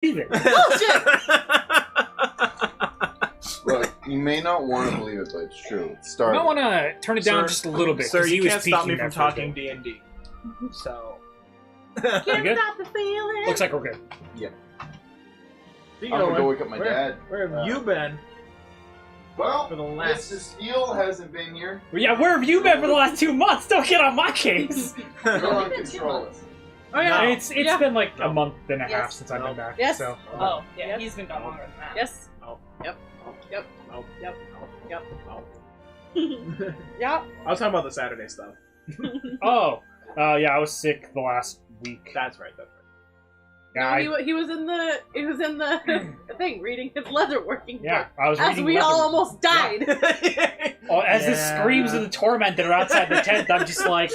believe it. Bullshit! Look, you may not want to believe it, but it's true. It I started. might want to turn it down Sir- just a little bit. Sir, 'cause he you was can't stop me peeking from there for a talking bit. D&D. So... You Can't good? stop the feeling. Looks like we're good. I'm gonna go wake up my where, dad. Where have you been? Well, For the last- Mr. Steele hasn't been here. Well, yeah, where have you been for the last 2 months? Don't get on my case. You're on control. Oh yeah. No. It's been like a month and a half Yes. since I've been back. Yes. So. Oh, yeah, Yep. he's been gone longer than that. Yes. No. Yep. Yep. No. Yep. Yep. No. Yep. I was talking about the Saturday stuff. Oh. Yeah, I was sick the last week. That's right. Yeah, No, he was in the thing reading his leatherworking yeah, book. I was As reading we all leather- almost died. Oh, as the Yeah. screams of the torment that are outside the tent, I'm just like,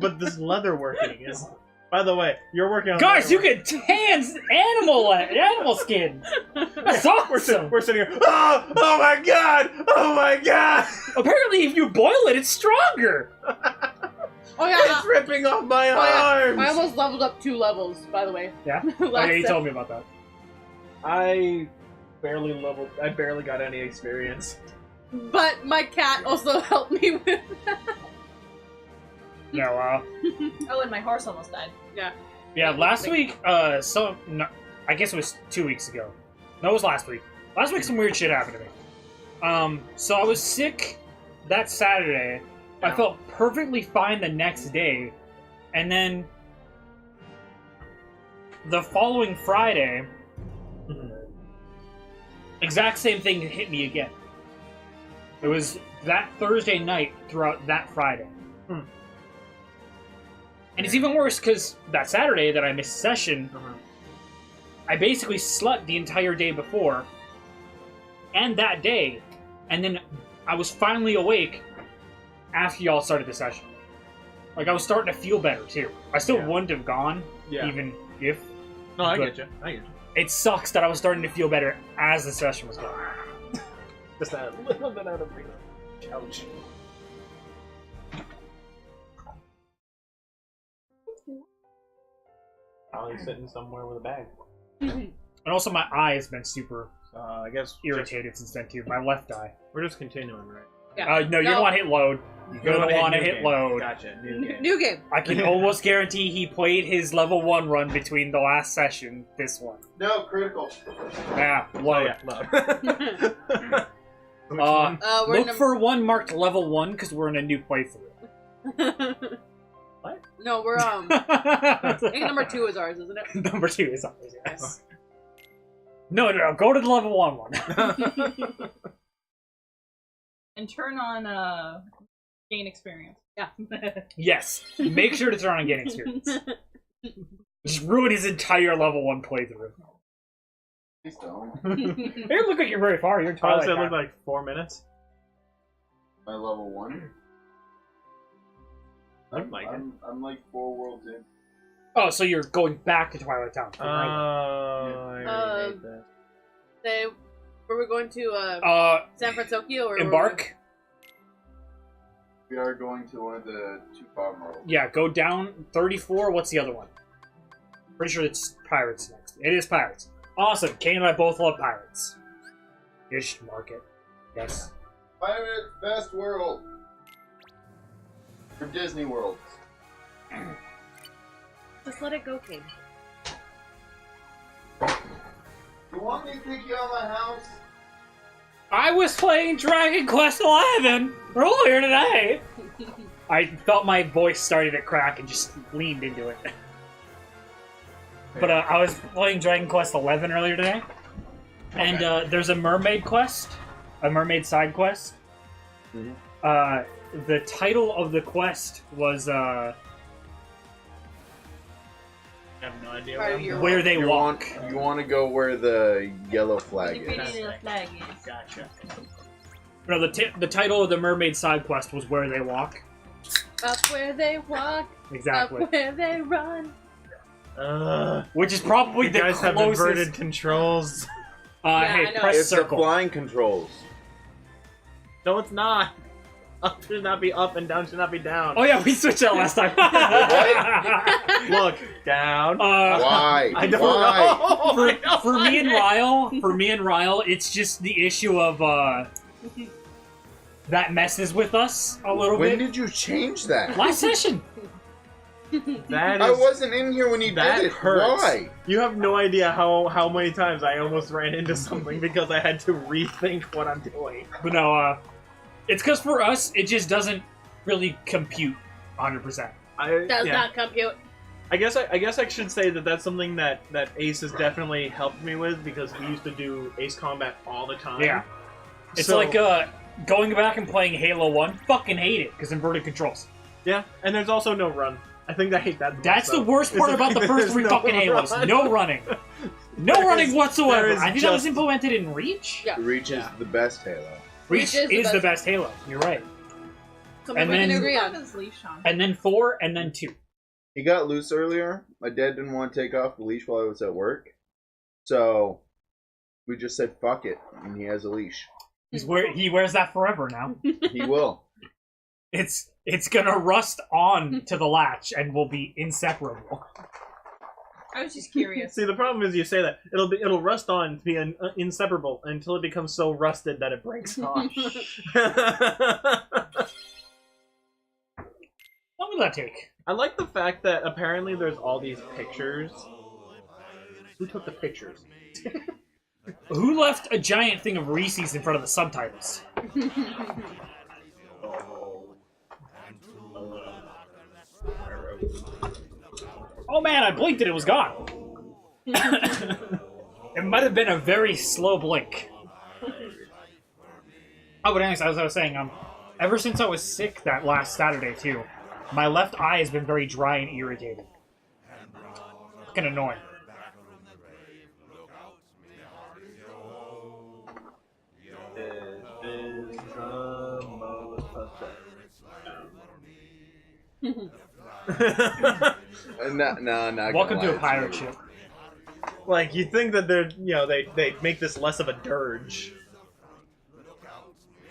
But this leather working is... By the way, you're working on... guys, you leather can tan animal skins. That's awesome. We're sitting here... Oh my god! Oh my god! Apparently, if you boil it, it's stronger. Oh yeah. It's ripping off my Oh, yeah. arms! I almost leveled up 2 levels, by the way. Yeah. Last Oh, yeah, you set. told me about that. I barely got any experience. But my cat also helped me with that. No, Oh, and my horse almost died. yeah, last week, no, I guess it was 2 weeks ago. No, it was last week. Last week, some weird shit happened to me. So I was sick that Saturday. I Yeah. felt perfectly fine the next day, and then the following Friday, exact same thing hit me again. It was that Thursday night throughout that Friday. And it's even worse because that Saturday that I missed session, I basically slept the entire day before and that day, and then I was finally awake after y'all started the session. Like, I was starting to feel better too. I still Yeah. wouldn't have gone, Yeah. even if. No, I But- get you. I get you. It sucks that I was starting to feel better as the session was going. Just that little bit out of reach. Ouch. Probably sitting somewhere with a bag. And also, my eye has been super I guess irritated since then too. My left eye. we're just continuing, right? No, you don't want to hit load. You're gonna want to new hit game. load. Gotcha. New game. New game. I can almost guarantee he played his level 1 run between the last session, this one. No, critical. Yeah, Oh, load. yeah, load. Which one? We're Look for one marked level 1 because we're in a new playthrough. What? No, we're I think number 2 is ours, isn't it? Number 2 is ours, yes. No, go to the level 1 one. And turn on gain experience. Yeah. Yes, make sure to turn on gain experience. Just ruin his entire level 1 playthrough. Please don't. It doesn't look like you're very far. You're in Twilight Honestly, it Town. looked like 4 minutes. My level 1. Looked like it. I'm like 4 worlds in. Oh, so you're going back to Twilight Town. Oh, I already made that. Say, were we going to San Francisco or Embark? We are going to one of the 2 bottom worlds. Yeah, go down 34. What's the other one? Pretty sure it's Pirates next. It is Pirates. Awesome. Kane and I both love Pirates. Ish market. Yes. Pirate Best World. For Disney World. Just let it go, King. You want me to take you out of my house? I was playing Dragon Quest XI earlier today. I felt my voice started to crack and just leaned into it. But I was playing Dragon Quest XI earlier today, and there's a mermaid quest, a mermaid side quest. Mhm. The title of the quest was I have no idea Part what of I'm your doing. Where They You Walk. you want to go where the yellow flag Pretty is. little flag is. Gotcha. No, the title of the mermaid side quest was Where They Walk. Up where they walk, Exactly. up where they run. Which is probably You the guys have closest. inverted controls. Yeah, Hey, I know. press It's the circle. flying controls. No, it's not. Up should not be up and down should not be down. Oh yeah, we switched that last time. Look, down. Why? I don't Why? know. For me and Ryle, it's just the issue of that messes with us a little When bit. did you change that? Last session. That I is, wasn't in here when you that did it. hurts. Why? You have no idea how many times I almost ran into something because I had to rethink what I'm doing. But no, it's because for us, it just doesn't really compute 100%. Does not compute. I guess I should say that that's something that Ace has definitely helped me with because we used to do Ace Combat all the time. Yeah. It's So- like going back and playing Halo 1. Fucking hate it, because inverted controls. Yeah, and there's also no run. I think I hate that. most, That's the though. worst part It's about the like first there's 3 no fucking Halos. run. No running. No There running is- whatsoever. there is I think that was just- implemented in Reach? Yeah. Reach is the best Halo. Reach is the best Halo. You're right. Something And we can then- agree Put on. his leash on. And then 4, and then 2. He got loose earlier. My dad didn't want to take off the leash while I was at work. So we just said fuck it, and he has a leash. He wears that forever now. He will. It's gonna rust on to the latch and will be inseparable. I was just curious. See, the problem is you say that it'll rust on to be inseparable until it becomes so rusted that it breaks off. What will that take? I like the fact that apparently there's all these pictures. Who took the pictures? Who left a giant thing of Reese's in front of the subtitles? Oh man, I blinked and it was gone. It might have been a very slow blink. Oh, but anyways, as I was saying, ever since I was sick that last Saturday too, my left eye has been very dry and irritated. Fucking annoying. No. Welcome to a pirate ship. Like, you think that they make this less of a dirge.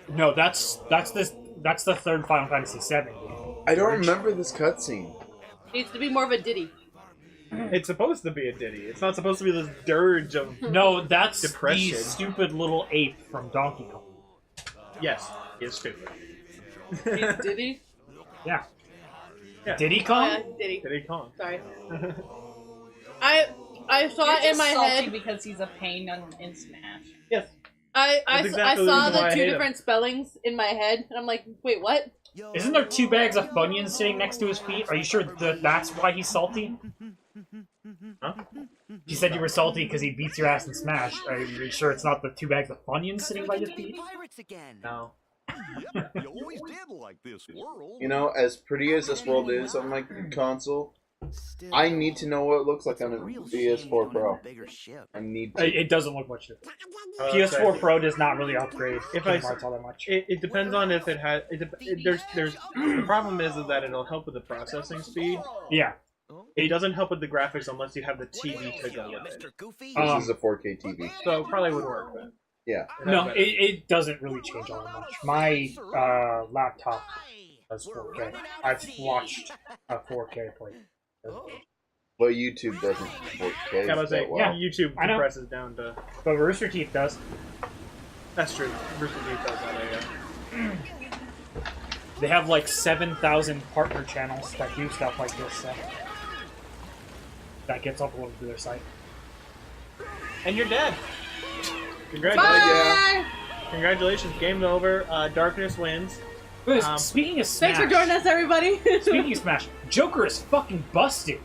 No, that's the third Final Fantasy VII. I don't remember this cutscene. Needs to be more of a ditty. It's supposed to be a ditty. It's not supposed to be this dirge of... No, that's Depression. the stupid little ape from Donkey Kong. Yes, he is stupid. Ditty? Yeah. Yeah. Diddy Oh, Kong? yeah, ditty. Diddy Kong. Sorry. I saw You're it in just my salty head. because he's a pain in Smash. Yes. I That's exactly the saw reason why I the two hate him. different spellings in my head, and I'm like, wait, what? Isn't there 2 bags of Funyuns sitting next to his feet? Are you sure that's why he's salty? Huh? You said you were salty because he beats your ass in Smash. Are you sure it's not the 2 bags of Funyuns sitting by your feet? Pirates again. No. You always did like this world. You know, as pretty as this world is on my console, I need to know what it looks like on a PS4 Pro. I need to. It doesn't look much different. PS4 Pro does not really upgrade If Kingdom I- Hearts all that much. It depends on if it has... there's the problem is that it'll help with the processing speed. Yeah. It doesn't help with the graphics unless you have the TV to go with it. This is a 4K TV. So it probably would work then. Yeah. No, it doesn't really change all that much. My laptop does 4K. I've watched a 4K play. But YouTube doesn't 4K Yeah, I was that saying, well. YouTube I know. compresses down to... But Rooster Teeth does. That's true. Rooster Teeth does that, yeah. They have like 7,000 partner channels that do stuff like this. So that gets uploaded to their site. And you're dead. Congratulations. Bye! Congratulations. Game's over. Darkness wins. Speaking of Smash, Thanks for joining us, everybody. speaking of Smash, Joker is fucking busted.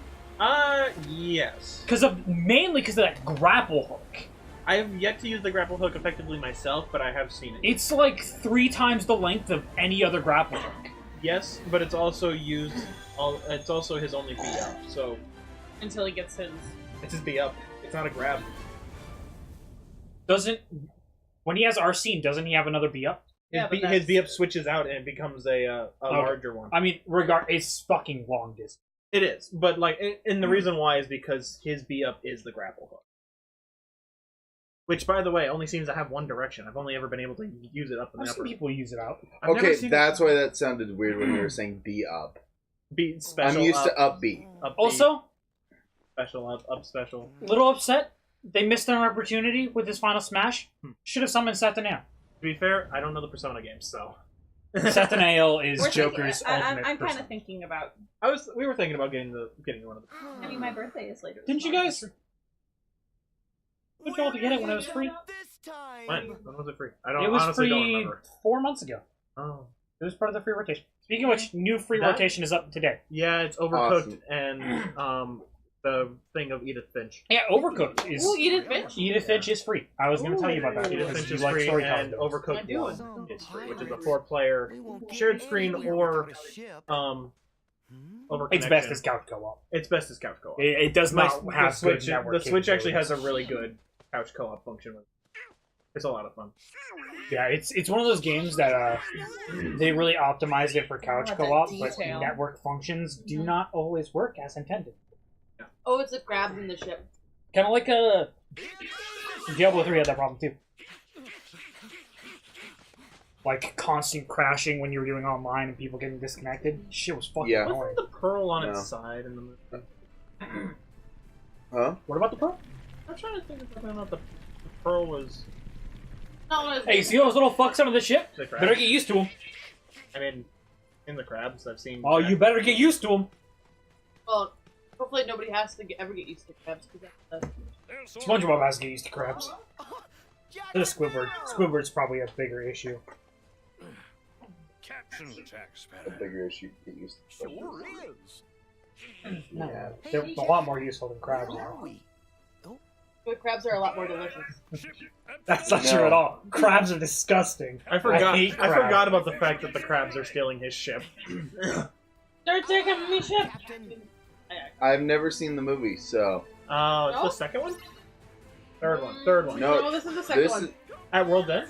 Yes. Mainly because of that grapple hook. I have yet to use the grapple hook effectively myself, but I have seen it. It's like 3 times the length of any other grapple hook. Yes, but it's also used... It's also his only beat up, so... Until he gets his... It's his beat up. It's not a grab. When he has Arsene, doesn't he have another B up? Yeah, but His beat up switches out and it becomes a larger one. I mean, it's fucking long distance. It is, but like, and the reason why is because his beat up is the grapple hook. Which, by the way, only seems to have one direction. I've only ever been able to use it up in I've the seen upper. people use it out. I've never Okay, seen that's it why that sounded weird when you were saying B up. be special. I'm used up, to up B. up B, Also, special up special. little upset. They missed an opportunity with this final smash. Should have summoned Sataneo. To be fair, I don't know the Persona games, so. Sataneo is We're Joker's thinking, ultimate. I'm kind persona. of thinking about. We were thinking about getting one of the. I mean, my birthday is later. Didn't you guys? Would you all to get it when it was free? When was it free? I don't. It was honestly don't free remember. 4 months ago. Oh. It was part of the free rotation. Speaking of which, new free That- rotation is up today. Yeah, it's Overcooked Awesome. and the thing of Edith Finch. Yeah, Overcooked is. Ooh, Edith Finch. Edith Finch is free. I was going to tell you about that. Edith because Finch you is like free storytelling. and Overcooked I do. 1 is free, which is a 4-player shared screen or over It's connection. best as couch co-op. It's best as couch co-op. It does not The have good Switch. network The Switch actually has a capabilities. really good couch co-op function. It's a lot of fun. Yeah, it's one of those games that they really optimized it for couch Oh, that co-op, but detail. network functions do not always work as intended. Oh, it's the crabs in the ship. Kind of like a Diablo 3 had that problem too. Like constant crashing when you were doing online and people getting disconnected. Shit was fucking Yeah. annoying. Wasn't the pearl on No. its side in the movie? Huh? What about the pearl? I'm trying to think of something about the pearl was. Not one of Hey, you see those little fucks under the ship? The crab. Better get used to them. I mean, in the crabs, I've seen. Oh, you better get used to them. Well, hopefully nobody has to ever get used to crabs. Because SpongeBob has to get used to crabs. This Squidward. Squidward's probably a bigger issue. Caption text A bigger issue to get used to. Sure is. No, Yeah. they're a lot more useful than crabs are. but crabs are a lot more delicious. That's not No. true at all. Crabs are disgusting. I forgot. hate I crabs. forgot about the fact that the crabs are stealing his ship. They're taking me ship. I've never seen the movie, so Oh, it's No? the second one. Third one. Third one. No, No, this is the second this one. is At World's End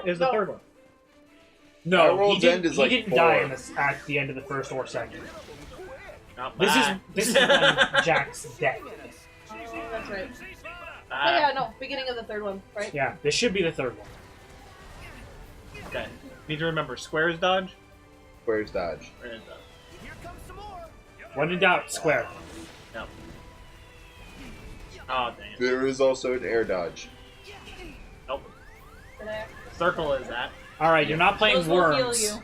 is the No. third one. No, Our he World's didn't, End is he like didn't 4. die in this, at the end of the first or second. Not This bad. is when Jack's dead. That's right. Oh Bad. yeah, no, beginning of the third one, right? Yeah, this should be the third one. Okay. Need to remember squares dodge. Where's Dodge? Squares dodge. When in doubt, square. No. Oh damn. There is also an air dodge. Nope. Circle is that. All right, you're not playing Those will heal worms. you.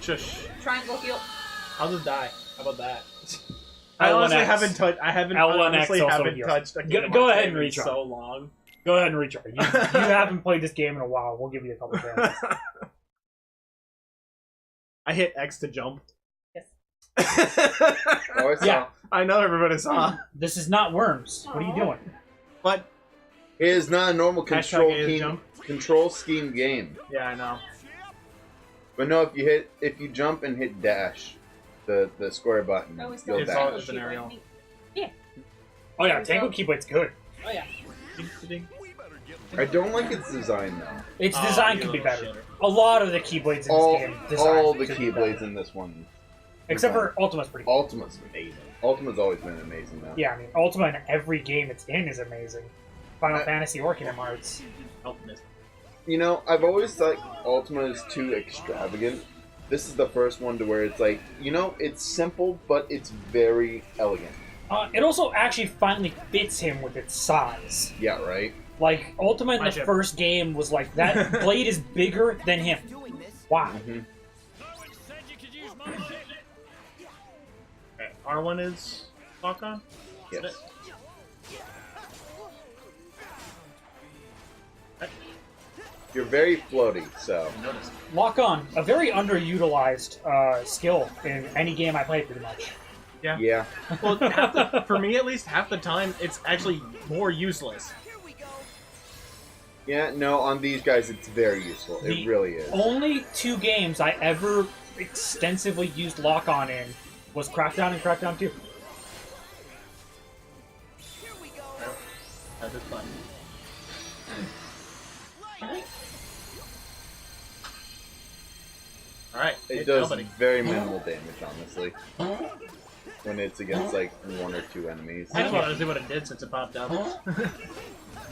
Shush. Triangle heal. I'll just die. How about that? L1X. I honestly haven't touched. I haven't. L1X honestly also haven't heals. touched a Go- game go on ahead Sega and in retry. so long. Go ahead and retry. You haven't played this game in a while. We'll give you a couple chances. I hit X to jump. Yes. Oh, I saw. Yeah. I know everybody saw, This is not worms. What are you doing? but It is not a normal Hashtag control scheme game. yeah, I know. But no, if you jump and hit dash, the square button, Oh, it's you'll It's dash. all it's an aerial. Oh yeah, Tango Keyblade's good. Oh yeah. I don't like its design though. Its Oh, design you could be little better. shitter. A lot of the Keyblades in All, this game, design all the could be keyblades better. in this one. Except for Ultima's pretty good. Ultima's amazing. Ultima's always been amazing though. Yeah, I mean, Ultima in every game it's in is amazing. Final Uh, Fantasy or Kingdom Hearts. Alchemist. You know, I've always thought Ultima is too extravagant. This is the first one to where it's like, you know, it's simple, but it's very elegant. It also actually finally fits him with its size. Yeah, right? Like, Ultima in My the ship. first game was like, that blade is bigger than him. Wow. Mm-hmm. Okay, R1 is lock on. Yes. You're very floaty, so. Lock on, a very underutilized skill in any game I play, pretty much. Yeah. Well, for me at least, half the time it's actually more useless. Yeah, no, on these guys it's very useful. It The really is. Only 2 games I ever extensively used lock on in was Crackdown and Crackdown 2. That's just fun. Alright, It hit does nobody. very minimal damage, honestly. When it's against, like, 1 or 2 enemies. I just wanted to see what it did since it popped up.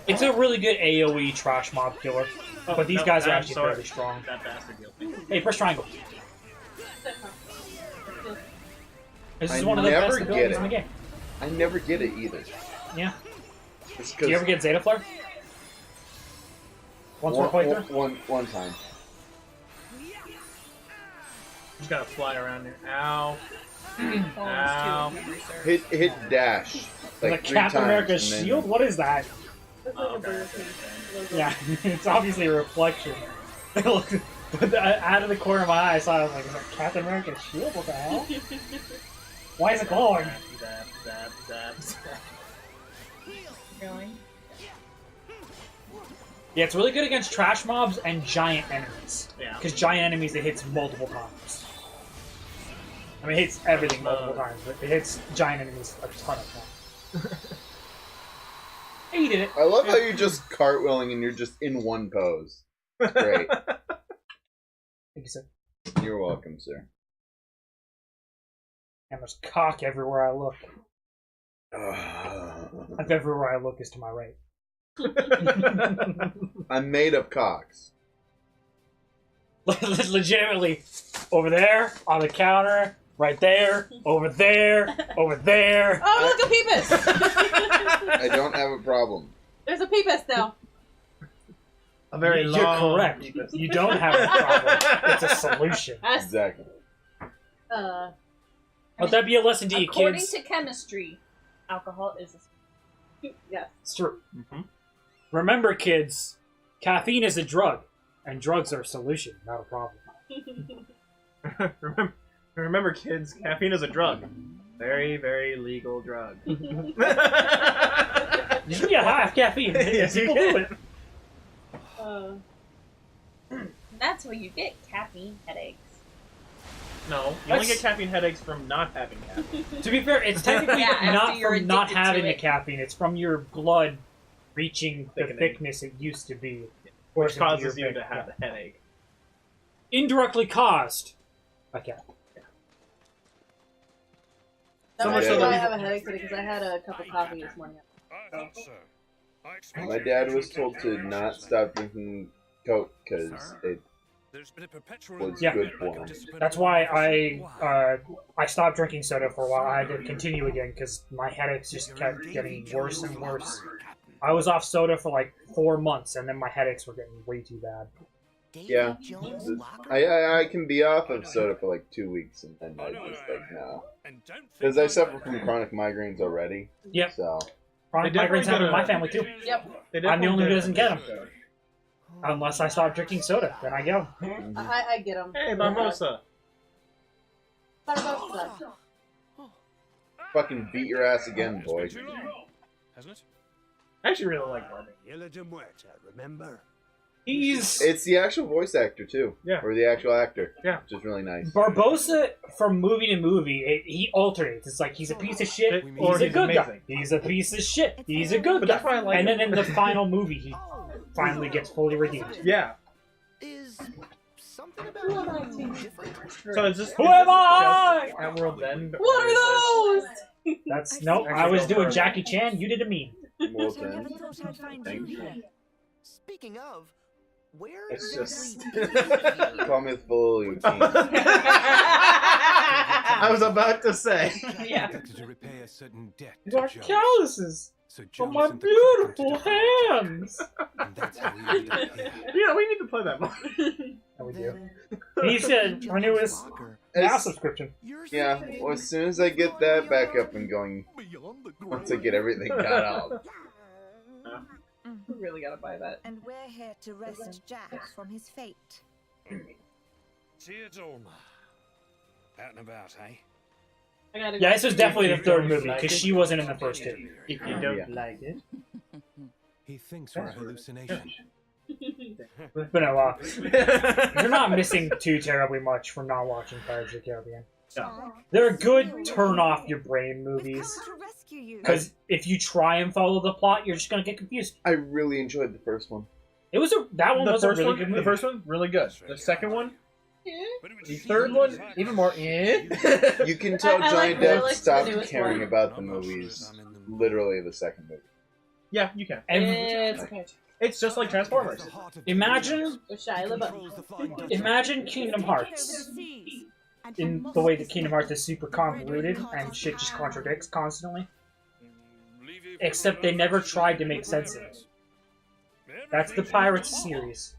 It's a really good AoE trash mob killer, Oh, but these no, guys are I'm actually sorry. fairly strong. That bastard healed me. Hey, press triangle. This is I one of the never best get abilities it. in the game. I never get it either. Yeah. It's Do you ever get Zeta Flare? Once per playthrough? one time. Just gotta fly around there. Ow. Ow. Hit dash. The Like 3 Captain times, America and then- shield? What is that? That's Oh, like a okay. Burger King logo. Yeah, it's obviously a reflection. It looked- but out of the corner of my eye, I saw it, I was like, is that Captain America's shield? What the hell? Why is it glowing? Zap, zap, zap, zap. Really? Yeah, it's really good against trash mobs and giant enemies. Yeah. Because giant enemies, it hits multiple times. I mean, it hits everything multiple times, but it hits giant enemies a ton of times. Hey, you did it. I love how you're just cartwheeling and you're just in one pose. It's great. Thank you, sir. You're welcome, sir. And there's cock everywhere I look. And everywhere I look is to my right. I'm made of cocks. Legitimately, over there, on the counter, right there, over there, over there. Oh, look, a Peepus! I don't have a problem. There's a Peepus now. A very You're long. correct. You don't have a problem. It's a solution. Exactly. Let that be a lesson to you, According kids. to chemistry, alcohol is a Yes. It's true. Mm-hmm. Remember, kids, caffeine is a drug, and drugs are a solution, not a problem. Remember, kids, caffeine is a drug. Very, very legal drug. You can get high off caffeine. Yes, you People can. do it. That's where you get caffeine headaches. No, you only That's- get caffeine headaches from not having caffeine. To be fair, it's technically Yeah, after not you're from not addicted to having the it. caffeine. It's from your blood reaching the Thickening. thickness it used to be. Which Into causes your you to brain. have a headache. Indirectly caused. Okay. That So might much be so why I that have a headache today, because I had a cup of coffee this morning. I hope so. I expect My dad was told to not stop drinking Coke because it there's been a perpetual was Yeah. good for him. That's why I stopped drinking soda for a while. I had to continue again because my headaches just kept getting worse and worse. I was off soda for like 4 months, and then my headaches were getting way too bad. Yeah. I can be off of soda for like 2 weeks and then I just like, no. Because I suffer from chronic migraines already. Yep. So, Chronic They definitely migraines happen in my gotta- family too. Yep. I'm the only one who doesn't get 'em. Unless I stop drinking soda, then I get 'em. I get them. Hey, Barbosa. fucking beat your ass again, boy. Hasn't it? I actually really like Barbie. Hila de Muerta, remember? He's It's the actual voice actor too. Yeah. Or the actual actor. Yeah. Which is really nice. Barbosa from movie to movie. He alternates. It's like he's a piece of shit. Or He's a he's good guy. amazing. He's a piece of shit. He's a good But guy. that's why I like And him. then in the final movie, he finally gets fully redeemed. Yeah. Is something about So is this Who am I? just at World's End? What or is are those? That's no. I was doing Jackie Chan. You did a meme. Well I never done. thought I'd find Thank you you. here. Speaking of, where It's is just everything? call me with full this- routine. I was about to say. Yeah. To repay a certain debt to Dark Jones. calluses So on Jones my sent the cracking to beautiful defend hands. him, and that's how we ended up here. Yeah, we need to play that more. How we do? He said renew his now subscription. Yeah, well, as soon as I get that back up and going, once I get everything got out. We really gotta buy that. And we're here to rescue Jack from his fate. Theodolma. Out and about, eh? I gotta Yeah, go. this was definitely the third movie because she wasn't in the first two. If you don't Yeah. like it. He thinks we're a hallucination. It's been a lot. You're not missing too terribly much from not watching Pirates of the Caribbean. They're good turn off your brain We've movies. come to rescue you. Because if you try and follow the plot, you're just gonna get confused. I really enjoyed the first one. That one The was a first really one, good movie. the first one, really good. The second one, But it was the third one, even more. You can tell I Johnny like Depp the stopped newest caring one. about the movies literally the second movie. Yeah, you can. It's okay. It's just like Transformers. Imagine, With Shia LaBeouf. imagine Kingdom Hearts in the way that Kingdom Hearts is super convoluted and shit just contradicts constantly. Except they never tried to make sense of it. That's the Pirates series.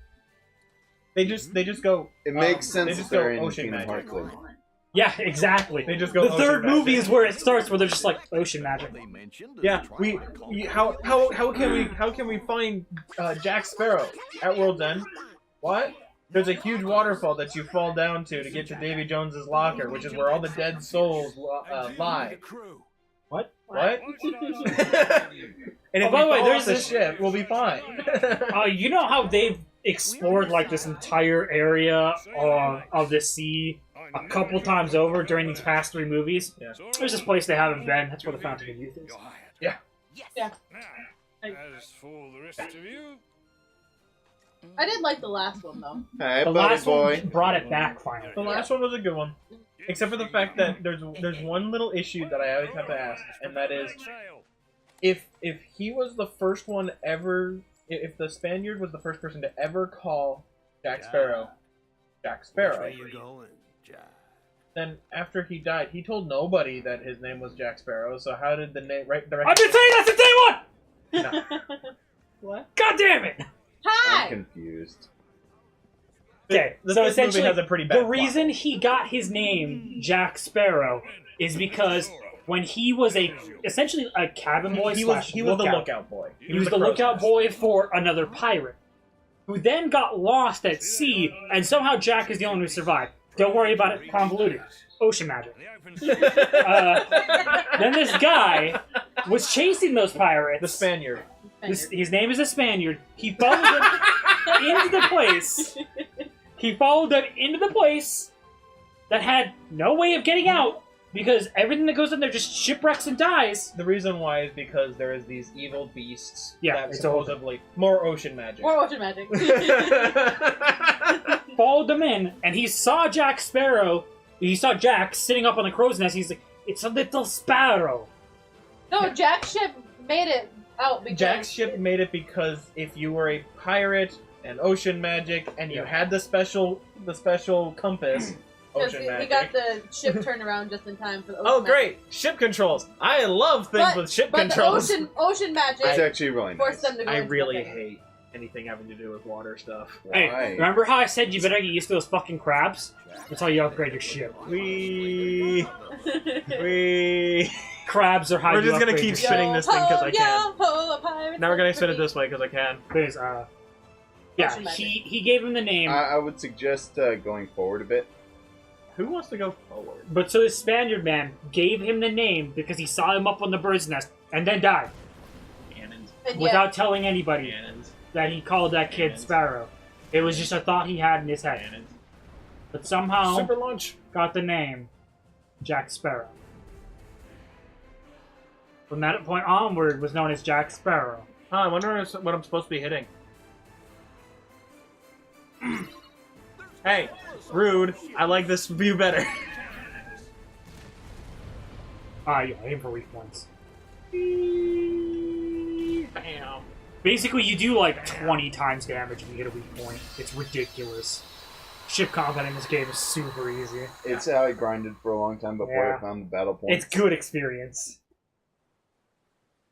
They just go. It makes they sense just if they're go in ocean Kingdom magic. Hearts. Yeah, exactly. They just go The ocean third magic. movie is where it starts, where they're just like ocean magic. Yeah, how can we find Jack Sparrow at World's End? What? There's a huge waterfall that you fall down to get to Davy Jones's locker, which is where all the dead souls lie. What? What? And if Oh, by the way, we fall there's off the this- ship, we'll be fine. You know how they've explored like this entire area of the sea a couple times over during these past 3 movies? Yeah. There's this place they haven't been. That's where the Fountain of Youth is. Yeah. As for the rest of you, I did like the last one though. Hey, The buddy last boy. one brought it back finally. The last one was a good one. Except for the fact that there's one little issue that I always have to ask, and that is if he was the first one ever, if the Spaniard was the first person to ever call Jack Sparrow Jack Sparrow, then after he died, he told nobody that his name was Jack Sparrow. So how did the name I've been saying that since day one. No. What? God damn it! I'm Hi! confused. Okay, This so movie essentially, has a pretty bad the plot. reason he got his name Jack Sparrow is because when he was essentially a cabin boy, he was the lookout boy. He was the lookout boy for another pirate, who then got lost at sea, and somehow Jack is the only one who survived. Don't worry about it, convoluted. Ocean magic. Then this guy was chasing those pirates. The Spaniard. His name is a Spaniard. He followed them into the place. He followed them into the place that had no way of getting out because everything that goes in there just shipwrecks and dies. The reason why is because there is these evil beasts Yeah, that it's supposedly more ocean magic. More ocean magic. Followed them in, and he saw Jack Sparrow. He saw Jack sitting up on the crow's nest. He's like, "It's a little sparrow." No, Jack's ship made it out because Jack's ship made it because if you were a pirate and ocean magic and you had the special compass, ocean we magic. got the ship turned around just in time for the ocean Oh magic. great! Ship controls! I love things with ship but controls. the ocean magic It's actually really nice. forced them to go I into really the thing. hate anything having to do with water stuff. Hey, Why? remember how I said you better get used to those fucking crabs? That's how you upgrade your ship. We Crabs are how We're you just gonna upgrade keep your ship. spinning this thing 'cause I can. Yo-ho, a pirate Now we're gonna spin it century. this way because I can. There's, yeah, Ocean magic. he gave him the name, I would suggest going forward a bit. Who wants to go forward? but so this Spaniard man gave him the name because he saw him up on the bird's nest and then died Cannons. And without telling anybody Cannons. that he called that kid Cannons. Sparrow. It was just a thought he had in his head, Cannons. but somehow Super launch. got the name Jack Sparrow. From that point onward, was known as Jack Sparrow. Huh, I wonder what I'm supposed to be hitting. Hey, rude. I like this view better. Yeah, aim for weak points. Bam. Basically, you do like 20 times damage when you hit a weak point. It's ridiculous. Ship combat in this game is super easy. It's how I grinded for a long time before Yeah. I found the battle points. It's good experience.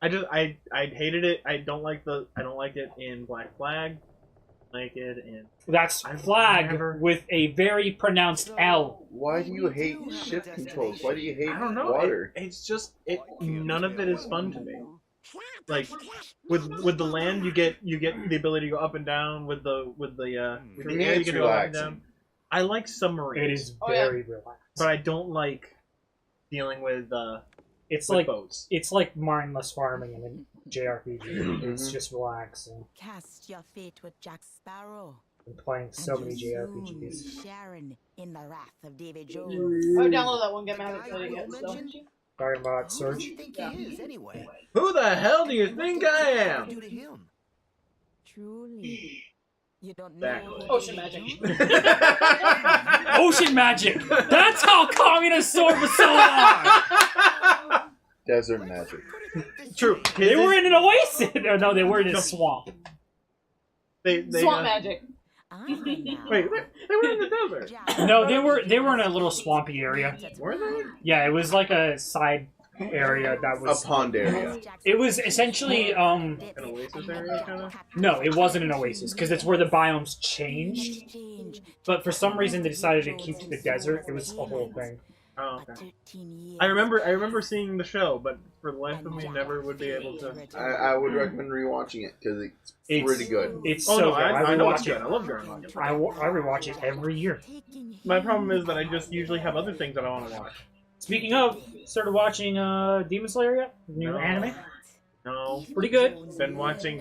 I hated it. I don't like it in Black Flag. I like it in That's I've flag never- with a very pronounced L. Why do you hate ship controls? Why do you hate I don't know. water? It's just none of it is fun to me. Like with the land, you get the ability to go up and down. With the For air, me, you it's can go up and relaxing. down. I like submarines. It is Oh, yeah. very relaxed. but I don't like dealing with It's with like boats. it's like mindless farming in a JRPG. It's Mhm. just relaxing. Cast your fate with Jack Sparrow. I'm playing so and many you'll soon JRPGs. be sharing in the wrath of David I Jones. would download that one game. I haven't played it yet. So. Talking about Who do Surge. you think he is, anyway? Who the hell do you think I What am? do to him? Truly. You don't Exactly. know. Ocean magic. Ocean magic! That's how Communist Sword was so long! Desert magic. True. They were in an oasis. No, they were in a swamp. They Swamp magic. Ah, Wait, they were in the desert. No, they were in a little swampy area. Were they? Yeah, it was like a side area that A was. pond area. It was essentially An oasis area, kind of. no, it wasn't an oasis because it's where the biomes changed. But for some reason they decided to keep to the desert. It was a whole thing. Oh, okay. I remember seeing the show, but for the life of me, never would be able to. I would recommend rewatching it because it's pretty good. It's Oh so no, good. I know it's rewatch good. it. I love Gurren Lagann. I rewatch it every year. My problem is that I just usually have other things that I want to watch. Speaking of, started watching Demon Slayer yet? New No. anime. No, Pretty good.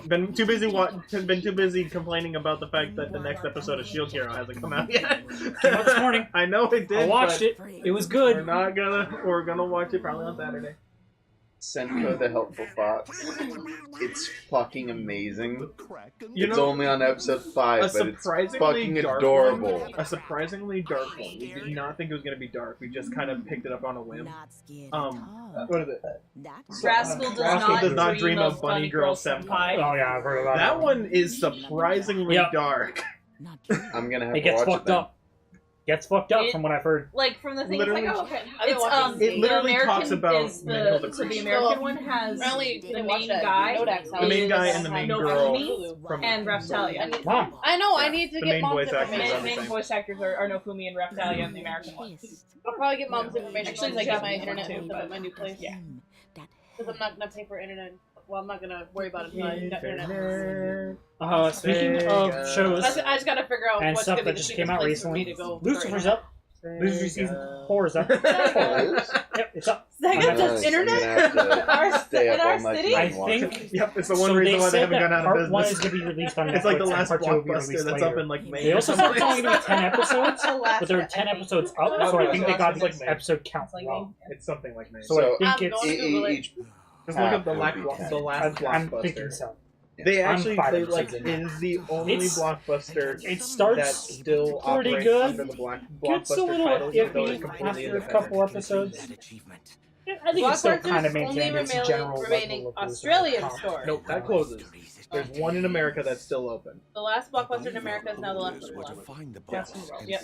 been too busy complaining about the fact that the next episode of Shield Hero hasn't come out yet. Came out this morning. I know it did. I watched but it. It was We're good. not gonna. We're gonna watch it probably on Saturday. Senko the Helpful Fox. It's fucking amazing. You It's know, only on episode a 5, but it's surprisingly fucking dark adorable. one. A surprisingly dark one. We did not think it was gonna be dark. We just kind of picked it up on a whim. What is it? Rascal does not dream of Bunny Girl Senpai. Oh yeah, I've heard about That one is surprisingly Yep. dark. I'm gonna have It to gets watch it fucked then. up. Gets fucked up It- from what I've heard. Like from the thing, it's Literally- like, oh, okay. It literally the American talks about is Mental the, so the Depression. American one has Apparently, the main guy, The main guy and the main girl from and Raptalia. Wow. I know. I need to The get main mom's voice actors information. are the Main same. voice actors are Nofumi and Raptalia in the American one. I'll probably get mom's information Actually, as soon as I get my Japanese internet one, hooked too, up at my new place. Yeah. Because I'm not gonna pay for internet. Well, I'm not gonna worry about it until I got internet. Speaking of shows I just gotta figure out and what's stuff gonna be that the just cheapest came out place for me recently, to go. Lucifer's up. Lucifer season 4 is up. Oh, it is? Yep, it's up. They got Nice. the I'm internet gonna have to Our- stay in up our all night city? I and watch it. think. Yep, it's the one So reason why they said haven't that gone out of part 1 business. is going to be released on Netflix. It's like the and last part 2 will be blockbuster released that's later. up in like May. They or also said it's something. only going to be 10 episodes, but there are 10 episodes up, so I think they got It's like the May. episode count It's like wrong. It's something like May. So I So, think I'm it's. going to Google it. Each Just look up the half will be last 10. blockbuster. I'm thinking so. They I'm actually, 5 they like, episodes it in. is the only It's- blockbuster It that starts still pretty operates good. under the Gets a blockbuster little title, even though iffy it's completely after a independent. couple episodes. I think it still kind of maintained its general remaining level of Australian comp. store. Nope, that closes. There's one in America that's still open. The last blockbuster in America is now the last one. Yes. Yep.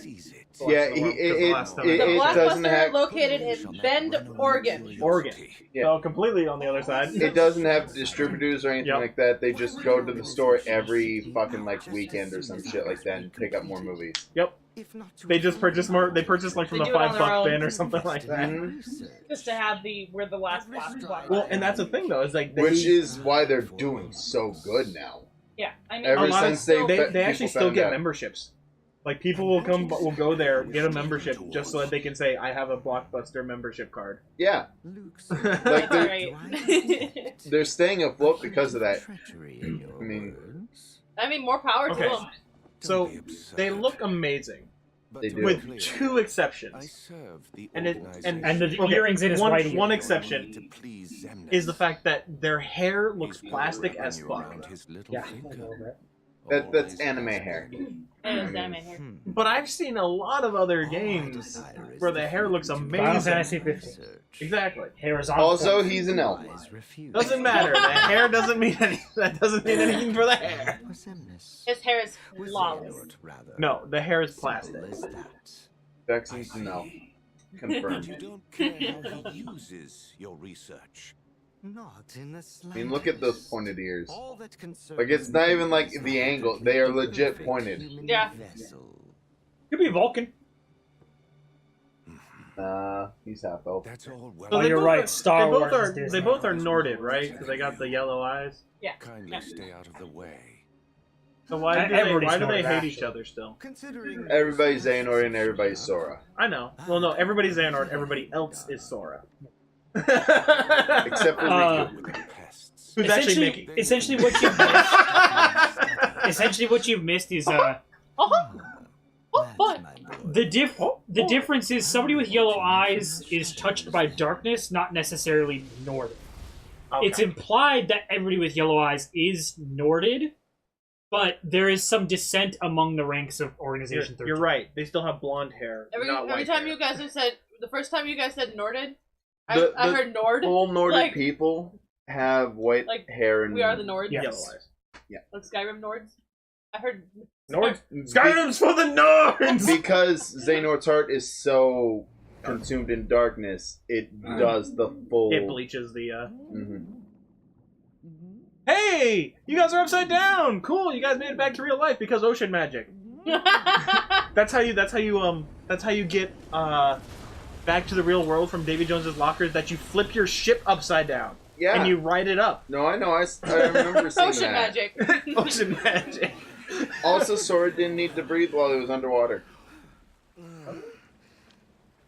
Yeah, The it The doesn't blockbuster have located in Bend, Oregon. Oregon. Yeah. So completely on the other side. it doesn't have distributors or anything Yep. like that. They just go to the store every fucking like weekend or some shit like that and pick up more movies. Yep. They just purchase more. They purchase like from They the do it on $5 their own. bin or something like that. Mhm. Just to have we're the last blockbuster. Well, and that's the thing though. Is like they, Which is why they're doing so good now. Yeah, I mean, Ever a lot of- since they they actually people still found get out. memberships. Like people will go there, get a membership just so that they can say, "I have a Blockbuster membership card." Yeah, that's like they're, right. they're staying afloat because of that. I mean, I mean, more power Okay. to them. So they look amazing, they do. with two exceptions. And And the Okay, earrings in his one, right ear. one exception is the fact that their hair looks plastic as fuck. Yeah, I know that. That's anime hair. It is damn it here. But I've seen a lot of other games where the hair looks Final amazing. Fantasy 15. Exactly. Hair is on Also, point. he's an elf. Doesn't matter. The hair doesn't mean anything. That doesn't mean anything for the hair. His hair is flawless. No, the hair is plastic. Vexen's an elf. Confirmed. You don't care how he uses your research. I mean, look at those pointed ears. Like, it's not even like the angle. They are legit pointed. Yeah. Could be Vulcan. He's half elf. That's all well. Oh, they you're both right, are- Star they both Wars is are. Disney. They both are Norded, right? Because they got the yellow eyes. Yeah. Kindly Yeah. stay out of the way. So why do Everybody's they Norded, hate each actually. other still? Everybody's Xehanort and everybody's Sora. I know. Well, no, everybody's Xehanort. Everybody else is Sora. Except for Riku. Pests. Who's actually Mickey. Essentially, what you missed. Essentially, what you've missed is What? the difference is somebody with yellow eyes is touched by darkness, not necessarily Norded. Okay. It's implied that everybody with yellow eyes is Norded, but there is some dissent among the ranks of Organization 13. You're right. They still have blonde hair. not Every white time hair. you guys have said, the first time you guys said Norded, I heard Nord. Full Nordic Like- people have white like, hair and We are the Nords. Yes. Yellow eyes. Like Skyrim Nords. I heard. Nords. Skyrim's for the Nords. Because Xehanort's heart is so consumed in darkness, it does the full. It bleaches the. Mhm. Hey, you guys are upside down. Cool. You guys made it back to real life because ocean magic. That's how you get back to the real world from Davy Jones's Lockers. That you flip your ship upside down Yeah. and you ride it up. No, I know. I remember seeing Ocean that. magic. Ocean magic. Also, Sora didn't need to breathe while he was underwater.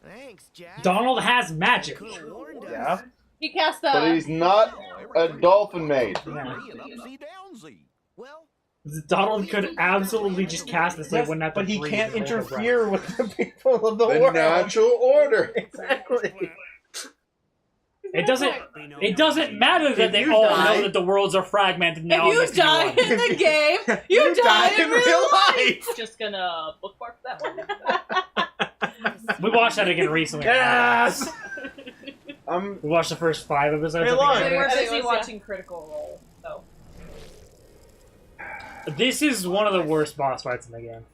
Thanks, Jack. Donald has magic. Could've warned us. Yeah. He cast But he's not a dolphin maid. Yeah. Be an upsy-downsy. Well, Donald could absolutely just cast this. They wouldn't have to But he breathe can't and hold their breath. interfere with the people of the The world. natural order. Exactly. It doesn't matter that If they you all die- know that the worlds are fragmented now. If you and die this new in one. the game, you die in real life. Just gonna bookmark that one. We watched that again recently. Yes. I'm We watched the first 5 episodes. Hey, I think, look. of it. We're busy Anyways, watching Critical Role, so. This is one of the worst boss fights in the game.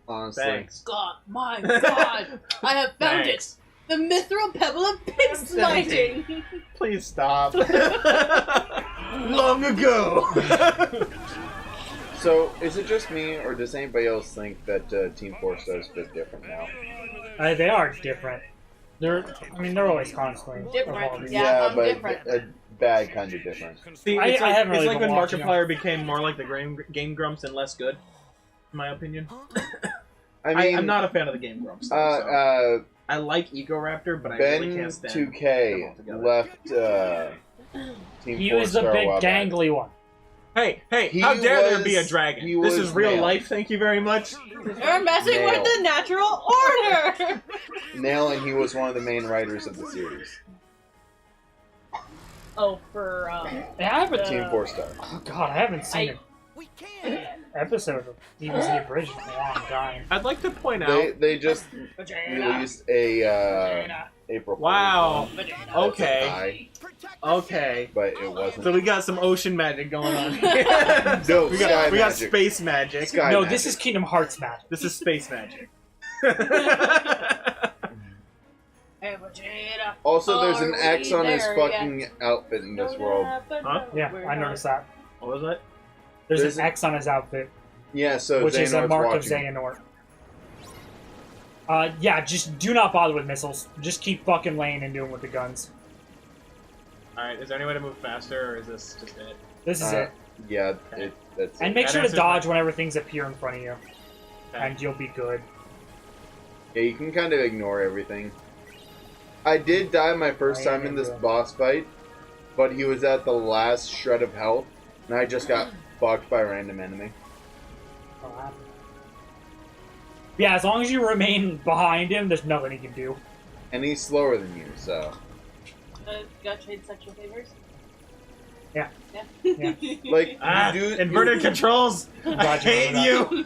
honestly. Thanks. God, my God, I have found Thanks. it. The mithril pebble of pig sliding. Please stop. Long ago. So, is it just me, or does anybody else think that Team 4 Stars fit different now? They are different. They're always constantly Different, evolving. yeah. I'm but different. a bad kind of different. See, I it's like, haven't really it's like been when watching Markiplier became more like the Game Grumps and less good, in my opinion. I mean, I'm not a fan of the Game Grumps. Though, so. I like Ecoraptor, but I Ben really can't stand 2K them altogether. left Team He 4 was the Star a big while back. gangly one. Hey, He how dare there was- be a dragon? he This was is real male. life, thank you very much. You're messing Nail. with the natural order. Nail, and he was one of the main writers of the series. Oh, for Yeah, I haven't. Team 4 Star. Oh God, I haven't seen we can. an episode of DBZ Abridged in a long time. I'd like to point out. They just vagina. released a Vagina. April Fool's Wow. one. Vagina. Okay. Lie, Okay. but it wasn't. So we got some ocean magic going on here. No, we sky got magic. space magic. Sky No, magic. this is Kingdom Hearts magic. This is space magic. Hey, vagina. Also, there's an Are X we on his there fucking outfit in this world. Huh? Yeah, I noticed that. What was that? There's There's an X on his outfit, Yeah, so which is a Xehanort's mark watching. of Xehanort. Yeah, just do not bother with missiles. Just keep fucking laying and doing with the guns. Alright, is there any way to move faster, or is this just it? This is it. Yeah, that's And it. make That sure to answers dodge whenever things appear in front of you, Okay. and you'll be good. Yeah, you can kind of ignore everything. I did die my first I time in this remember. boss fight, but he was at the last shred of health, and I just got fucked by a random enemy. Yeah, as long as you remain behind him, there's nothing he can do. And he's slower than you, so... Gotta trade sexual favors? Yeah. Yeah. Yeah. Like, Ah, you do... inverted controls! I glad you hate remember you!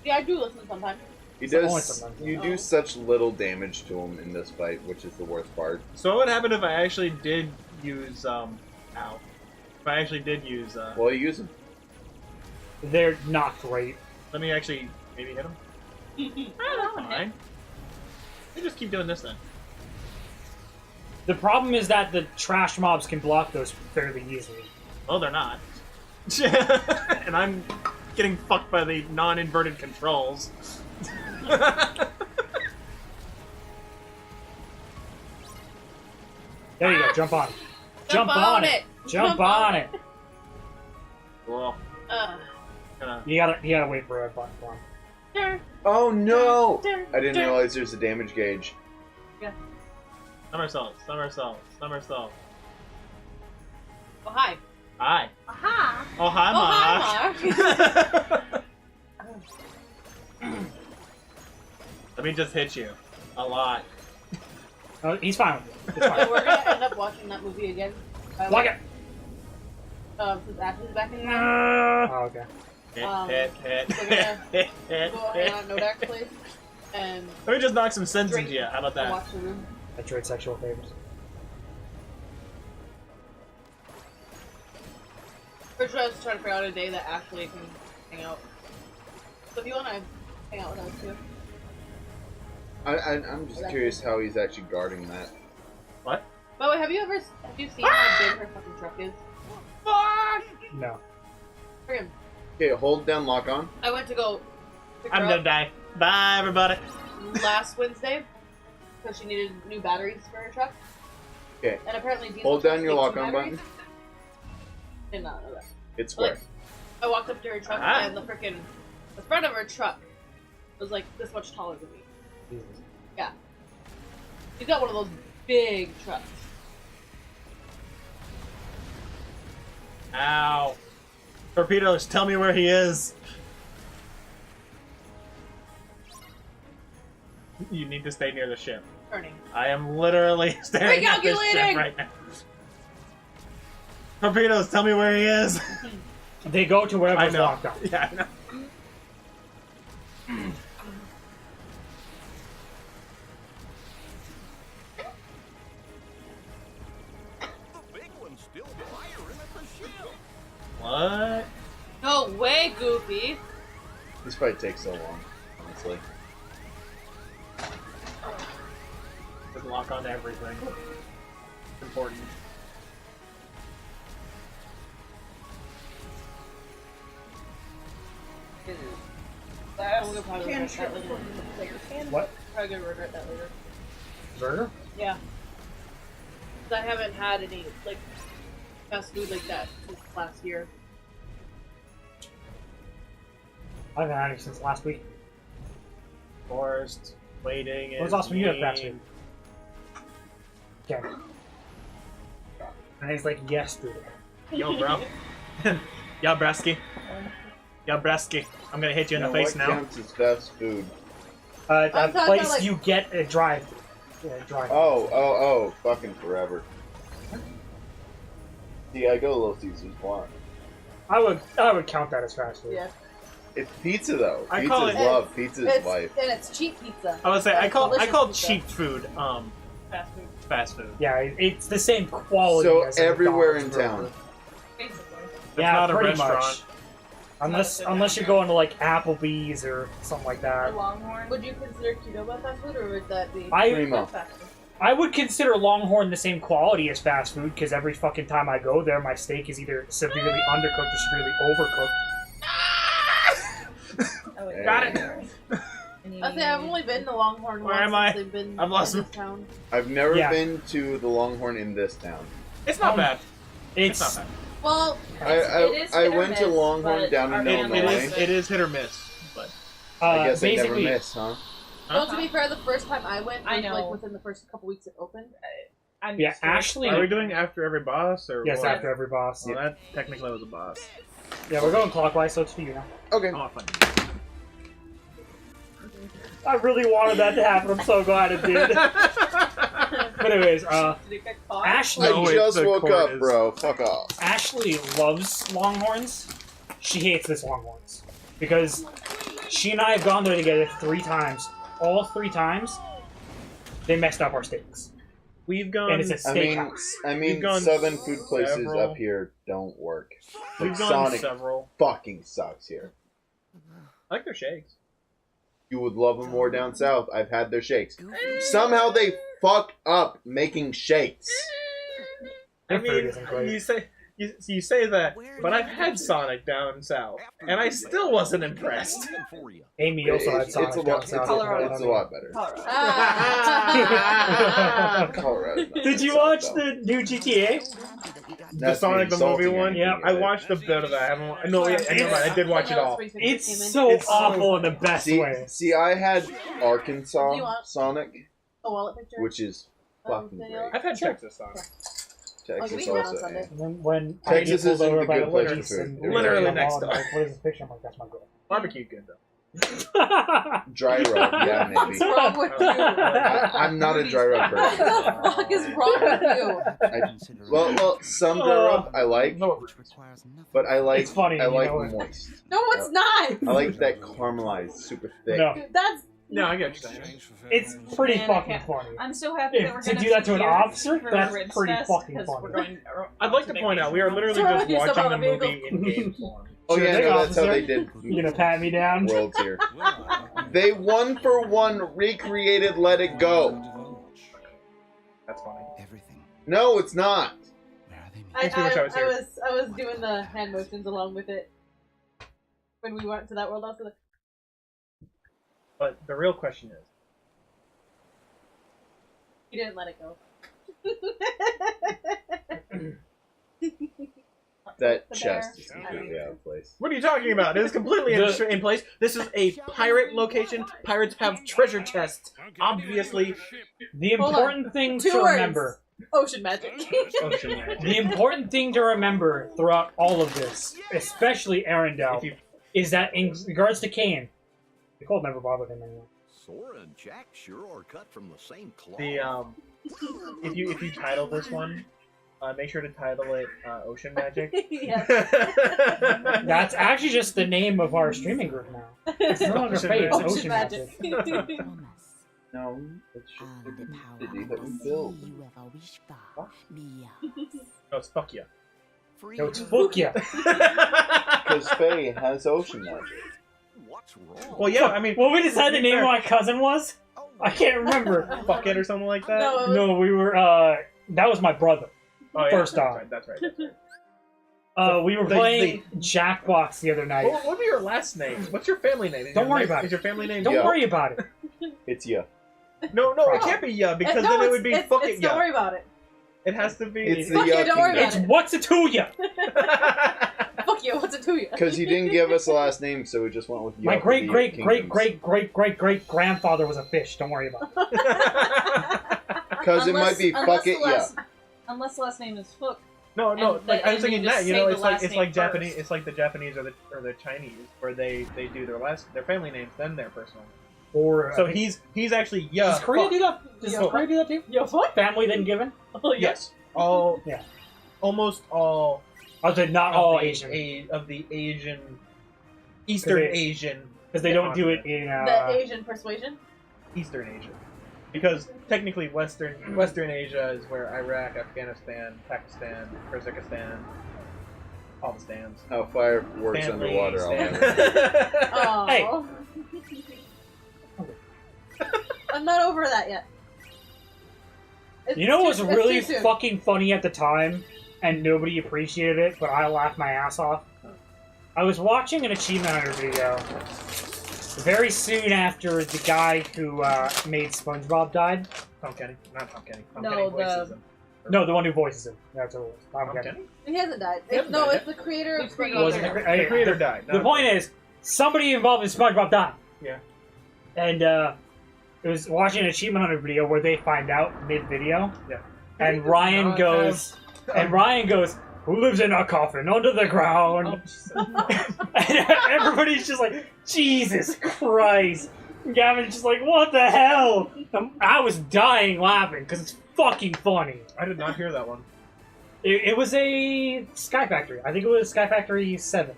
Yeah, I do listen sometimes. He Only does... sometimes. You Oh. do such little damage to him in this fight, which is the worst part. So what would happen if I actually did use, ow. If I actually did use, Well, you use him. They're not great. let me actually maybe hit him? Fine. We just keep doing this then. The problem is that the trash mobs can block those fairly easily. Well, they're not. And I'm getting fucked by the non-inverted controls. There you go, jump on it. Jump on it! Jump on it! Cool. Uh, Gonna... You gotta wait for a button for him. dur, Oh, no! dur, I didn't dur. realize there's a damage gauge. Somersault, somersault, somersault. Oh, hi. Hi. Aha! Oh, hi, Oh, Ma. hi, Let me just hit you. A lot. Oh, he's fine with it. It's So fine. we're gonna end up watching that movie again. Lock it! Since Ashley's back in town. Oh, okay. Hit, Um, hit, hit, we're gonna hit, hit, Go hit. hang out at No Dark Place and Let me just knock some sense Drink. into you. How about that? watch the room. I trade sexual favors. For sure, I was trying to figure out a day that actually can hang out. So if you want to hang out with us too. I'm just curious how he's actually guarding that. What? By the way, have you seen how big her fucking truck is? No. Friggin'. Okay, hold down lock on. I went to go pick I'm her gonna up die. Bye, everybody. last Wednesday because she needed new batteries for her truck. Okay. And apparently diesel Hold trucks down your take lock two on batteries. button. Did not know that. It's But, square. I walked up to her truck Ah. and the front of her truck was like this much taller than me. Jesus. Yeah. She's got one of those big trucks. Ow. Torpedoes, tell me where he is. You need to stay near the ship. Turning. I am literally staring at this ship Recalculating! right now. Torpedoes, tell me where he is. They go to wherever I it's know. locked on. Yeah, I know. The big one's still firing at the ship. What? No way, Goofy. This fight takes so long, honestly. Just lock on to everything. It's important. I'm gonna probably regret that later. What? Probably gonna regret that later. Burger? Yeah. 'Cause I haven't had any like fast food like that since last year. I haven't had it since last week. Forced. Waiting. When was is the last time you had fast mean. food? Okay. And he's like, yesterday. Yo, bro. Yo, Bresky. Yo, Bresky. I'm gonna hit you in the face what now. counts as fast food? A I'm talking place about, like- you get a drive. Drive. Oh, fucking forever. See, I go Little Caesars block. I would count that as fast food. Yeah. It's pizza though. I Pizza's call it- love. Pizza's It's, life. and it's cheap pizza. I would say I It's call delicious pizza. cheap food Fast food. fast food. Yeah, it's the same quality. So as a everywhere in McDonald's burger. town. Basically. Yeah, not a pretty restaurant. much. Unless you're going to like Applebee's or something like that. Longhorn. Would you consider Qdoba fast food, or would that be Primo. fast food? I would consider Longhorn the same quality as fast food because every fucking time I go there, my steak is either severely undercooked or severely overcooked. Hey. Got it. I say I've only been to Longhorn Where once am I? since they've been I've lost in him. this town. I've never Yeah. been to the Longhorn in this town. It's not bad. It's It's not bad. Well, I went to Longhorn down in Illinois. It is hit or miss, but I guess I never basically miss, huh? well, to be fair, the first time I went, I was, like know. within the first couple weeks it opened. I'm yeah. used to it. Ashley, are we doing after every boss or yes, what? after every boss. Well, that technically was a boss. Yeah, we're going clockwise, so it's for you now. Okay. Oh, fun. I really wanted that to happen. I'm so glad it did. But anyways, Did it get caught? Ashley, No, I wait, just the woke cord up, is- bro. Fuck off. Ashley loves Longhorns. She hates this Longhorns because she and I have gone there together 3 times. All 3 times, they messed up our steaks. We've gone. And it's a I mean, steakhouse. We've gone Southern food places several- up here don't work. We've Like, gone Sonic several. fucking sucks here. I like their shakes. You would love them more down south. I've had their shakes. Somehow they fuck up making shakes. Their I food mean, isn't great. you say that, but I've had Sonic down south, and I still wasn't impressed. Amy also had Sonic It's a down lot, south. Colorado. it's a lot better. Ah. Colorado's not Did you south, watch though. the new GTA? The That's Sonic the insulting movie one. anything Yeah, of I it. watched a bit of that. I haven't. No, yeah, never mind. I did watch it all. It's so It's so awful in the best way. See, I had Arkansas Do you want- Sonic, A wallet picture. which is fucking great. I've had Texas Sonic. I'll give Texas you one on also. Sunday. And then when Texas Heidi pulled isn't over a by good the place for police food. and Literally I'm next all door. like, what is this picture? I'm like, that's my girl. Barbecue good though. Dry rub, yeah, What's maybe. wrong with you? I'm not a dry rub What person. the fuck is wrong with you? Well, some dry rub I like, but I like It's funny, I you like know it. moist. No, it's not. I like that caramelized, super thick. No. That's No, I get what you're saying. Exchange for fair It's price. pretty Man, I fucking can't- funny. I'm so happy that we're To gonna do that to an here officer, for that's Ritz pretty Fest, fucking 'cause funny. we're going I'd like to point out we are literally Sure, just you step watching out the of the movie vehicle. in game form. Oh Sure yeah, thing, no, that's how officer. they did You gonna pat me down? Worlds here. Well, They 1-for-1 recreated Let It Go. divulge. That's funny. Everything. No, it's not. Where are they meeting? Makes me wish I was here. I was doing the hand motions along with it when we went to that world. Also, But the real question is, you didn't let it go. That The chest bear. is completely out of place. what are you talking about? It is completely in place. This is a pirate location. Pirates have treasure chests. Obviously. The Hold important thing Two to words. remember. Ocean magic. Ocean magic. The important thing to remember throughout all of this, especially Arendelle, If you is that in regards to Kane, Nicole never bothered him anymore. Sora and Jack sure are cut from the same cloth. the if you title this one, make sure to title it Ocean Magic. Yes. That's actually just the name of our streaming group now. It's no longer Ocean FaE, it's Magic. Ocean Magic. Promise. No, it's just All the the power city of that we the built. sea you ever wish for. Be yours. No, it's fuck yeah. Free No, it's fuck yeah. Because FaE has ocean magic. What's wrong? Well, yeah, I mean, What we decided the to be name of fair, my cousin was? Oh, I can't remember. fuck it or something like that. No, No, we were, that was my brother. Oh, yeah, First that's off. right, that's right. That's right. We were They- playing Jackbox the other night. What would be your last name? What's your family name? Is Don't your worry name- about Is it. your family name? Don't Yeah. worry about it. It's ya. No, it can't be yeah because No, then it it's- would be it's, fuck it's, it Don't yeah. worry about it. It has to be. It's the Fuck ya you, don't worry kingdom. It's about what's it to ya? Fuck you. What's it to you? Because you didn't give us a last name, so we just went with ya. My for great the great great kingdoms. great great great great grandfather was a fish. Don't worry about it. Because it might be fuck it ya. Unless the last name is Hook. no, And like the- I was and thinking you just that you say know the it's like last it's name like Japanese first. it's like the Japanese or the Chinese where they do their family names then their personal name. Or So he's actually yeah. does Korea fuck. do that? Does Yeah. Korea do that too? Yo, fuck. Family then given? Oh, yeah. Yes, all Yeah. almost all Oh, they're not of all the Asian of the Asian Eastern they- Asian because they don't do it in. The Asian persuasion. Eastern Asia. Because technically Western Asia is where Iraq, Afghanistan, Pakistan, Kazakhstan, all the stands. How fire works Stanley, underwater. Stanley. Oh. I'm not over that yet. It's You know what was it's really too soon. fucking funny at the time, and nobody appreciated it, but I laughed my ass off? I was watching an Achievement Hunter video very soon after the guy who made SpongeBob died. Tom Kenny. Not Tom Kenny. Tom No, Kenny the- voices him. No, the one who voices him. That's what it was. Tom Tom Kenny. Kenny? He hasn't died. He hasn't No, died it's the creator of The creator. SpongeBob. Wasn't the, The creator died. The point is, somebody involved in SpongeBob died. Yeah. And it was watching an Achievement Hunter video where they find out mid-video. Yeah. And Ryan Not goes, who lives in a coffin under the ground? And everybody's just like, Jesus Christ. And Gavin's just like, what the hell? I was dying laughing because it's fucking funny. I did not hear that one. It was a Sky Factory. I think it was Sky Factory 7.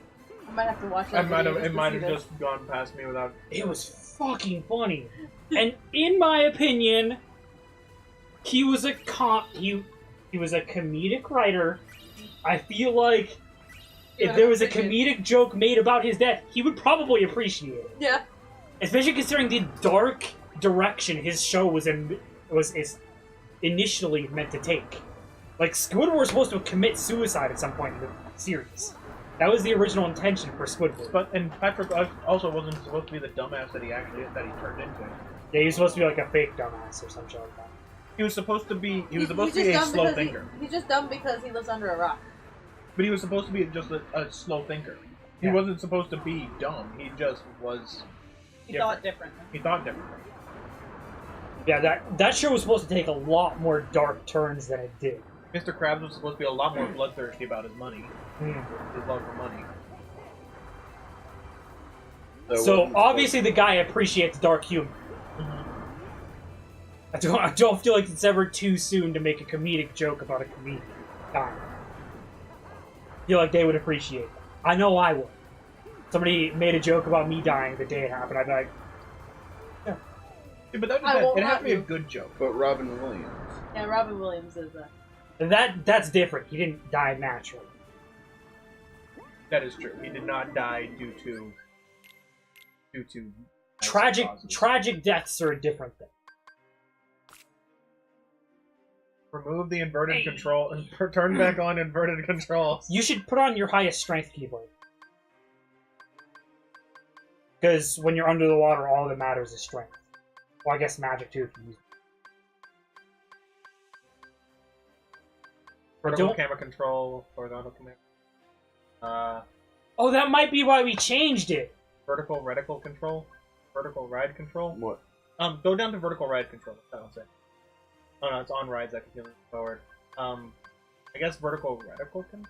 I might have to watch It that. might video have just to see this. just gone past me without. It was fucking funny. And in my opinion, he was a he was a comedic writer. I feel like if there was a comedic joke made about his death, he would probably appreciate it. Yeah. Especially considering the dark direction his show was initially meant to take. Like, Squidward was supposed to commit suicide at some point in the series. That was the original intention for Squidward. And Patrick also wasn't supposed to be the dumbass that he turned into. Yeah, he was supposed to be like a fake dumbass or some shit like that. He was supposed to be He's a just dumb slow because thinker. He's just dumb because he lives under a rock. But he was supposed to be just a slow thinker. He Yeah. wasn't supposed to be dumb. He just was. He thought differently. He thought differently. Yeah, that show was supposed to take a lot more dark turns than it did. Mr. Krabs was supposed to be a lot more bloodthirsty about his money, Hmm. his love for money. So obviously the guy appreciates dark humor. I don't feel like it's ever too soon to make a comedic joke about a comedian dying. I feel like they would appreciate it. I know I would. Somebody made a joke about me dying the day it happened. I'd be like, yeah, Yeah, but that I won't it has let to be a you. good joke. But Robin Williams. Yeah, Robin Williams is a. That's different. He didn't die naturally. That is true. He did not die due to Tragic causes. tragic deaths are a different thing. Remove the inverted control and turn back on inverted controls. You should put on your highest strength keyboard. Because when you're under the water, all that matters is strength. Well, I guess magic too if you use it. Vertical Don't- camera control, horizontal camera. Oh, that might be why we changed it. Vertical reticle control, vertical ride control. What? Go down to vertical ride control. That's what I'll say. Oh no, it's on rides. I can feel it forward. I guess vertical reticle control.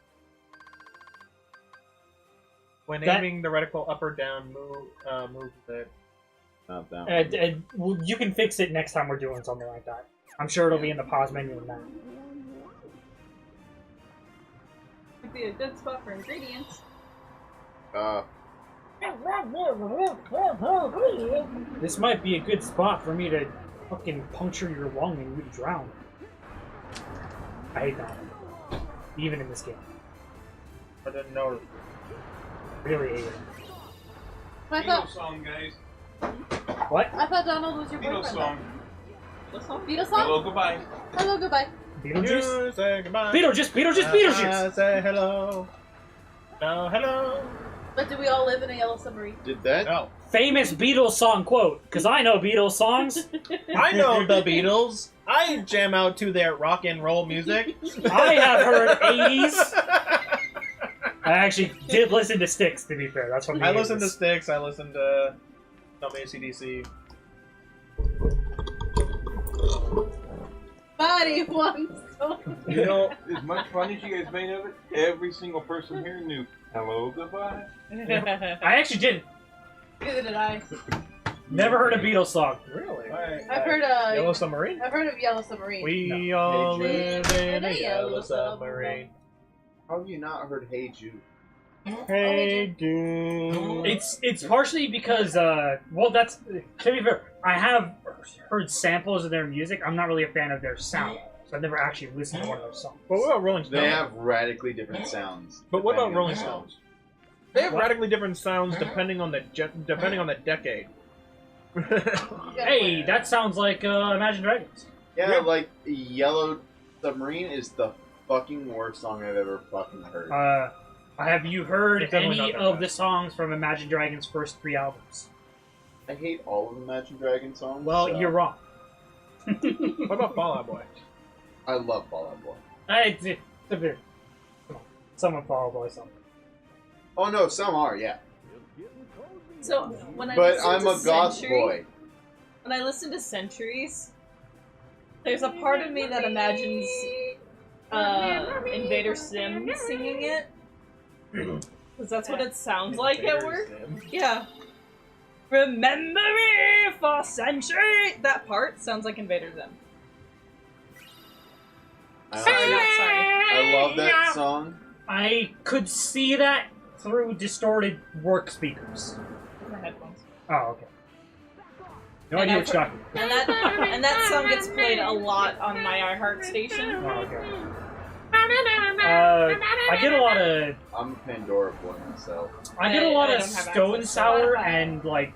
When That- aiming the reticle up or down, move the. Not that one. Well, you can fix it next time we're doing something like that. I'm sure it'll be in the pause menu in that. Would be a good spot for ingredients. This might be a good spot for me to fucking puncture your lung and you drown. I hate that. Even in this game. I didn't know. Really hate it. I thought song, guys. What? I thought Donald was your Beatles boyfriend. song. Beatles song. Beatles song. Hello, goodbye. Hello, goodbye. Beetlejuice? You say goodbye. Beetlejuice! Say hello. No, hello. But do we all live in a yellow submarine? Did that? No. Famous Beatles song quote, because I know Beatles songs. I know the Beatles. I jam out to their rock and roll music. I have heard 80s. I actually did listen to Styx, to be fair. That's from the I 80s. listen to Styx. I listen to some AC/DC. Body wants. You know, as much fun as you guys made of it, every single person here knew hello, goodbye. I actually didn't. Neither did I. Never heard a Beatles song. Really? I've heard Yellow Submarine? I've heard of Yellow Submarine. We all live in a yellow submarine. How have you not heard Hey Jude? Hey, dude. It's partially because, well, that's, to be fair, I have heard samples of their music. I'm not really a fan of their sound, so I've never actually listened to one of their songs. But what about Rolling Stones? They have radically different sounds. But what about depending on Rolling the Stones? song. They have What? radically different sounds depending on the decade. Hey, that sounds like Imagine Dragons. Yeah, Yeah. like Yellow Submarine is the fucking worst song I've ever fucking heard. Have you heard It's definitely any not that of bad. the songs from Imagine Dragons' first 3 albums? I hate all of the Imagine Dragons songs. Well, so- you're wrong. What about Fall Out Boy? I love Fall Out Boy. Come on. Someone follow Boy song. Oh no, some are, yeah. So when I But listen I'm to a goth Century, boy. when I listen to Centuries, there's a part of me that imagines Invader Sim singing it. Because that's what it sounds like at work. Yeah. Remember me for Century! That part sounds like Invader Zim. Sorry, not sorry. I love that song. I could see that through distorted work speakers. My headphones. Oh, okay. No And idea I've what you're talking And that song gets played a lot on my iHeart station. about. Oh, okay. I get a lot of I'm a Pandora boy myself. I get a lot I of don't have Stone access to Sour Spotify. and like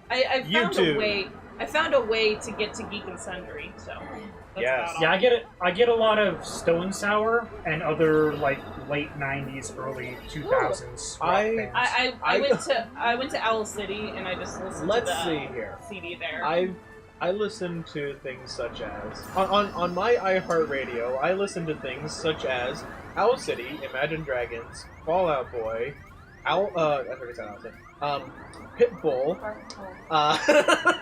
I found YouTube. a way. I found a way to get to Geek and Sundry, so that's Yes. about all. yeah, I get a lot of Stone Sour and other like late '90s, early 2000s rock I- bands. I went to Owl City and I just listened Let's to the see here. CD there. I listen to things such as on my iHeartRadio. I listen to things such as Owl City, Imagine Dragons, Fall Out Boy, I forget to Owl City. Pitbull.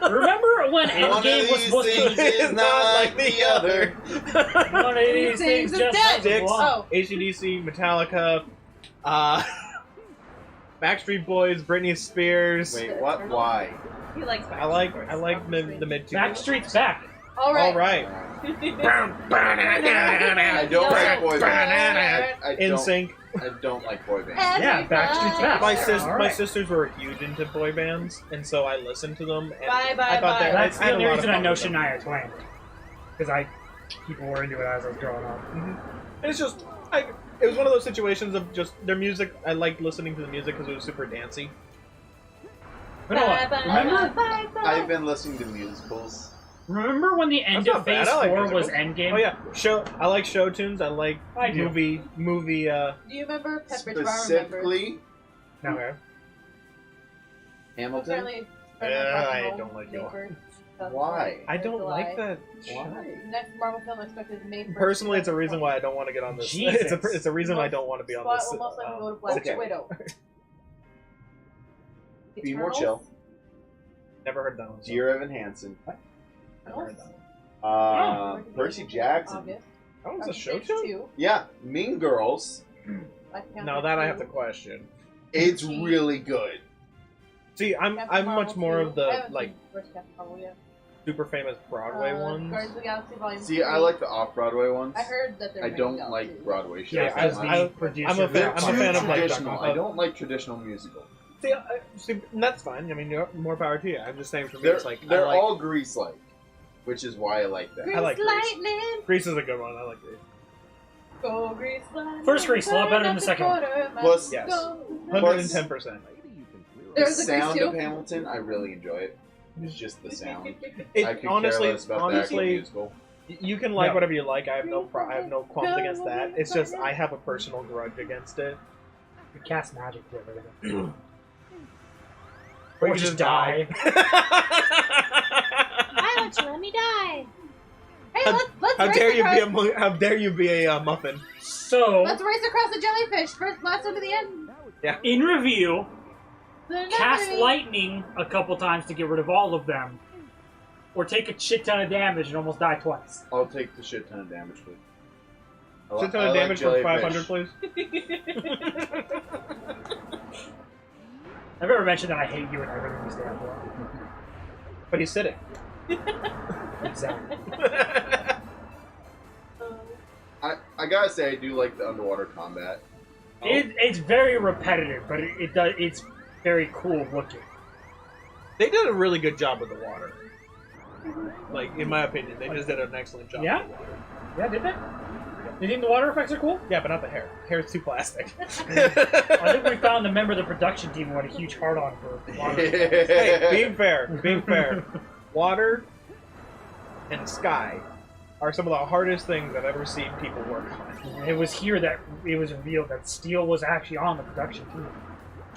Remember when One of Endgame was these supposed to things be is not like the other. one of these things is just dead. doesn't belong. Oh, AC/DC, Metallica, Backstreet Boys, Britney Spears. Wait, what? Why? He likes I like the mid 2000s. Backstreet's back. Alright. All right. I don't like boy bands. In sync. I don't like boy bands. Yeah, Backstreet's back. My Alright. sisters were huge into boy bands, and so I listened to them. And Bye, bye, I thought bye. that That's I the had a only lot of reason I fun know with them. Shania Twain. Because people were into it as I was growing up. And it's just, it was one of those situations of just their music. I liked listening to the music because it was super dancey. But hold on, remember I've been listening to musicals. when the end That's of not bad. Phase I like 4 was musicals. Endgame? Oh yeah, I like show tunes. I like I do. movie. Do you remember Pepperidge Farm? Specifically, No. Okay. Hamilton. Apparently, Yeah, I don't like Maker. Why? I don't like that. Why? Next Marvel film expected May 1st. Personally, it's a reason why I don't want to get on this. Jesus. It's a reason I don't want to be on this. Will most likely go to Black okay. Widow. Be more Eternals? chill. Never heard that one. so- Dear Evan Hansen. Never heard that one. Percy Jackson. August. That one's a Hunger show Games tune. 2. Yeah, Mean Girls. Black Panther Now that I 2. have to question. It's really good. See, I'm Captain much Marvel more 2. of I the haven't like seen the first Captain Marvel yet. super famous Broadway ones. Guardians of the Galaxy Volume See, 3. I like the off-Broadway ones. I heard that they're I bringing don't out like too. Broadway shows. Yeah, I- because I- the producer... I'm a fan- They're I'm a fan of, like, traditional. Duck- I don't like traditional musicals. See, and that's fine. I mean, more power to you. I'm just saying for me, They're, it's like I they're like, all Grease-like, which is why I like that. I like Grease. Lightning, Grease is a good one. I like Grease. go Grease lightning. First Grease, a lot better than the second one. Plus- Yes. Go. 110%. The There's a sound Grease of too. Hamilton, I really enjoy it. It's just the sound. It, I could honestly, care less about the actual honestly, musical. you can like No. whatever you like. I have no qualms against that. It's just I have a personal grudge against it. You cast magic to everything. Or Or you just die. Why won't you let me die? Hey, let's How race dare you across, be a how dare you be a muffin? So, Let's race across the jellyfish. First, last one to the end. in review, The cast number- lightning a couple times to get rid of all of them. Or take a shit ton of damage and almost die twice. I'll take the shit ton of damage, please. Shit ton of damage for jellyfish. 500, please. I've ever mentioned that I hate you and everything you stand for. But he's sitting. Exactly. I gotta say, I do like the underwater combat. It's very repetitive, but it's very cool looking. They did a really good job with the water. Like, in my opinion, they just did an excellent job Yeah? with the water. Yeah, did they? You think the water effects are cool? Yeah, but not the hair. Hair's too plastic. I think we found the member of the production team who had a huge heart-on for water. Hey, being fair, water and sky are some of the hardest things I've ever seen people work on. It was here that it was revealed that steel was actually on the production team.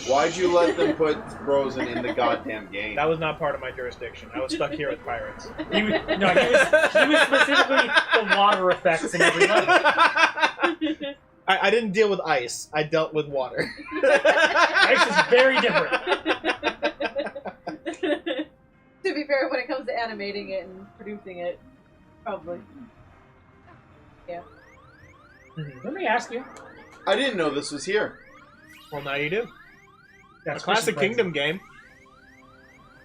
Why'd you let them put Frozen in the goddamn game? That was not part of my jurisdiction. I was stuck here with pirates. He was specifically the water effects in every level. I didn't deal with ice. I dealt with water. Ice is very different. To be fair, when it comes to animating it and producing it, probably. Yeah. Let me ask you. I didn't know this was here. Well, now you do. That's A Classic Christian Kingdom game.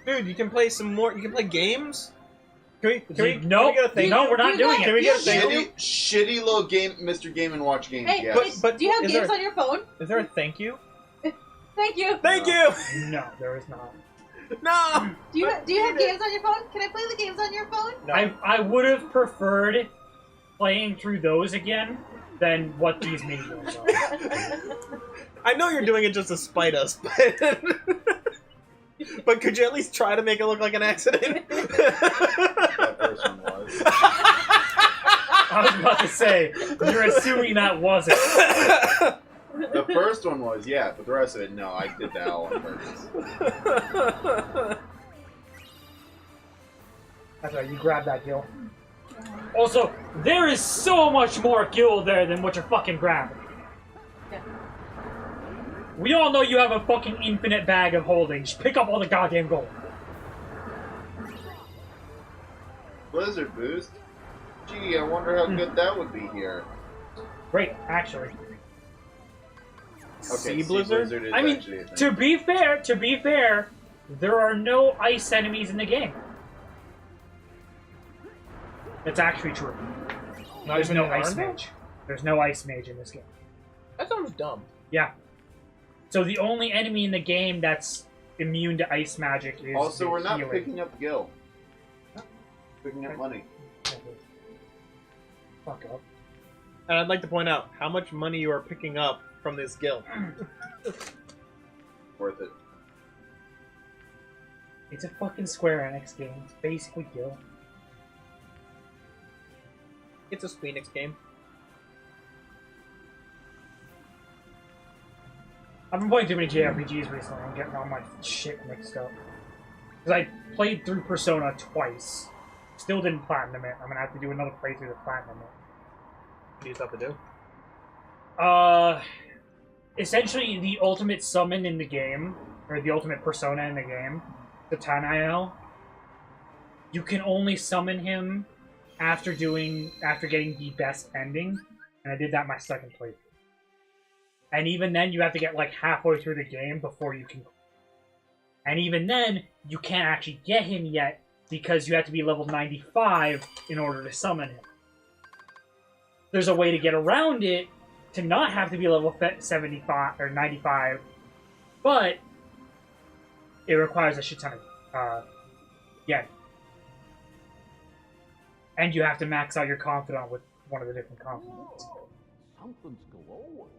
Dude, you can play some more. You can play games. Can we No, get a thing? no, we're not doing Can we it. get a thank you? Shitty little game, Mr. Game & Watch games. Hey, Yes. But do you have is games there- on your phone? Is there a thank you? Thank you. Thank you. No, there is not. No. Do you have games on your phone? Can I play the games on your phone? No. I would have preferred playing through those again than what these mini games are. I know you're doing it just to spite us, but could you at least try to make it look like an accident? That first one was. I was about to say, you're assuming that wasn't. The first one was, yeah, but the rest of it, no. I did that all on purpose. That's right, you grabbed that gill. Also, there is so much more gill there than what you're fucking grabbing. Yeah. We all know you have a fucking infinite bag of holding. Just pick up all the goddamn gold. Blizzard boost? Gee, I wonder how good that would be here. Great, actually. Okay, Sea Blizzard? is I mean, actually a thing. to be fair, there are no ice enemies in the game. That's actually true. Not There's even no an ice Arnville? mage. There's no ice mage in this game. That sounds dumb. Yeah. So the only enemy in the game that's immune to ice magic is Also, the we're not healer. picking up Gil. Picking up money. Fuck up. And I'd like to point out how much money you are picking up from this guild. Worth it. It's a fucking Square Enix game. It's basically Gil. It's a Phoenix game. I've been playing too many JRPGs recently. I'm getting all my shit mixed up. Because I played through Persona twice. Still didn't platinum it. I'm gonna have to do another playthrough to platinum it. What do you have to do? Essentially the ultimate summon in the game, or the ultimate persona in the game, the Tanael, you can only summon him after getting the best ending, and I did that my second playthrough. And even then, you have to get like halfway through the game before you can. And even then, you can't actually get him yet because you have to be level 95 in order to summon him. There's a way to get around it to not have to be level 75 or 95, but it requires a shit ton of yen. And you have to max out your confidant with one of the different confidants.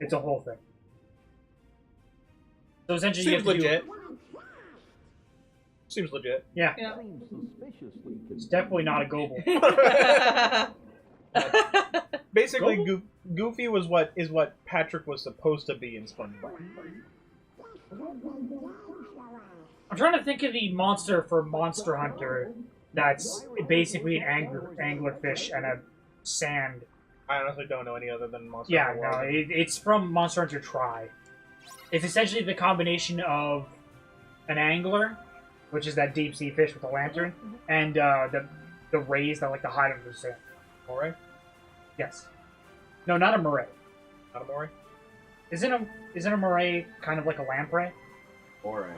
It's a whole thing. So essentially, Seems you have to legit. Seems legit. Yeah. Yeah. It's definitely not a Goble. Basically, Go. Goofy is what Patrick was supposed to be in SpongeBob. I'm trying to think of the monster for Monster Hunter that's basically an anglerfish and a sand. I honestly don't know any other than Monster Yeah, Hunter no, World. it's from Monster Hunter Tri. It's essentially the combination of an angler, which is that deep sea fish with a lantern, and the rays that like to hide under the sand. Moray? Yes. No, not a moray. Not a Moray? Isn't a moray kind of like a lamprey? Alright.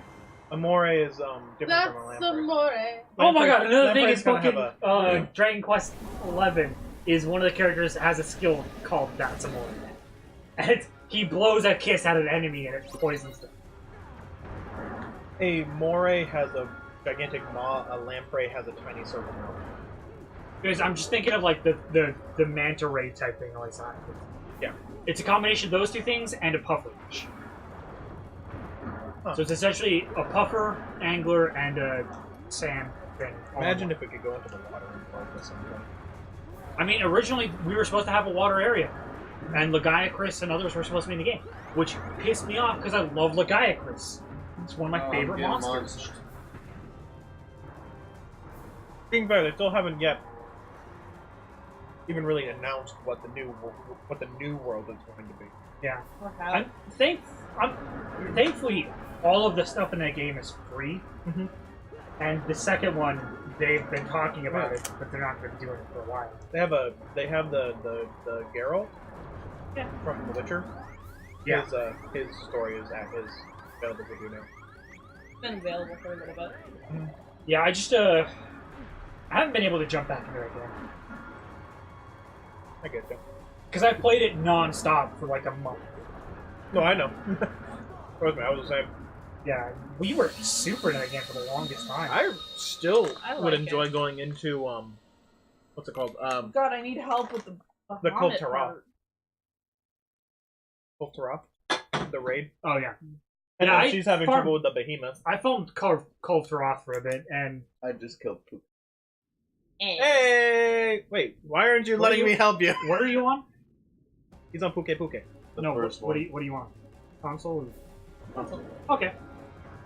A Moray is different That's from a the lamprey. more. Oh my god, another thing Lampreys is kinda fucking have a- Dragon Quest 11 is one of the characters that has a skill called That's a Moray. And he blows a kiss at an enemy and it poisons them. A Moray has a gigantic maw, a lamprey has a tiny circle mouth. Because I'm just thinking of like the manta ray type thing always happens. Yeah. It's a combination of those two things and a pufferfish. Huh. So it's essentially a puffer, angler, and a sand thing. Imagine if we could go into the water and play at some point. I mean, originally we were supposed to have a water area, and Lagiacrus and others were supposed to be in the game, which pissed me off because I love Lagiacrus. It's one of my favorite yeah, monsters. Being fair, they still haven't yet even really announced what the new world is going to be. Yeah. Or have. Thankfully, all of the stuff in that game is free. Mhm. And the second one, they've been talking about it, but they're not going to be doing it for a while. They have the Geralt Yeah. from The Witcher. Yeah. His story is available to do now. It's been available for a little bit. Yeah, I haven't been able to jump back into that game. I get you. Because I played it non-stop for like a month. No, I know. Trust me, I was the same. Yeah, we were super into that game for the longest time. I still I would like enjoy it. going into what's it called? God, I need help with the The Cult Bahamut Taraf. part. Kultarov, the raid. Oh yeah. And Yeah, she's having trouble with the behemoth. I filmed Call of Taroth for a bit, and I just killed Poop. Hey, wait, why aren't you What are letting you- me help you? what are you on? He's on Puke Puke. The No, first what one. do you want? Console? Okay.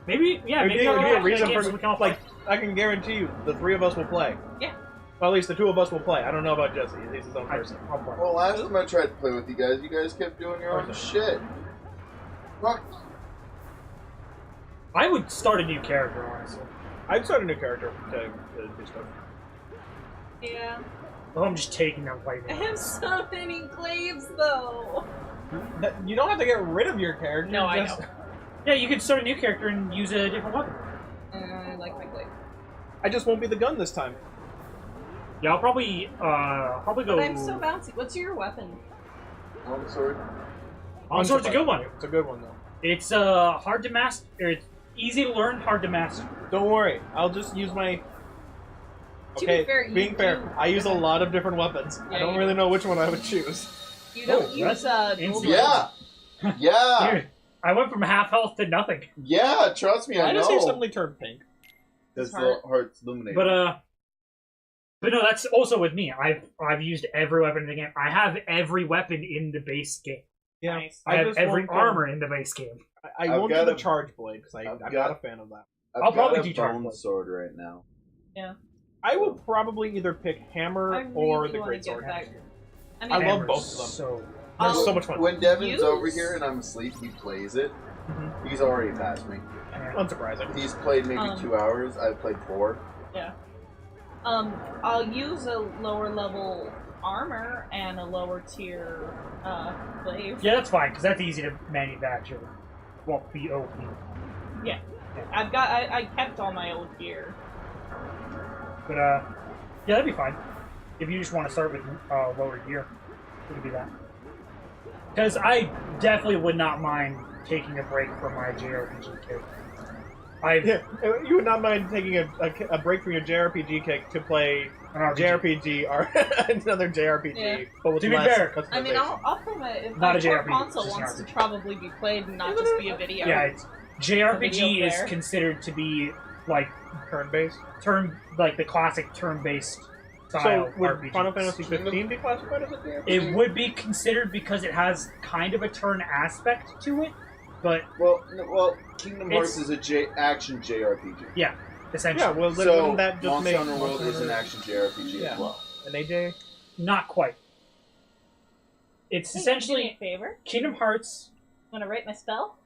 Maybe, yeah, It'd maybe be I'll a reason games for we can all like I can guarantee you the three of us will play. Yeah. Well, at least the two of us will play. I don't know about Jesse. He's his own person. I'll play. Well, last time I tried to play with you guys kept doing your own Okay. shit. Fuck. I would start a new character, honestly. I'd start a new character to do stuff. Yeah. Oh, I'm just taking them right I now. have so many glaives, though. You don't have to get rid of your character. No, I just- know. Yeah, you could start a new character and use a different weapon. I like my glaive. I just won't be the gun this time. Yeah, I'll probably go. But I'm so bouncy. What's your weapon? Longsword. Longsword's a good one. It's a good one though. It's hard to master. It's easy to learn, hard to master. Don't worry, I'll just use my. To be Okay, fair, you being fair, do- I use a lot of different weapons. Yeah, I don't you really do. know which one I would choose. You don't Oh, use that's dual insane. Yeah. Yeah. Dude, I went from half health to nothing. Yeah. Trust me, Why I does he know. suddenly turn pink? Because the heart's illuminated. But no, that's also with me. I've used every weapon in the game. I have every weapon in the base game. Yeah, Nice. I have just every won't, armor in the base game. I I've won't do got the a- charge blade because I've I'm got- not a fan of that. I've I'll got probably a do charge bone blade. sword right now. I will probably either pick hammer I really or the wanna great get sword. back. I mean, I love Hammer's both of them. So They're so Um, much fun. When Devin's Use- over here and I'm asleep, he plays it. Mhm. He's already passed me. Unsurprising. He's played maybe Um, 2 hours. I've played 4. I'll use a lower level armor and a lower tier glaive. yeah, that's fine because that's easy to manufacture. Well, BOP. I kept all my old gear. But yeah, that'd be fine. If you just want to start with lower gear, we could do that. Because I definitely would not mind taking a break from my JRPG kick. Yeah, you would not mind taking a break from your JRPG kick to play An RPG. JRPG or another JRPG, Yeah. but with To be less fair, customization. I mean, I'll play my if Not my a core JRPG, console just an wants to RPG. probably be played and not just be a video. Yeah, it's, JRPG Video is player. considered to be like turn-based. like the classic turn-based style So would RPG. Final Fantasy 15 be classified as a JRPG? It would be considered because it has kind of a turn aspect to it, but Well, Kingdom Hearts It's- is a action JRPG. essentially Yeah, well, then So wouldn't that just Monster make Hunter World is an Hunter action JRPG Yeah. as well. an AJ? not quite. It's Hey, essentially do me a favor. Kingdom Hearts, Want to write my spell?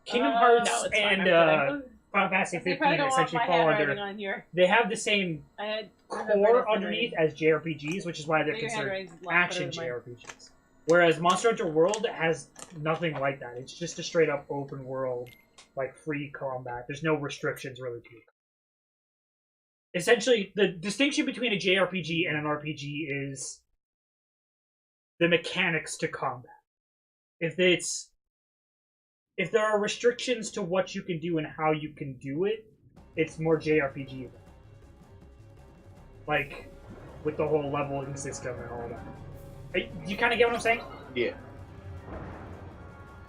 Kingdom Hearts, no, it's fine, and I'm kidding. Final Fantasy You 15 probably don't want essentially my fall handwriting under. on here. They have the same I had core underneath as JRPGs, which is why they're Your considered handwriting's a lot action better than mine. JRPGs. Whereas Monster Hunter World has nothing like that. It's just a straight up open world, like free combat. There's no restrictions really to it. Essentially, the distinction between a JRPG and an RPG is the mechanics to combat. If there are restrictions to what you can do and how you can do it, it's more JRPG. Like, with the whole leveling system and all that. You kind of get what I'm saying? Yeah.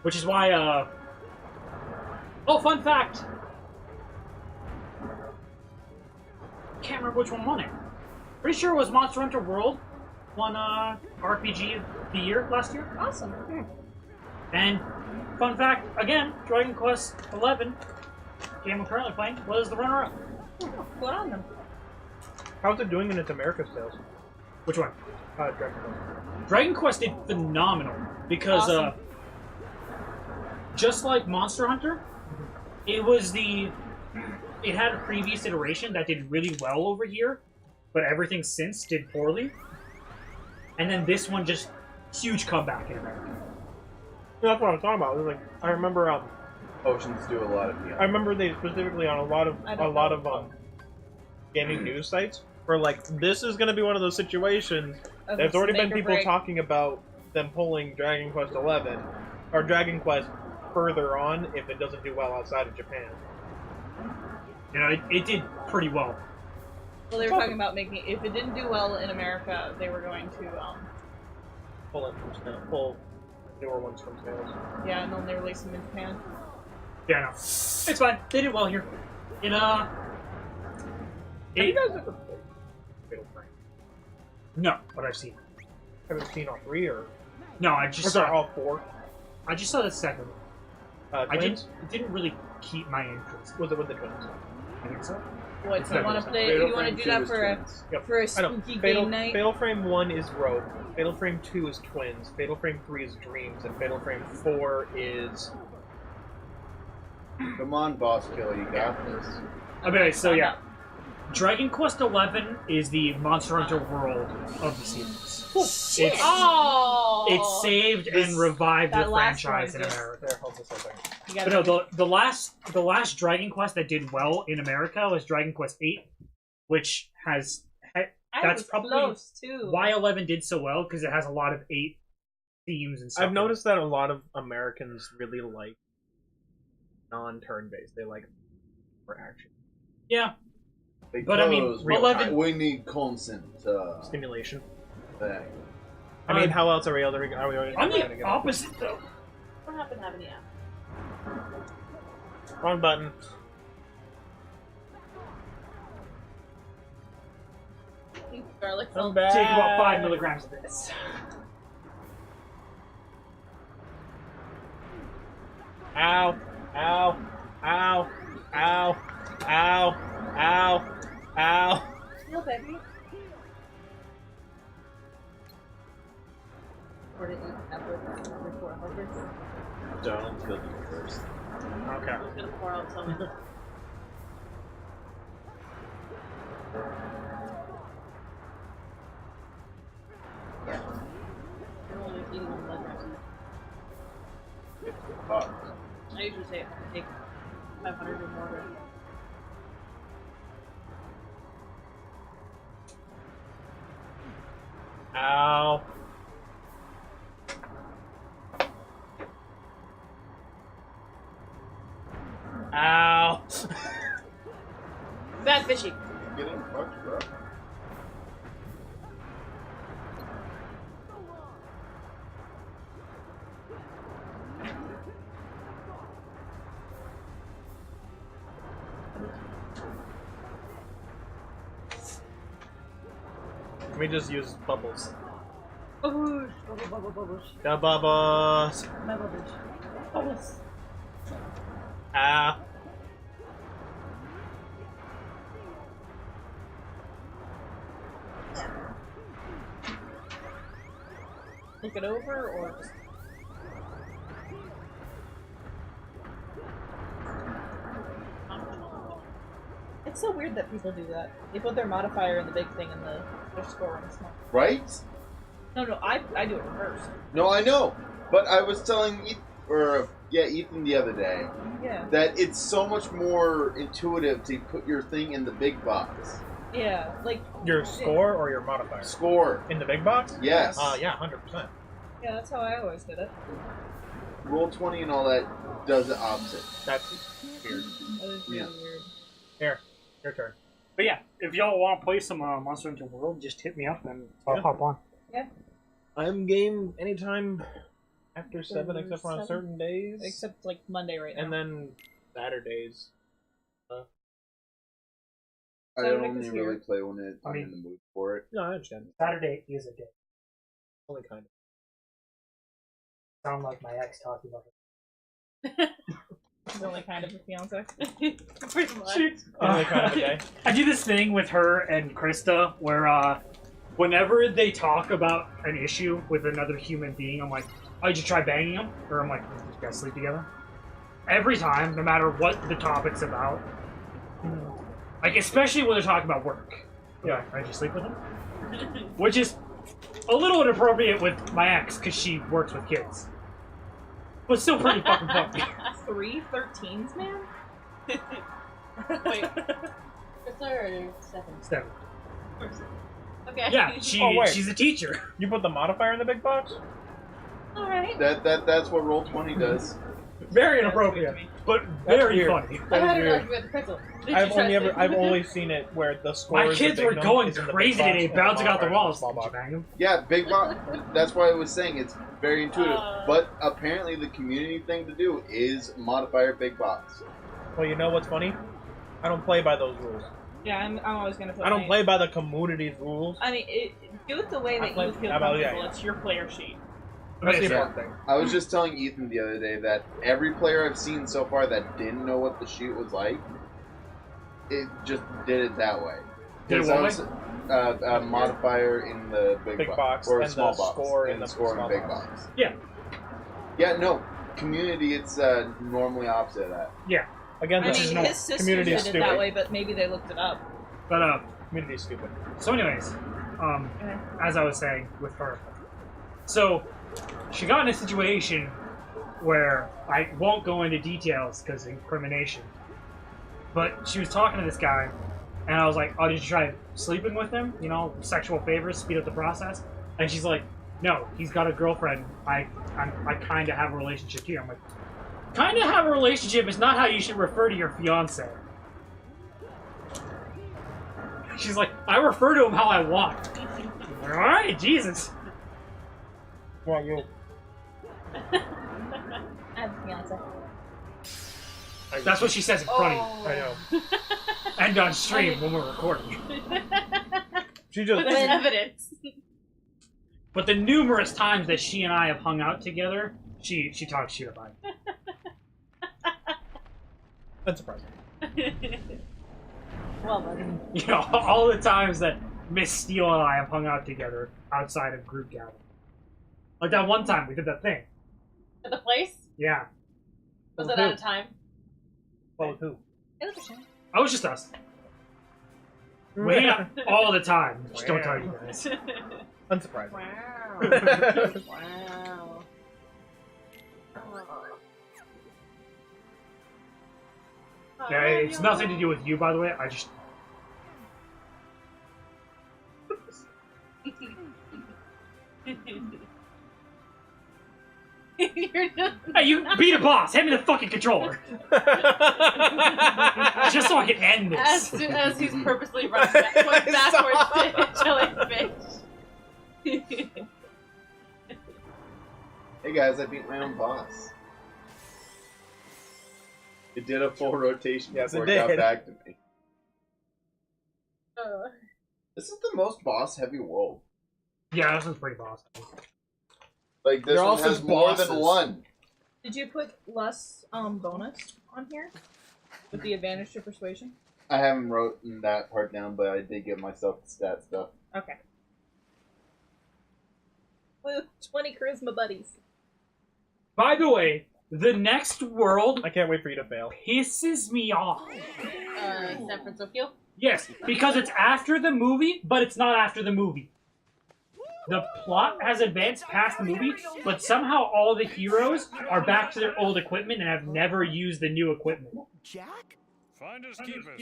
Which is why, oh, fun fact! Can't remember which one won it. Pretty sure it was Monster Hunter World won RPG of the year last year. Awesome. And fun fact, again, Dragon Quest XI, game I'm currently playing, was the runner-up. Good on them. How's it doing in its America sales? Which one? Dragon Quest. Dragon Quest did phenomenal because Awesome. just like Monster Hunter, it had a previous iteration that did really well over here, but everything since did poorly. And then this one just huge comeback in America. That's what I was talking about. It was like I remember Oceans do a lot of I remember they specifically on a lot of gaming news sites were like, this is going to be one of those situations. There's already been people talking about them pulling Dragon Quest XI or Dragon Quest further on if it doesn't do well outside of Japan. You know, it did pretty well. Well, they were talking about making if it didn't do well in America, they were going to Pull newer ones from sales. yeah, and then they release them in Japan. Yeah, no. It's fine. They did well here. In, Have you guys ever played Fatal Frame? no, but I've seen it. Have you seen all three or No, I or just sorry, saw, all four? I just saw the second one. Twins? It didn't really keep my interest. Was it with the twins? I think so. What? It's So you never want to the play? Fatal You want to Frame do 2 that is for a twins. for a I know. spooky Fatal, game night? Fatal Frame 1 is Rogue. Fatal Frame 2 is Twins. Fatal Frame 3 is Dreams. And Fatal Frame 4 is... Come on, Boss Killer, you got this. Okay, so I'm yeah. up. Dragon Quest XI is the Monster Hunter World of the series. Shit! It's, Oh! it saved and revived that the last franchise one in just- America. There, hold this over. You But gotta no, the last Dragon Quest that did well in America was Dragon Quest VIII, which has I That's was probably close too. why 11 did so well, because it has a lot of 8 themes and stuff. I've noticed that a lot of Americans really like non-turn based. They like for action Yeah, Because But, I mean, 11 we need constant stimulation. thing. I mean, how else are we already I'm gonna the get opposite though. I don't happen to have any app. wrong button? Garlic I'm salt. back. Take about 5 milligrams of this. Ow! Ow! Ow! Ow! Ow! Ow! Ow! Heal, baby. Or to eat after before huggers. Don't kill you first. Okay. I'm just gonna pour out some. Yeah. I'm only eating 1 milligrams. Fuck. I usually say take 500 or more. Ow! Ow! Bad fishy. Getting fucked, bro. Let me just use bubbles. Bubbles. Bubbles. The bubbles. My bubbles. Bubbles. Ah. Look it over or just... It's so weird that people do that. They put their modifier in the big thing and their score in the small. Right? No, I do it reverse. No, I know. But I was telling Ethan the other day Yeah. that it's so much more intuitive to put your thing in the big box. Yeah, like... Your score or your modifier? Score. In the big box? Yes. Yeah, 100%. Yeah, that's how I always did it. Roll 20 and all that does the opposite. That's weird. That is really Yeah. weird. Here, your turn. But yeah, if y'all want to play some Monster Hunter World, just hit me up and I'll Yeah. hop on. I'm game anytime after 7 except for on 7? certain days. Except, like, Monday right now. And then Saturdays. I Saturday only is really here. play when I'm in the mood for it. No, I understand. Saturday is a day. Only kind of. Sound like my ex talking about it. It's only kind of a fiance. Pretty much. Only kind of a day. I do this thing with her and Krista where whenever they talk about an issue with another human being, I'm like, oh, did you try banging them? Or I'm like, did you guys sleep together? Every time, no matter what the topic's about. Like, especially when they're talking about work. Yeah, did you sleep with him? Which is a little inappropriate with my ex, because she works with kids. But still pretty fucking funny. 3 13s, man? Wait. Krista or 7? Seven. Okay. Yeah, Oh, wait. she's a teacher. You put the modifier in the big box? Alright. That's what Roll 20 does. Very inappropriate, but very weird. funny. I had weird. it like you had the pretzel. Did I've you try only to- I've only seen it where the score. My is the kids big were number, going is in the big crazy box, today, and the bouncing out the modifier is walls. small Did you box. bang them? Yeah, big box. That's why I was saying it's very intuitive. Uh. But apparently the community thing to do is modifier big box. Well, you know what's funny? I don't play by those rules. Yeah, I'm always gonna put I don't my- play by the community's rules. I mean, do it the way that you feel About- yeah, comfortable. yeah. It's your player sheet. That's the Yeah. important thing. I was just telling Ethan the other day that every player I've seen so far that didn't know what the sheet was like, it just did it that way. Did it Because what I was a modifier in the big, box or a and small the box, score in and the score in small big box. box. Yeah. Yeah, no. Community, it's normally opposite of that. Yeah. Again, I this mean, is his sister community did is it stupid. that way, but maybe they looked it up. But Community is stupid. so anyways, as I was saying with her, so she got in a situation where I won't go into details because of incrimination. But she was talking to this guy, And I was like, oh, did you try sleeping with him? You know, sexual favors, speed up the process? And she's like, no, he's got a girlfriend. I kind of have a relationship here. I'm like, kind of have a relationship is not how you should refer to your fiance. She's like, I refer to him how I want. All right, Jesus. Well, you. I have a fiance. That's what she says in front of you. I know. And on stream when we're recording. She just. But there's evidence. But the numerous times that she and I have hung out together, she talks shit about me. That's surprising. Well, buddy. You know, all the times that Miss Steele and I have hung out together outside of group gathering. Like that one time we did that thing. At the place? Yeah. Was it out of time? Well, with who? It was a shame. Oh, it was just us. We hang out all the time. Just don't tell you guys. Unsurprising. Wow. Wow. Yeah, it's nothing to do with you, by the way. I just... You're just... Hey, you beat a boss! Hand me the fucking controller! Just so I can end As this. soon as he's purposely running backwards to jellyfish. Hey guys, I beat my own boss. It did a full rotation Yes, before it it got did. back to me. This is the most boss-heavy world. Yeah, this one's pretty boss. Like, this They're one also has more than bosses. one. Did you put less bonus on here? With the advantage to persuasion? I haven't written that part down, but I did give myself the stat stuff. Okay. Woo, 20 charisma buddies. By the way, the next world I can't wait for you to fail. pisses me off. San Francisco? Yes, because it's after the movie, but it's not after the movie. The plot has advanced past the movie, but somehow all the heroes are back to their old equipment and have never used the new equipment. Jack? Finders keepers.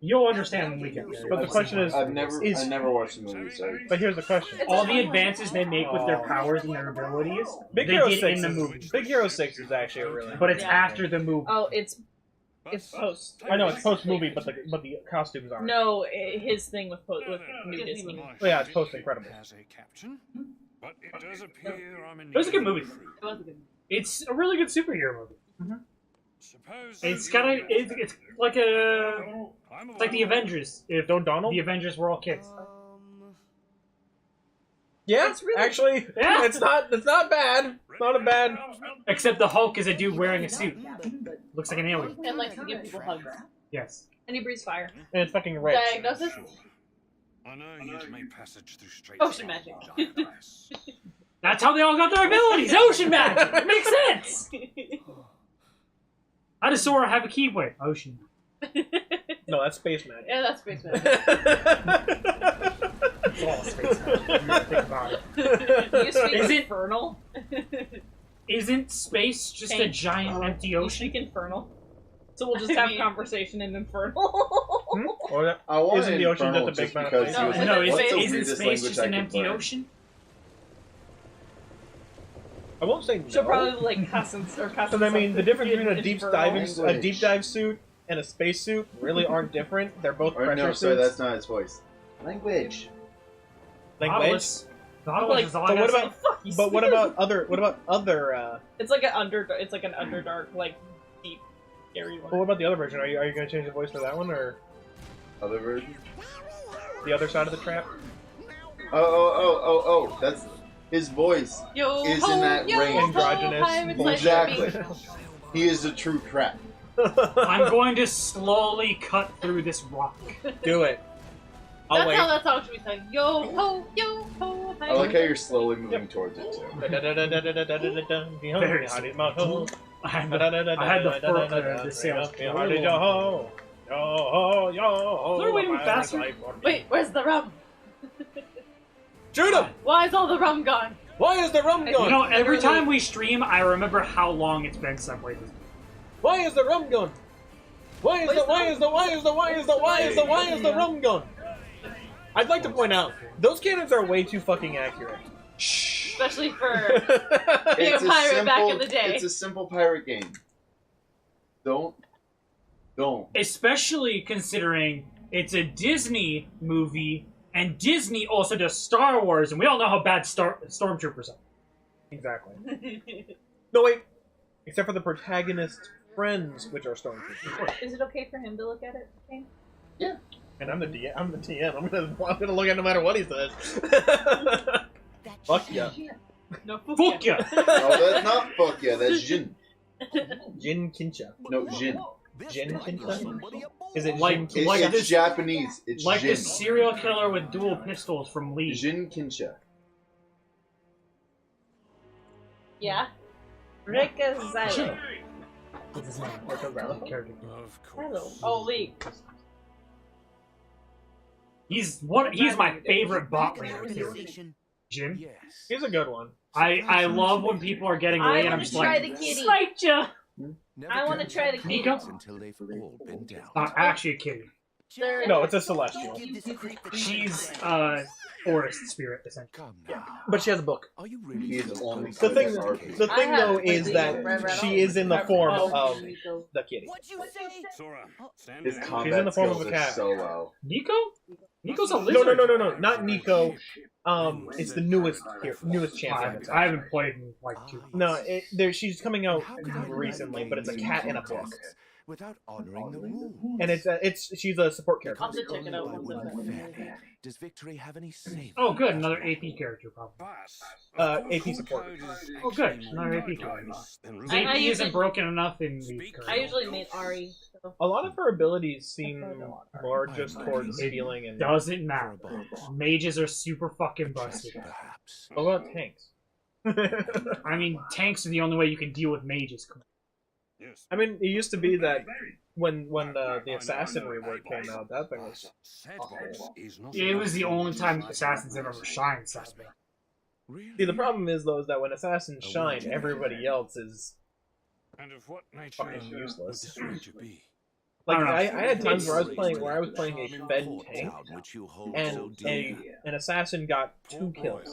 You'll understand when we get there. But the question is, I never watched the movie, so... but here's the question. All the advances they make with their powers and their abilities, Big they Hero did 6 in the is- movie. Big Hero 6 is actually a really. But it's Yeah. after the movie. Oh, it's post. I know it's post movie, but the costumes aren't. No, his thing with New Disney. Oh, yeah, it's post Incredible. Has a caption, but it does appear I'm in It was a good movie. It was a good It's a really good superhero movie. Suppose It's got a, it's like a, it's like the Avengers. If Don't Donald? the Avengers were all kids. Yeah, It's really- actually, Yeah. it's not bad. It's not a bad. Except the Hulk is a dude wearing a suit. Looks like an alien. And likes to give people hugs. Yes. And he breathes fire. And it's fucking red. Diagnosis? I know you'd make passage through straight Ocean magic. That's how they all got their abilities. Ocean magic. It makes sense. How does Sora have a keyblade? Ocean. No, that's space magic. Yeah, that's space magic. It's all space magic. When you think about it. You speak Is it- infernal? Isn't space just a giant empty You ocean? speak infernal? So we'll just I have mean- conversation in infernal. Or that, I wanted Isn't the ocean Infernal just a big just amount of because space? he was No, like, No, what's the isn't weirdest space language just I an could empty learn? ocean? I won't say no. She'll probably like cuss and or cuss. Because I mean, the difference between a Language. deep dive suit and a space suit really aren't different. They're both Or pressure no, sorry, suits. that's not his voice. Language. Language. Nautilus. Nautilus Like, is all I But what gotta about? say. But what about other? What about other? It's like an underdark, like deep, scary Well, one. what about the other version? Are you going to change the voice for that one or Other version? the other side of the trap? Oh, that's his voice. Yo Is ho, in that yo range. ho, Androgynous pirates bullshit. like Exactly. me. He is a true trap. I'm going to slowly cut through this rock. Do it. I'll That's wait. how that song should be sung. Yo ho, I like how you're slowly moving towards it too. Very I had the sales. Is there a way to move faster? Wait, where's the rum? Shoot him! Why is all the rum gone? Why is the rum You gone? know, every Literally- time we stream, I remember how long it's been since I played this. Why is the rum gone? Why is the rum gun? I'd like to point out, those cannons are way too fucking accurate. Especially for being a pirate back in the day. It's a simple pirate game. Don't. Especially considering it's a Disney movie, and Disney also does Star Wars, and we all know how bad Stormtroopers are. Exactly. No, wait. Except for the protagonist's friends, which are stormtroopers. Is it okay for him to look at it? Okay? Yeah. And I'm the DM. I'm gonna look at no matter what he says. Fuck yeah. No, Fuck ya! No, that's not fuck yeah. That's Jin. Jin Kincha. No, Jin. Jin Kincha? Is it Like- Jin It's, Kincha? like it's this- Japanese. It's Like Jin. the serial killer with dual pistols from Lee. Jin Kinsha. Yeah. Rikazello. What's his name? Character. Of Hello. course. Oh, Lee. He's my favorite bot leader too. Jin. Yes. He's a good one. I love when people are getting away I and I'm want just to try like, the kitty. sniped ya! I want to try the kitty. Nico? Until they've all been dealt. Actually a kitty. No, it's a celestial. She's forest spirit essentially. Come now. But she has a book. Are you really He is only The thing, RPG. the thing I have though is the that red she is in the form Oh, of Nico. the kitty. What'd you say? Sora, stand His down. combat in the form of skills a are cat. so low. Nico? Nico's a No, lizard. no, not Nico. It's the newest champion. I haven't played in like 2 months. No, she's coming out How could I recently, play but it's a these cat in a book, contests without honoring the rules. and she's a support character. I'll just check it out Only once by it's winning done. fairly does victory have any savor. Oh, good, another AP character probably. But, AP support. Oh, good, another AP character. I AP isn't usually- broken enough in these Speak. current. I usually made Ari. So. A lot of her abilities seem more just towards healing and. Doesn't matter. Mages are super fucking busted. Perhaps. What about tanks? I mean, tanks are the only way you can deal with mages. Yes. I mean, it used to be that when the assassin rework came out, that thing was. It was the only time assassins have ever shined, sadly. Really? See, the problem is though is that when assassins shine, everybody else is And of what nature fucking would useless. this stranger be? Like I don't know. I had times where I was It's- playing a fed tank, Which you hold and so dear. an assassin got 2 kills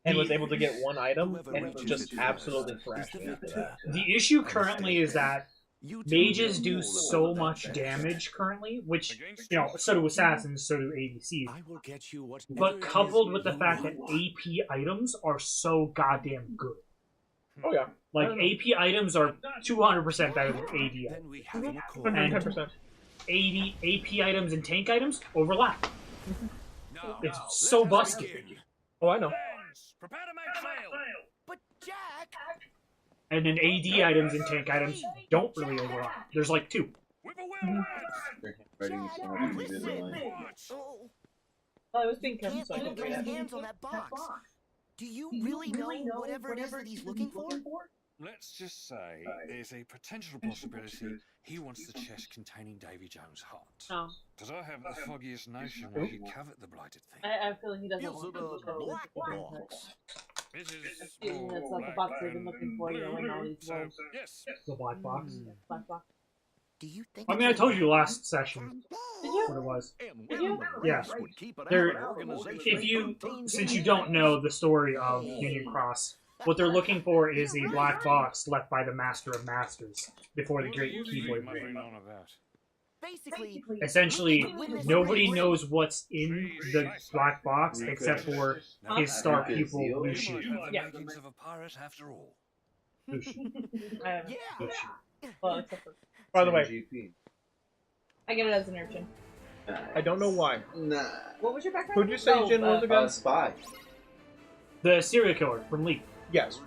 and was able to get 1 item Whoever and reaches just it absolutely first thrashed is me the after victor. that. The issue currently is that You tell mages me do all so about that much bad damage currently, which, Against you know, so do assassins, so do ADCs. I will get you what But coupled with the fact that AP items are so goddamn good. Oh yeah, Like, AP items are 200% better than AD items. Then we have an accord. 110%. 80 AP items and tank items overlap. Now, It's now, so let us busted. begin. Oh, I know. Friends, prepare to make sail. But Jack, And then AD items and tank items don't really overlap. There's like 2. Whip away, lads. Their handwriting is so much easier than mine. oh, I was being careful Can't so I put didn't his forget. hands on that box. Do you really know whatever it is that he's looking for? Let's just say there's a potential possibility he wants the chest containing Davy Jones' heart. No. Does I have the foggiest notion why he'd covet the blighted thing? I have a feeling he doesn't Is want it to a show black it. box? It is Excuse me, that's not the black box they've been and looking for, you know, in all these so, worlds. yes. The black box. Black box. Do you think? I mean, I told you last session Did you? what it was. Did you? Yeah. There, if you, since you don't know the story of Union Cross, what they're looking for is a black box left by the Master of Masters before the What Great are you Keyblade muttering War. on about? Basically, Essentially, nobody knows what's in the black box except for his star pupil, You might Lucian. have the Yeah. makings of a pirate after all. Lucian. I have. yeah. Well, except for By the way, GP. I get it as an urchin. I don't know why. Nah. What was your background? Who'd you say Jin was again? Spy. The serial killer from Leap. Yes.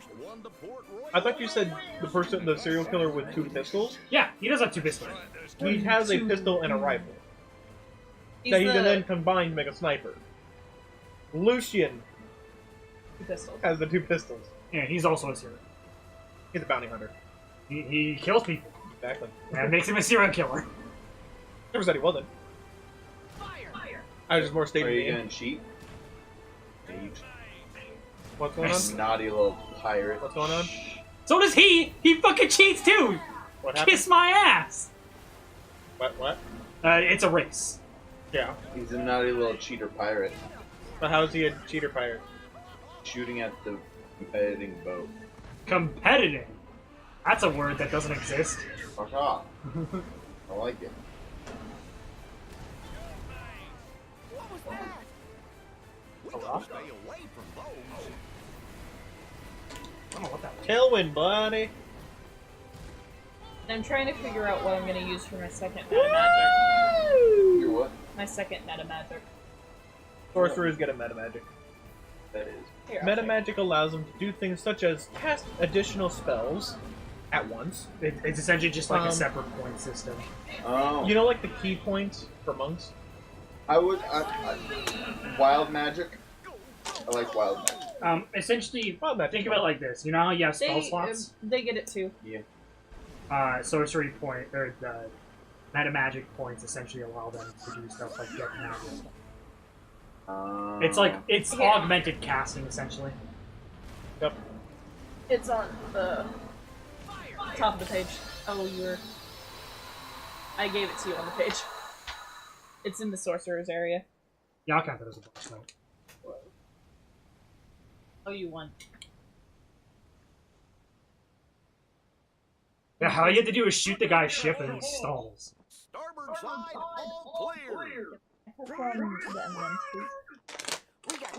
I thought you said the serial killer with 2 pistols. Yeah, he does have 2 pistols. He has a pistol and a rifle He's that he can the then combine to make a sniper. Lucian pistol. has the 2 pistols. Yeah, he's also a serial. He's a bounty hunter. He kills people. Exactly. That makes him a serial killer. Never said he wasn't. I was just more Are stating you the gonna end. cheat? What's going on? Naughty little pirate. What's going on? So does he! He fucking cheats too! What happened? Kiss my ass! What? It's a race. Yeah. He's a naughty little cheater pirate But how's he a cheater pirate? shooting at the competing boat. Competitive. That's a word that doesn't exist. Fuck off. I like it. What was that? We A gotta rock? stay away from those. I don't know what that was. Tailwind, buddy. I'm trying to figure out what I'm gonna use for my second meta magic. You're what? My second meta magic. Sorcerers get a meta magic. That is. Here, I'll Meta show you. magic allows them to do things such as cast additional spells at once. It's essentially just like a Um, separate point system. Oh. You know, like the key points for monks? I wild magic. I like wild magic. Essentially, Well, magic. think of it like this. You know how you have spell slots? They get it too. Sorcery point, or the meta magic points essentially allow them to do stuff like get magic. It's like, it's Yeah. augmented casting, essentially. Yep. It's on the top of the page. Oh, I gave it to you on the page. It's in the sorcerer's area. Yeah, I'll count that as a bonus, though. Oh, you won. Yeah, all you have to do is shoot the guy's ship and he stalls. Starboard side, all clear. We got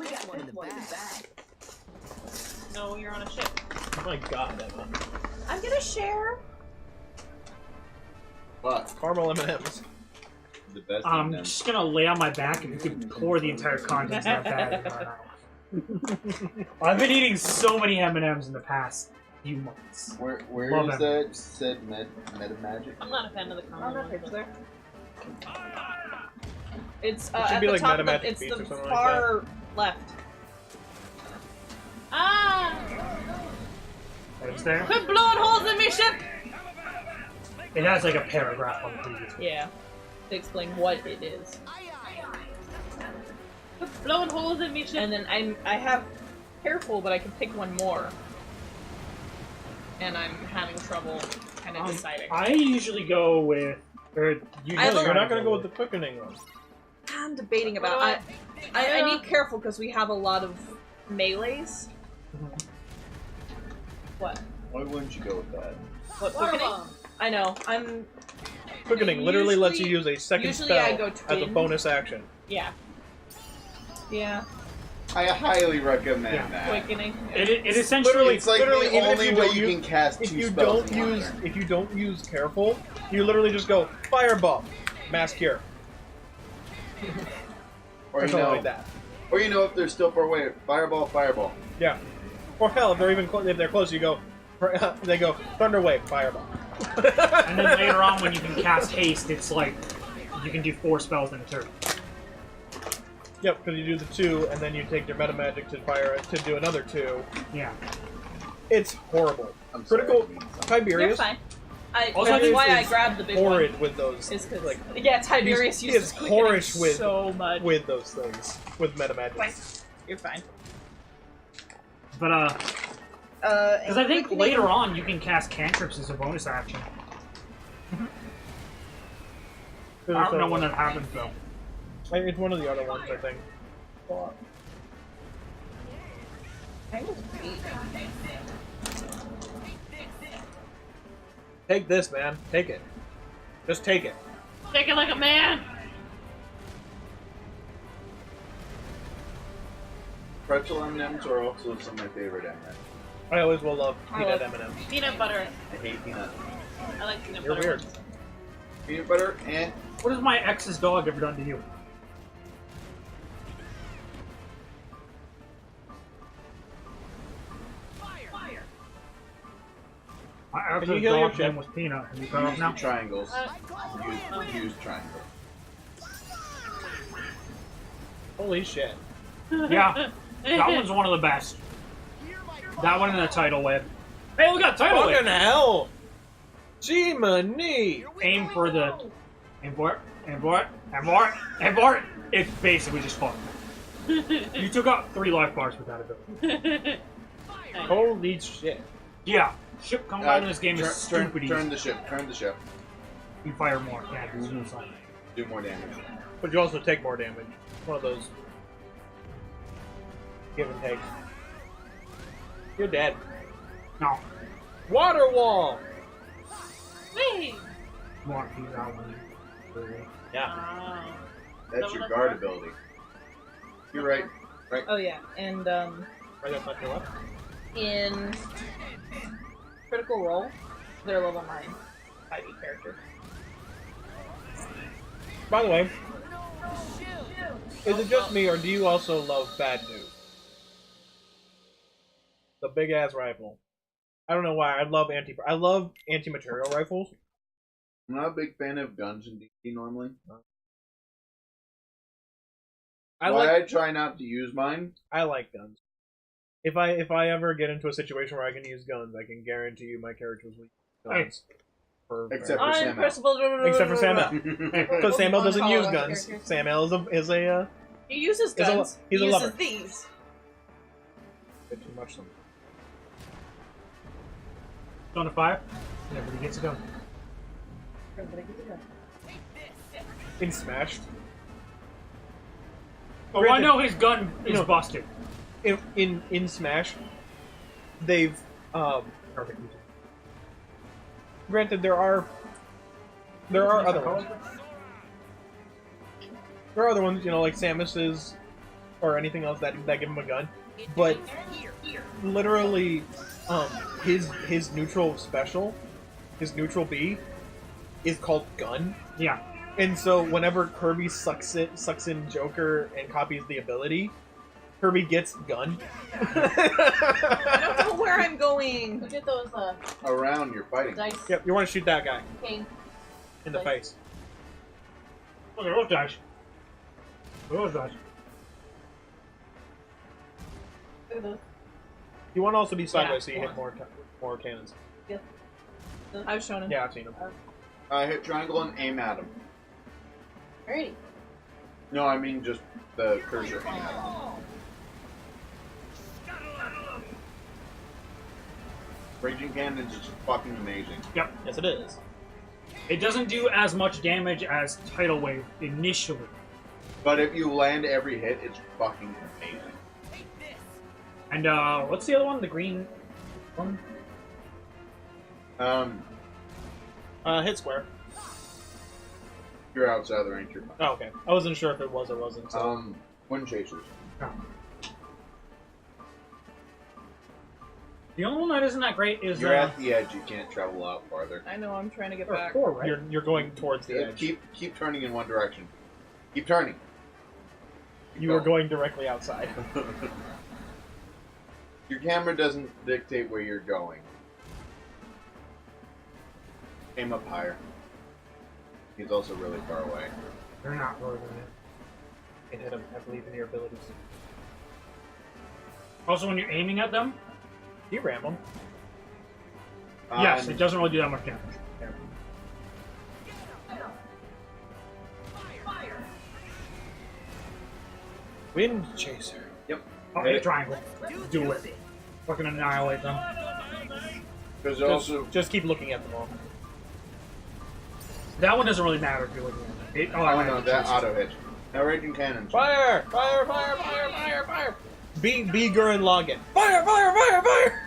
this one in the bag. No, you're on a ship. Oh my god, Emma. I'm gonna share. But Caramel M&Ms. the best I'm of them. just gonna lay on my back and you can pour the entire contents of that bag in my mouth. I've been eating so many M&Ms in the past few months. Where Love is that said meta magic? I'm not a fan of the common one. There. It's should at be the like top of Meta the, it's Magic the Beats or something like far left. Ah! It's there. Quit blowing holes in my ship! It has like a paragraph on the previous one. Yeah. To explain what it is. Quit blowing holes in my ship! And then I have careful, but I can pick one more. And I'm having trouble kind of deciding. I usually go with, or usually love- You're not gonna go with the quickening one. I'm debating about I need careful because we have a lot of melees. What? Why wouldn't you go with that? What quickening? I know. I'm Quickening literally lets you Usually- use a second usually spell I go as a twin. bonus action. yeah. Yeah. I highly recommend Yeah. that. Quickening. it essentially Literally, It's like literally, the even if only you way don't you use- can cast If two you spells don't in one use, turn. if you don't use careful, you literally just go fireball, mass cure, Or or you something know, like that. or you know, if they're still far away, fireball, fireball. Yeah. Or hell, if they're even if they're close, you go. They go thunder wave, fireball. and then later on when you can cast haste, it's like you can do 4 spells in a turn. Yep, because you do the 2, and then you take your meta magic to fire it to do another 2. Yeah. It's horrible. I'm sorry, Critical I mean something. You're Tiberius. fine. Also, That's this why I is grabbed the big horrid one. with those. Is 'cause- like yeah, Tiberius he uses is quickening whorish with so much. with those things with meta magic. You're fine. But because I think later on you can cast cantrips as a bonus action. I don't know when that happens though. It's one of the other ones, I think. Take this, man. Take it. Just take it. Take it like a man! Pretzel M&Ms are also some of my favorite M&Ms. I always will love I peanut love- M&Ms. Peanut butter. I hate peanut. I like peanut You're butter. weird. Peanut butter, eh? What has my ex's dog ever done to you? My Can ex's you heal your dog's name ship? was Peanut. Have you cut off Use now? the triangles. Uh, Use triangles. Holy shit. Yeah, that one's one of the best. That one in the tidal wave. Hey, look at tidal Fucking wave. hell! Gee-ma-nee! Aim for the. Aim for it. Aim for it. Aim for it. Aim for it. It's basically just fun. You took out 3 life bars with that ability. Holy shit. Yeah, ship combat in this game is stupid easy. Turn the ship. Turn the ship. You fire more cannons. It's like- Do more damage. But you also take more damage. One of those give and takes. You're dead. No. Water wall! Wait! More he's out one. Yeah. Oh. That's your guard ability. You're right. Oh yeah, and Right up on your left. in Critical Role, they're level 9 5e characters. By the way, is it just me, or do you also love Bad News? The big ass rifle. I don't know why. I love anti-material rifles. I'm not a big fan of guns in D&D normally. I try not to use mine. I like guns. If I ever get into a situation where I can use guns, I can guarantee you my characters will use guns. Except for Sam. Except for Samuel. Because Samuel doesn't use Follow guns. characters. Samuel is a He uses He's a- guns. he's he a uses lover. these. bit too much sometimes. Going to fire. Everybody gets a gun. In Smash. Oh, I know his gun is busted. In Smash, they've Perfect. granted there are other ones. There are other ones, you know, like Samus's or anything else that give him a gun. But literally, his neutral special, his neutral B, is called Gun. Yeah. And so whenever Kirby sucks in Joker and copies the ability, Kirby gets Gun. I don't know where I'm going. Look at those Around, you're fighting. dice. Yep, you want to shoot that guy King. in the face. Look at those dice. Look at those dice. Look at those. You want to also be sideways Yeah, so you hit more cannons. Yes. I've shown him. Yeah, I've seen him. Hit triangle and aim at him. Alrighty. No, I mean just the cursor aim at him. Raging Cannons is fucking amazing. Yep. Yes, it is. It doesn't do as much damage as Tidal Wave initially. But if you land every hit, it's fucking amazing. And what's the other one? The green one? Hit square. You're outside the range. You're fine. Oh, okay. I wasn't sure if it was or wasn't. So. Wind Chasers. Oh. The only one that isn't that great is You're at the edge. You can't travel out farther. I know, I'm trying to get or back. 4, right? You're going towards the Yeah, edge. keep turning in one direction. Keep turning. You are going directly outside. Your camera doesn't dictate where you're going. Aim up higher. He's also really far away. They're not really good. You can hit him, I believe, in your abilities. Also, when you're aiming at them, You ram him. yes, it doesn't really do that much damage. Wind Chaser. Yep. Oh, hit triangle. Do it. Fucking annihilate them. Because Just, also, just keep looking at them all. That one doesn't really matter if you're looking at it. oh no, that auto hit. Now Raging Cannons. Fire! Fire! Fire! Fire! Fire! Fire! Be Gurren Lagann. Fire! Fire! Fire! Fire!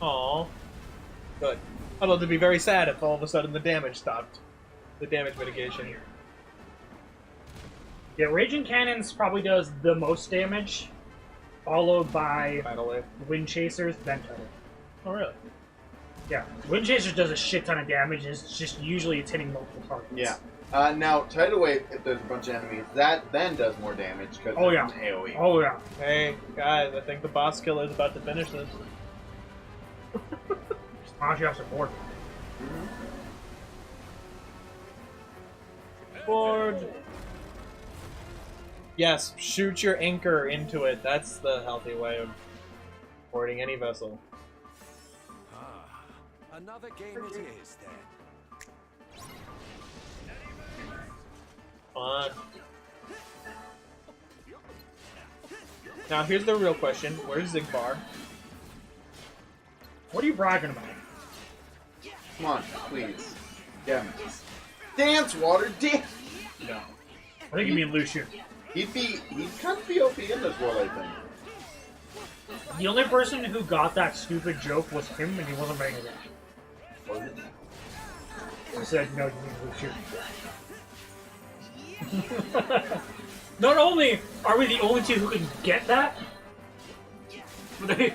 Aww. Good. I'd love to be very sad if all of a sudden the damage stopped. The damage mitigation. Yeah, Raging Cannons probably does the most damage, followed by Tidal Wave. Wind Chasers, then Tidal. Oh, really? Yeah, Wind Chasers does a shit ton of damage. It's just usually it's hitting multiple targets. Yeah. Now, Tidal Wave, if there's a bunch of enemies, that then does more damage because Oh, it's yeah. an AoE. Oh yeah. Hey, guys, I think the boss killer is about to finish this. Why don't you have support? Board. Yes, shoot your anchor into it. That's the healthy way of boarding any vessel. Ah, another game it is then. Fun. Now here's the real question: where's Zigbar? What are you bragging about? Come on, please. Damn it. Dance, Water, dance! No. I think you mean Lucian. He'd kind of be OP in this world, I think. The only person who got that stupid joke was him, and he wasn't paying attention. I said, no, you mean Lucian. Not only are we the only two who can get that, but they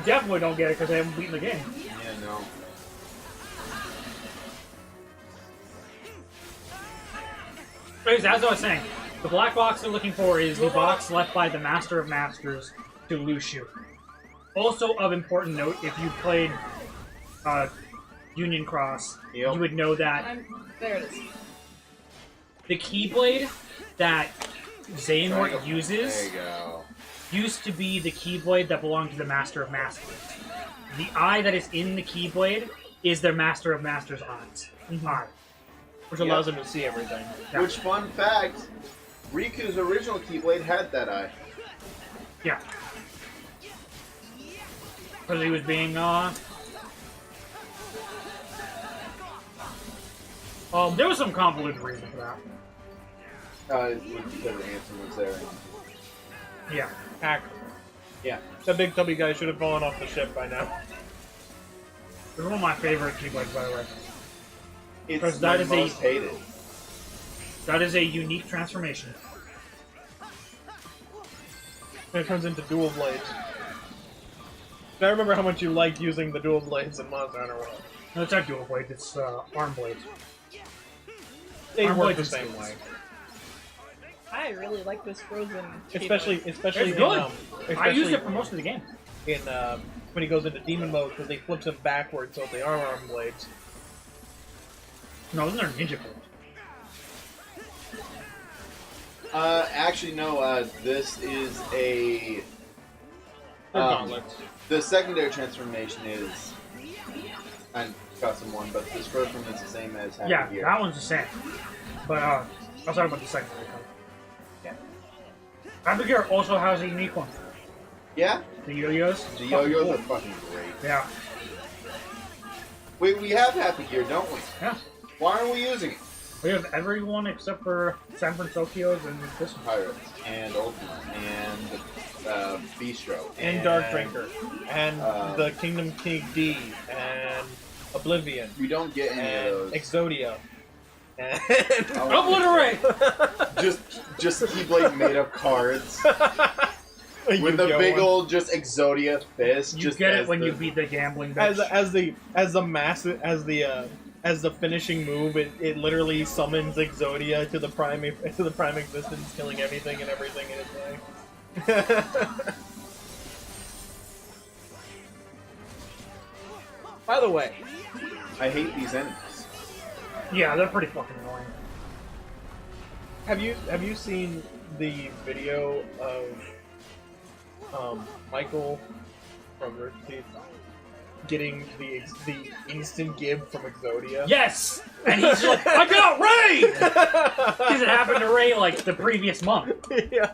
definitely don't get it because they haven't beaten the game. Yeah, no. Anyways, as I was saying, the black box they're looking for is the box left by the Master of Masters to Luciu. Also of important note, if you played Union Cross, Yep. you would know that There it is. the Keyblade that Xehanort uses There you go. used to be the Keyblade that belonged to the Master of Masters. The eye that is in the Keyblade is their Master of Masters' eyes. Eye. Which allows him to see everything. Yeah. Which, fun fact, Riku's original Keyblade had that eye. Yeah. Because he was being, there was some convoluted reason for that. Because Ansem was there. Yeah. Hack. Yeah. That big tubby guy should have fallen off the ship by now. It's one of my favorite Keyblades, by the way. It's Because my that is most hated. That is a unique transformation. And it turns into dual blades. I remember how much you liked using the dual blades in Monster Hunter World. No, it's not dual blade, it's arm blades. They Arm work the blades same is- way. I really like this frozen. Especially It's in, good. especially I used it for most of the game. in when he goes into demon mode because they flips him backwards so they are arm blades. No, those are ninja blades. Actually, no, this is a... They're gauntlets. The secondary transformation is... a custom one, but this first one is the same as Happy Yeah, Gear. that one's the same. But, I'll talk about the second one. Yeah. Happy Gear also has a unique one. Yeah? The yo-yos. The yo-yos Fucking are fucking great. cool. Yeah. Wait, we have Happy Gear, don't we? Yeah. Why aren't we using it? We have everyone except for San Francisco's and this one. Pirates, and Ultimate, and Bistro. And Dark Drinker. And um, the Kingdom King D. And Oblivion. We don't get any And of those. Exodia. And Obliterate! just Keyblade made up cards. With the Yu-Gi-Oh! big one. old just Exodia fist. You just get as it when the- you beat the gambling bitch. As the finishing move, it literally summons Exodia to the prime existence, killing everything and everything in its way. By the way, I hate these enemies. Yeah, they're pretty fucking annoying. have you seen the video of Michael from Rooster Teeth getting the instant give from Exodia? Yes! And he's like, I got Ray! Because it happened to Ray, like, the previous month. Yeah.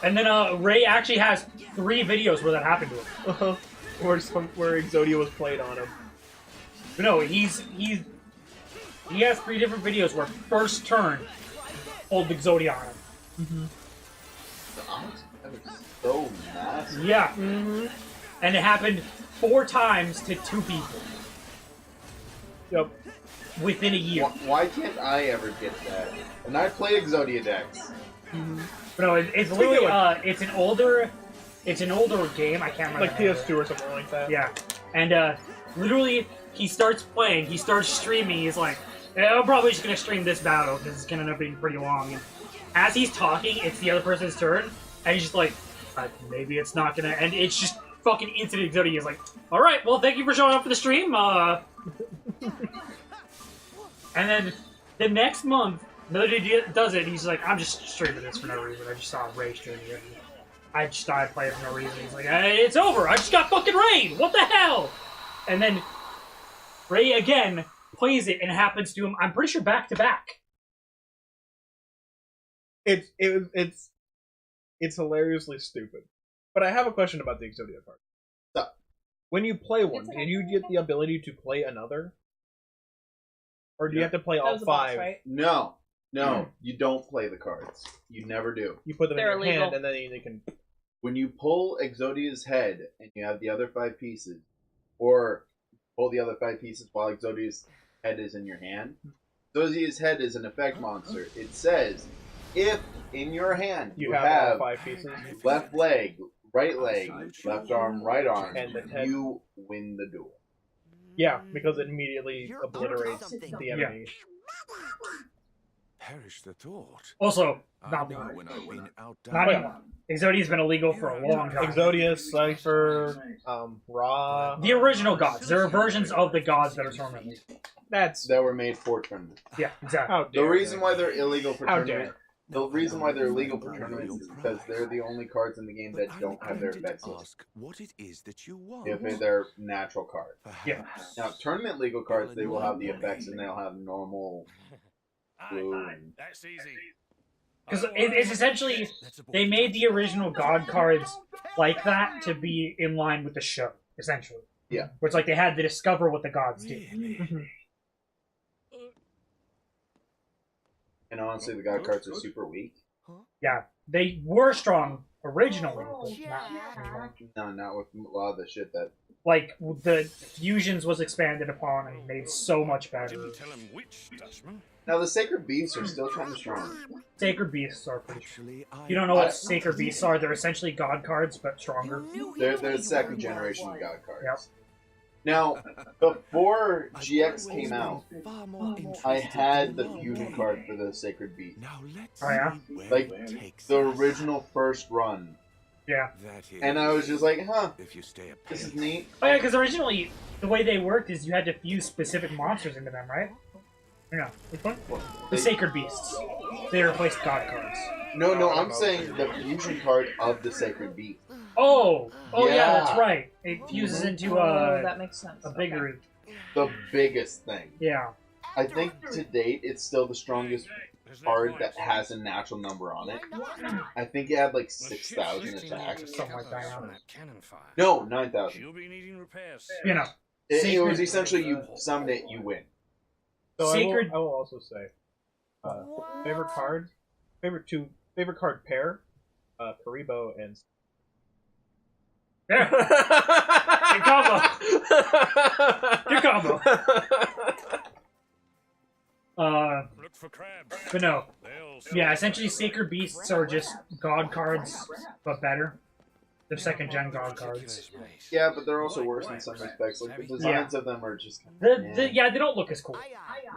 And then, Ray actually has 3 videos where that happened to him. Where Exodia was played on him. But no, he has 3 different videos where first turn, pulled Exodia on him. The arms are so massive. Yeah. Mm-hmm. And it happened 4 times to 2 people. Yep. Within a year. Why can't I ever get that? And I play Exodia decks. But no, it's literally, it's an older game, I can't remember. Like the name of PS2 or something like that. it. Yeah. And, literally, he starts playing, he starts streaming, he's like, yeah, I'm probably just gonna stream this battle, because it's gonna end up being pretty long. And as he's talking, it's the other person's turn, and he's just like, maybe it's not gonna, and it's just fucking instant Exodia. He's like, alright, well, thank you for showing up for the stream, And then, the next month, another dude does it, and he's like, I'm just streaming this for no reason, I just saw Ray streaming it. I just thought I'd play it for no reason. He's like, it's over, I just got fucking Ray, what the hell? And then, Ray again plays it, and it happens to him, I'm pretty sure back to back. It's hilariously stupid. But I have a question about the Exodia part. Stop. When you play one, can you get the ability to play another? Or do you have to play That all was a boss, 5? right? No, you don't play the cards. You never do. You put them They're in your illegal. hand and then they can... When you pull Exodia's head and you have the other 5 pieces, or pull the other 5 pieces while Exodia's head is in your hand, Exodia's head is an effect monster. It says, if in your hand You have all 5 pieces. left leg, right leg, left arm, right arm, And the head. you win the duel. Yeah, because it immediately You're obliterates something. the enemy. Perish the thought. Also, I not know anymore. when I've been outdone. Not anymore. Exodia's been illegal for a long time. Exodius, Cypher, Ra... The original gods. There are versions of the gods that are tournament. That's... That were made for tournaments. Yeah, exactly. How The dare reason they. why they're illegal for How tournaments. The reason why they're illegal for tournaments is because they're the only cards in the game that don't have their effects listed. Ask what it is that you want. If they're natural cards. Yeah. Now, tournament legal cards, they will have the effects and they'll have normal blue. And... That's easy. Because it's essentially, they made the original god cards like that to be in line with the show, essentially. Yeah. Where it's like they had to discover what the gods did. And honestly, the god cards are super weak. Yeah, they were strong originally, but not anymore. No, not with a lot of the shit that... Like, the fusions was expanded upon and made so much better. Didn't tell him which, Dutchman. Now, the Sacred Beasts are still kind of strong. Sacred Beasts are pretty strong. Actually, If you don't know what Sacred Beasts are, they're essentially god cards, but stronger. They're the second generation of god cards. Yep. Now, before GX came out, I had the fusion card for the Sacred Beast. Now let's Oh, yeah? see where Like, it takes the us. original first run. Yeah. That is, And I was just like, huh, if you stay a this is pin. neat. Oh yeah, because originally, the way they worked is you had to fuse specific monsters into them, right? Yeah. Which one? The Sacred Beasts. They replaced god cards. No, I'm saying the fusion card of the Sacred Beast. Oh! Oh yeah, Yeah. that's right. It fuses into Oh, that makes sense. a bigger... The biggest thing. Yeah. I think to date, it's still the strongest card that has a natural number on it. I think it had like 6,000 attacks. Something like that, yeah. Cannon fire. No, 9,000. She'll be needing repairs. You know. It was Sacred- essentially you summon it, you win. So Sacred- I will also say, favorite cards, favorite card pair, Karibo and... Yeah. Good combo. Good combo. Look for crabs. But no. They'll Yeah, essentially Sacred Beasts are just god cards, but better. They're second gen god cards. Yeah, but they're also worse in some respects. Like, the designs of them are just... Yeah, they don't look as cool.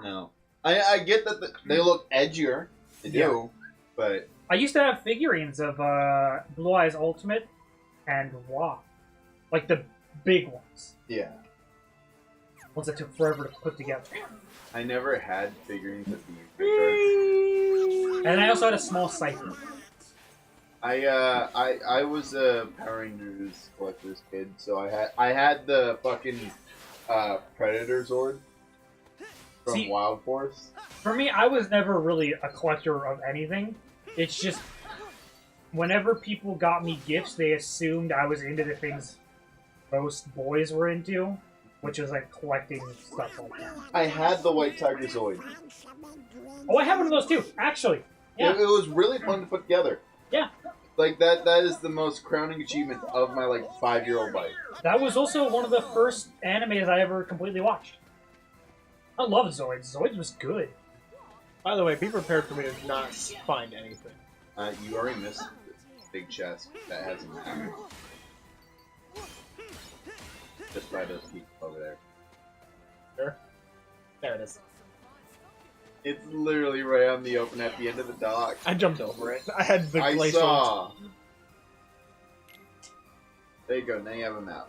No. I get that they look edgier. They do. But... I used to have figurines of Blue Eyes Ultimate and Ra. Like the big ones. Yeah. Ones that took forever to put together. I never had figurines of the cards. And I also had a small Cypher. I was a Power Rangers collector's kid, so I had the fucking Predator Zord from See- Wild Force. For me, I was never really a collector of anything. It's just, whenever people got me gifts, they assumed I was into the things most boys were into, which was like collecting stuff like that. I had the White Tiger Zoid. Oh, I have one of those too, actually. Yeah. It was really fun to put together. Yeah. Like that is the most crowning achievement of my like 5-year-old life. That was also one of the first animes I ever completely watched. I love Zoids. Zoids was good. By the way, be prepared for me to not find anything. You already missed the big chest that has a map. Just by those people over there. Sure. There it is. It's literally right on the open at the end of the dock. I jumped over it. I had the I glacial. saw. There you go. Now you have a map.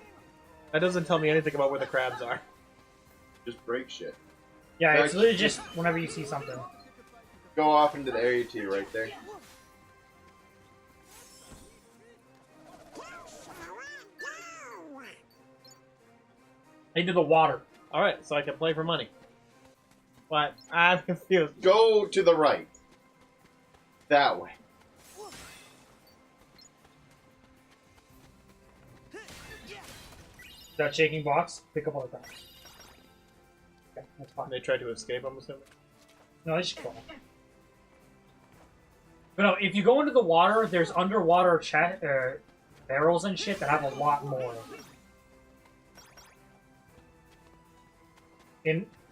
That doesn't tell me anything about where the crabs are. Just break shit. Yeah, it's Actually- literally just whenever you see something. Go off into the area 2 right there. Into the water. Alright, so I can play for money. What? I'm confused. Go to the right. That way. That shaking box, pick up all the crap. Okay, that's fine. They tried to escape, I'm assuming. No, they just fall. But no, if you go into the water, there's underwater barrels and shit that have a lot more.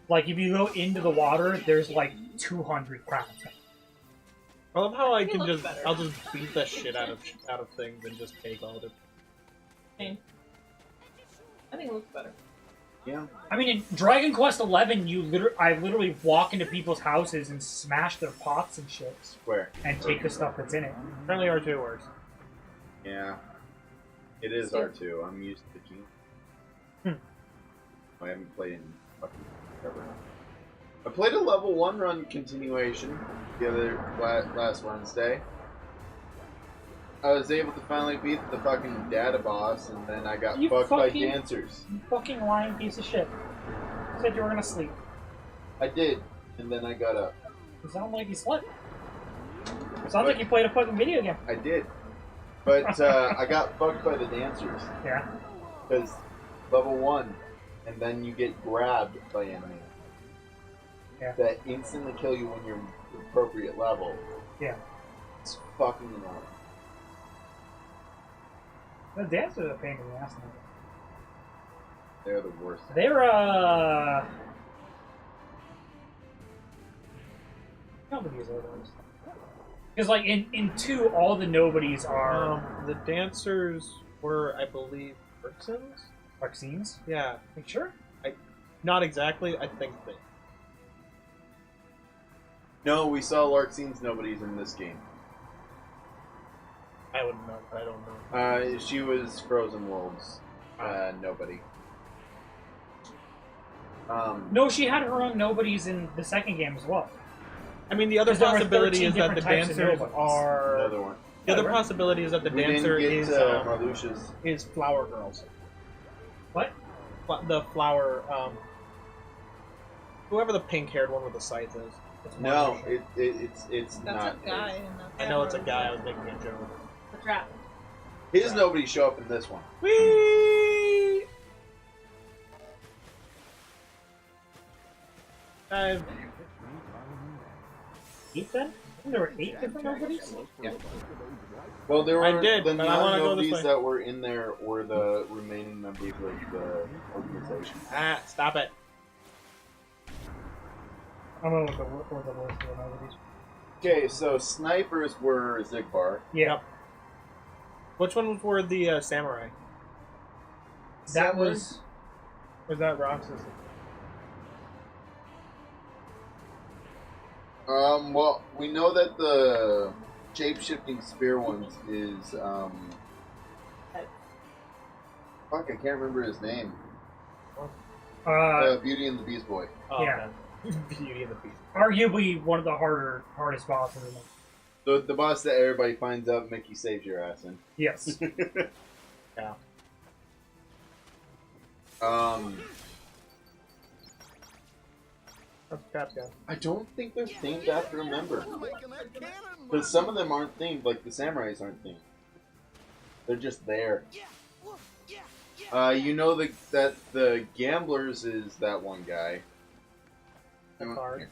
Like, if you go into the water, there's like 200 crabs. I love how I can looks just, better. I'll just beat the shit out of things and just take all of it. I think it looks better. Yeah. I mean, in Dragon Quest XI, I literally walk into people's houses and smash their pots and shit. Where? And take the stuff that's in it. Apparently R2 works. Yeah. It is R2. I'm used to G. I haven't played in fucking forever. I played a level 1 run continuation last Wednesday. I was able to finally beat the fucking data boss, and then I got fucked by dancers. You fucking lying piece of shit. You said you were gonna sleep. I did, and then I got up. You sound like you slept. Sounds like you played a fucking video game. I did. But I got fucked by the dancers. Yeah. Because level 1, and then you get grabbed by enemies. Yeah. That instantly kill you when you're appropriate level. Yeah. It's fucking annoying. The dancers are a pain in the ass now. They're the worst. They're, nobodies are those. Because, like, in 2, all the nobodies are... The dancers were, I believe, Ericssons? Vaccines? Yeah. Make sure? Not exactly, I think they... No, we saw Larxine's nobodies in this game. I wouldn't know, but I don't know. She was Frozen World's nobody. No, she had her own nobodies in the second game as well. I mean, the other 'Cause there were possibility 13 is that the different types of dancers nobodies. are... Another one. The other possibility is that the We dancer didn't get Marluxia's. is Flower Girls. What? The flower, whoever the pink-haired one with the scythe is. No, it's That's not. a guy. And that's I know it's a guy, I was making a joke. The trap. His nobody show up in this one. Whee! I've... 8 then? There were 8 different nobodies? Yeah. Well, there were I did, the but I wanna go this non-nobodies way. that were in there were the remaining members of the organization. Ah, stop it. I'm gonna look at the list of the nobodies. Okay, so snipers were Zigbar. Yeah. Which one were the samurai? That was... Was that Roxas? Well, we know that the shape-shifting spear ones is, fuck, I can't remember his name. Beauty and the Beast Boy. Oh, Yeah. okay. Beauty and the Beast. Arguably one of the hardest bosses in the... The boss that everybody finds out Mickey saves your ass in. Yes. Yeah. That's Cap's guy. I don't think they're themed after a member. But some of them aren't themed, like the samurais aren't themed. They're just there. You know that the gamblers is that one guy. Card.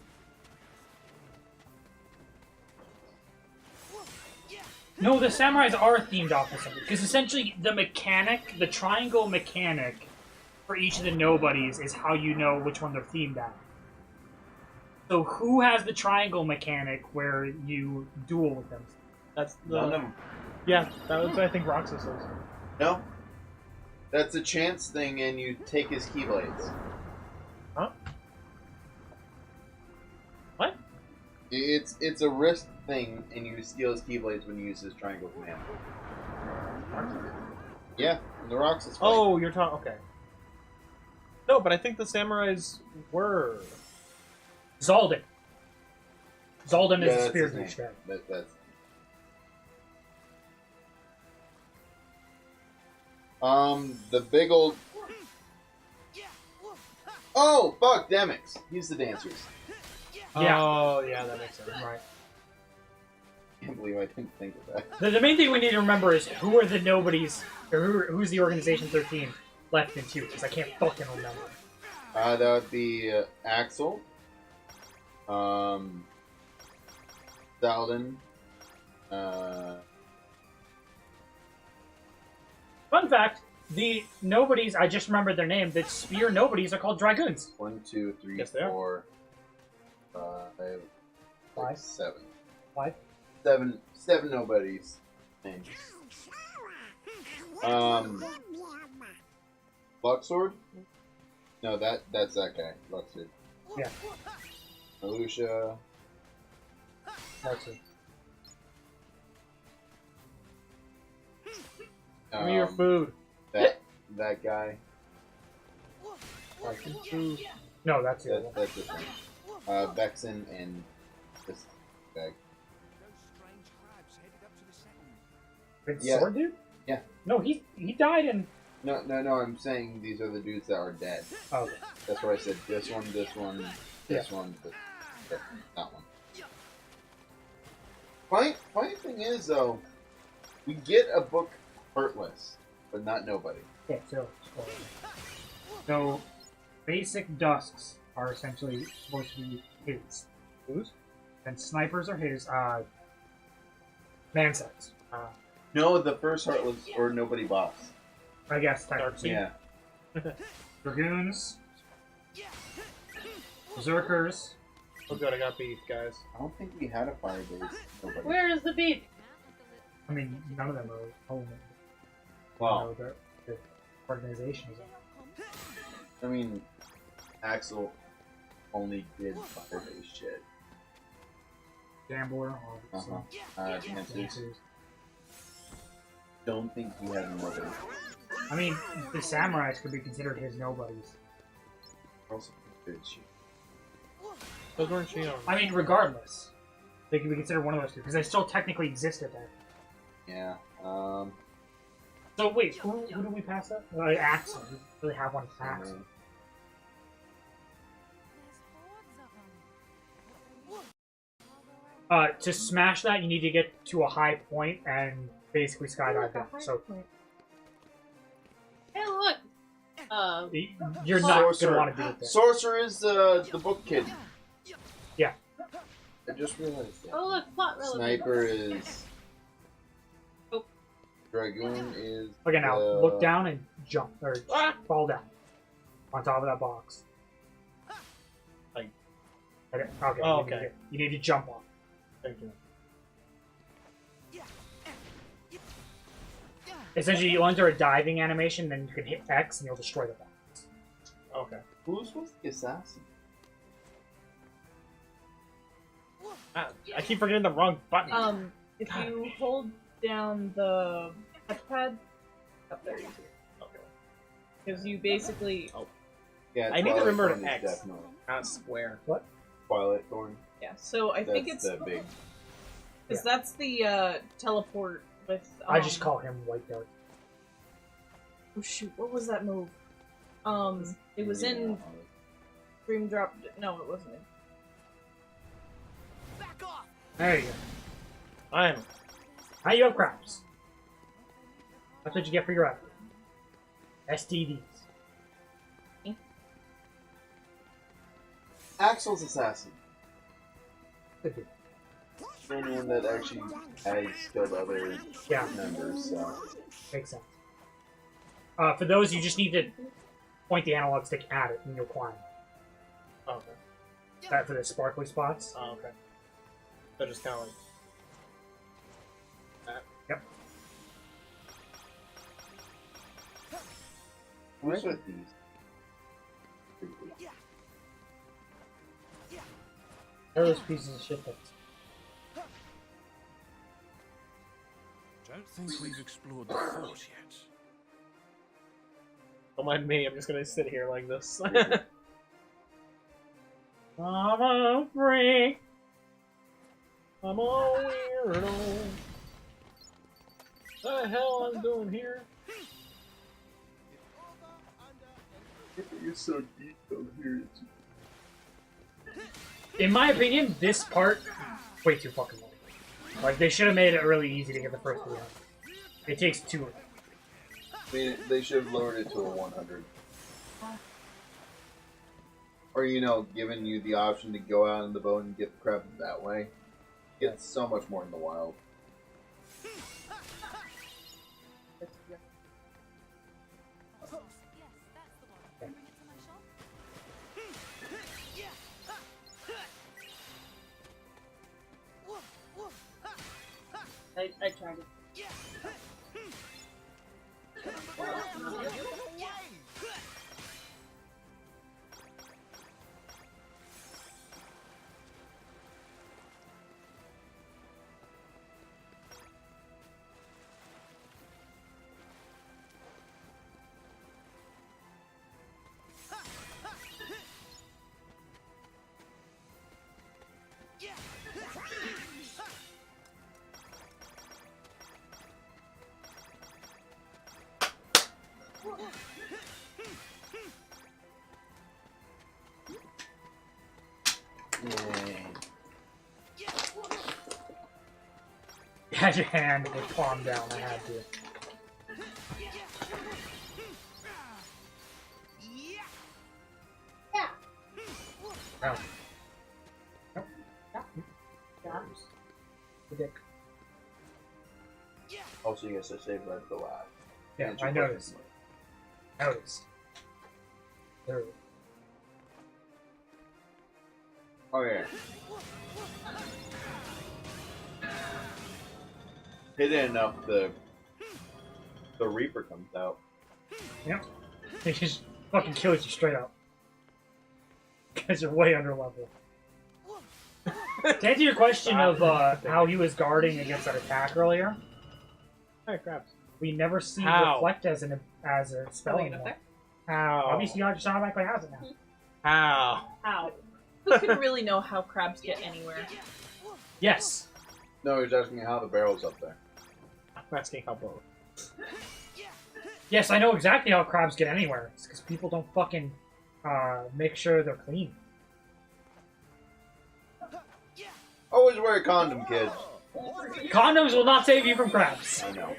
No, the samurais are themed off of something. Because essentially, the triangle mechanic for each of the nobodies is how you know which one they're themed at. So who has the triangle mechanic where you duel with them? That's None of them. Yeah, that was I think Roxas is. No. That's a chance thing, and you take his keyblades. Huh? What? It's a risk thing, and you steal his keyblades when you use his triangle command. Yeah, in the Roxas fight. Oh, you're talking. Okay. No, but I think the samurais were. Zaldin. Zaldin is Yeah, a that's spear his name. douchebag. That's... The big old... Oh, fuck, Demix. He's the dancers. Yeah. Oh, yeah, that makes sense. Right. I can't believe I didn't think of that. The main thing we need to remember is who are the nobodies, or who's the Organization 13. left in 2, because I can't fucking remember. That would be Axel, Salden, Fun fact, the nobodies, I just remembered their name, the spear nobodies are called Dragoons. 1, 2, 3, Yes, they are. 4, 5, 6, 7. 5? 7 nobodies. Names. Luxord? No, that's that guy. Luxord. Yeah. Malusha. That's it. Give me your food. That guy. No, that's it. That's it. Vexen and this guy. Prince Yeah. Sword Dude? Yeah. No, he died in... No, I'm saying these are the dudes that are dead. Oh, okay. That's what I said. This one, this one, this one, that one. Funny thing is, though, we get a book Heartless, but not Nobody. Yeah, so basic dusks are essentially supposed to be his. Whose? And snipers are his, man sets. No, the first Heartless or Nobody boss. I guess, technically. Yeah. Dragoons. Berserkers. Oh good, I got beef, guys. I don't think we had a fire-based Nobody. Where is the beef? I mean, none of them are home. Wow. The organization is. I mean, Axel only did fire-based shit. Gambler, obviously. Dancers. Dancers. Don't think he had Nobody. I mean, the samurais could be considered his nobodies. Also good shit. Those weren't Shion. I mean, regardless, they could be considered one of those two because they still technically exist at that. Yeah. So wait, who do we pass up? Axel. We really have one Axel. To smash that, you need to get to a high point and basically skydive down. So Hey, look! you're not going to Sorcerer. want to do it there. Sorcerer is the book kid. Yeah. I just realized that. Oh, look, plot relevant. Sniper is. Oh. Dragoon is. Okay, now look down and jump or fall down on top of that box. Like. Okay. Oh, okay. You need to jump on. Thank you. Essentially, you'll enter a diving animation, then you can hit X and you'll destroy the box. Okay. Who's the assassin? I keep forgetting the wrong button. If you hold down the touchpad, up there you see it. Okay. Because you basically... Yeah, I need to Twilight remember Thorn to is X. definitely Not square. What? Twilight Thorn. Yeah, so I think it's... the big. Because that's the teleport with... I just call him White Dart. Oh shoot, what was that move? It was in Dream Drop... No, it wasn't in... There you go. I'm. Now you have craps. That's what you get for your effort. STDs. Axel's assassin. Good dude. The only one that actually has killed other Yeah. members. So. Makes sense. For those, you just need to point the analog stick at it and you'll climb. Oh, okay. That for the sparkly spots. Oh, okay. They're just kind of like... Yep. Who's with these? They're those pieces of shit that... Don't think we've explored the fort yet. Don't mind me, I'm just gonna sit here like this. I'm a freak. I'm a weirdo. What the hell I'm doing here? You're so detailed here. In my opinion, this part way too fucking long. Like they should have made it really easy to get the first 3 out. It takes 2 of them. I mean, they should have lowered it to a 100. Or, you know, giving you the option to go out in the boat and get the crab that way. Get so much more in the wild. I tried it. You had your hand with palm down, I had to. No. Nope. Nope. The dick. Also, you guys are saved right for last. Yeah, I noticed. Noticed. There. Oh, yeah. Hit it enough, the Reaper comes out. Yep. He just fucking kills you straight up. Because you're way under level. To answer your question of how he was guarding against that attack earlier, Hey, crabs. we never see How? Reflect as a spell Going up anymore. there? How? Obviously, you just automatically has it now. How? How? Who can really know how crabs get anywhere? Yes. No, he's asking me how the barrel's up there. I'm asking how both. Yes, I know exactly how crabs get anywhere. It's because people don't fucking make sure they're clean. Always wear a condom, kids. Condoms will not save you from crabs. I know.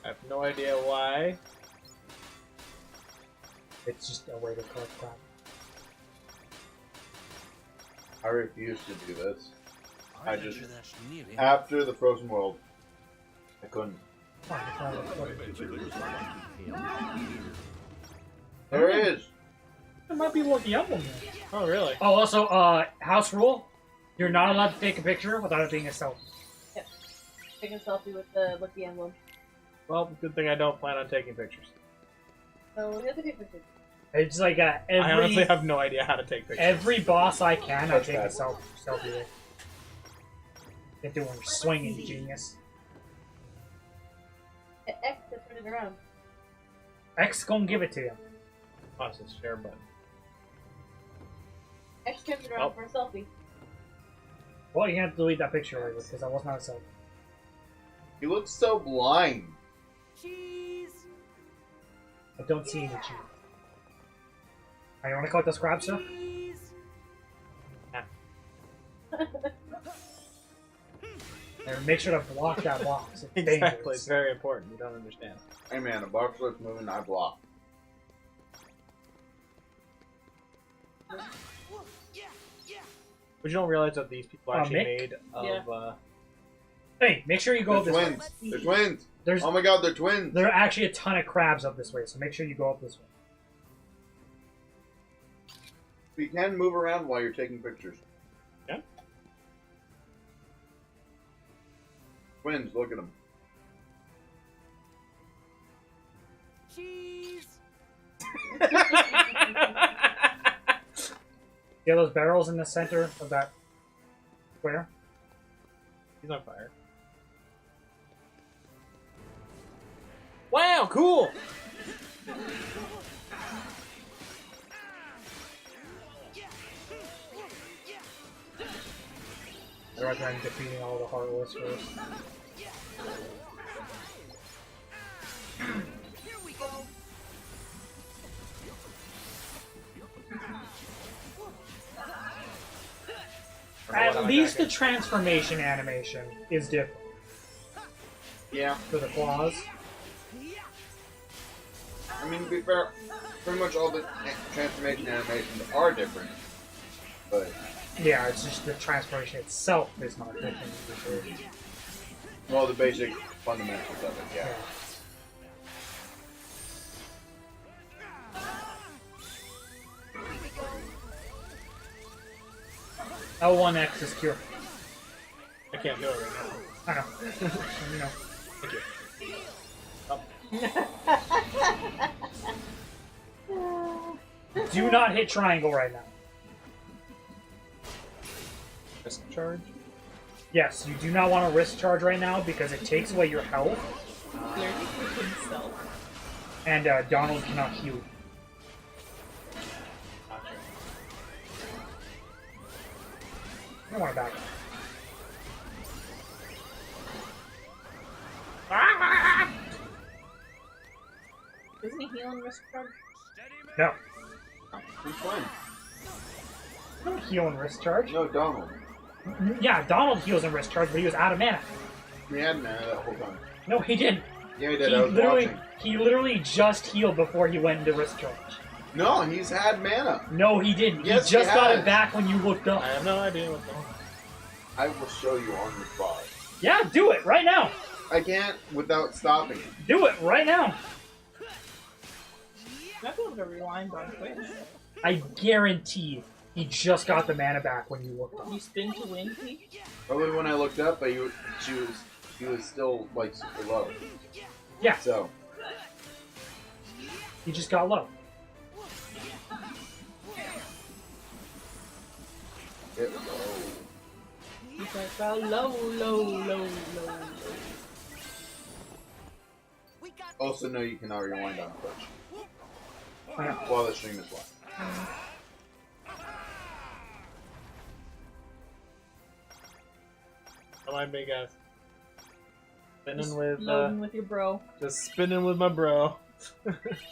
I have no idea why. It's just a way to collect crab. I refuse to do this. I just... venture that's nearly After the Frozen World, I couldn't. There is! There might be Lucky Emblem there. Oh, really? Oh, also, house rule. You're not allowed to take a picture without it being a selfie. Take a selfie with the Lucky Emblem. Well, good thing I don't plan on taking pictures. So we have to take pictures. It's like I honestly have no idea how to take pictures. every boss I can, I That's take a bad. selfie with. Get the one swinging, you genius. Hit X to turn it around. X gonna give it to you. Plus, it's share button. X turns it around for a selfie. Well, you have to delete that picture already because that was not a selfie. He looks so blind. Cheese. I don't see any cheese. You want to collect those crabs, sir? Cheese. And make sure to block that box. It's Exactly, dangerous. it's very important. You don't understand. Hey man, a box starts moving, I block. But you don't realize that these people actually Mick? made of. Yeah. Hey, make sure you go They're up this twins. way. They're twins. There's Oh my god, they're twins. there are actually a ton of crabs up this way, so make sure you go up this way. You can move around while you're taking pictures. Yeah. Twins, look at them. Cheese. See those barrels in the center of that square? He's on fire. Wow, cool! I recommend defeating all the Heartless first. At least the transformation animation is different Yeah. for the claws. I mean, to be fair, pretty much all the transformation animations are different. But Yeah, it's just the transformation itself is not different. well, the basic fundamentals of it, yeah. L1X is cure. I can't do it right now. I know. You know. Thank you. Do not hit triangle right now. Risk charge. Yes, you do not want to risk charge right now because it takes away your health, Clearly for himself. and Donald cannot heal. I don't want to back. Isn't he healing risk charge? No. Who's fine? Don't heal in risk charge. No, Donald. Yeah, Donald heals in risk charge, but he was out of mana. We had mana that whole time. No, he didn't. Yeah, he did. I was watching. He literally just healed before he went into risk charge. No, he's had mana. No, he didn't. Yes, he just he got has. it back when you looked up. I have no idea what's going on. I will show you on the spot. Yeah, do it right now. I can't without stopping. Do it right now. You might be able to rewind on Twitch. I guarantee he just got the mana back when you looked up. You spin to win, Pete? Probably when I looked up, but he was still like super low. Yeah, So he just got low. it was low. He's like, well, low, low, low, low. Also, no, you cannot rewind on Twitch I know. while the stream is live. Come on, big ass. Spinning Just with loading with your bro. just spinning with my bro.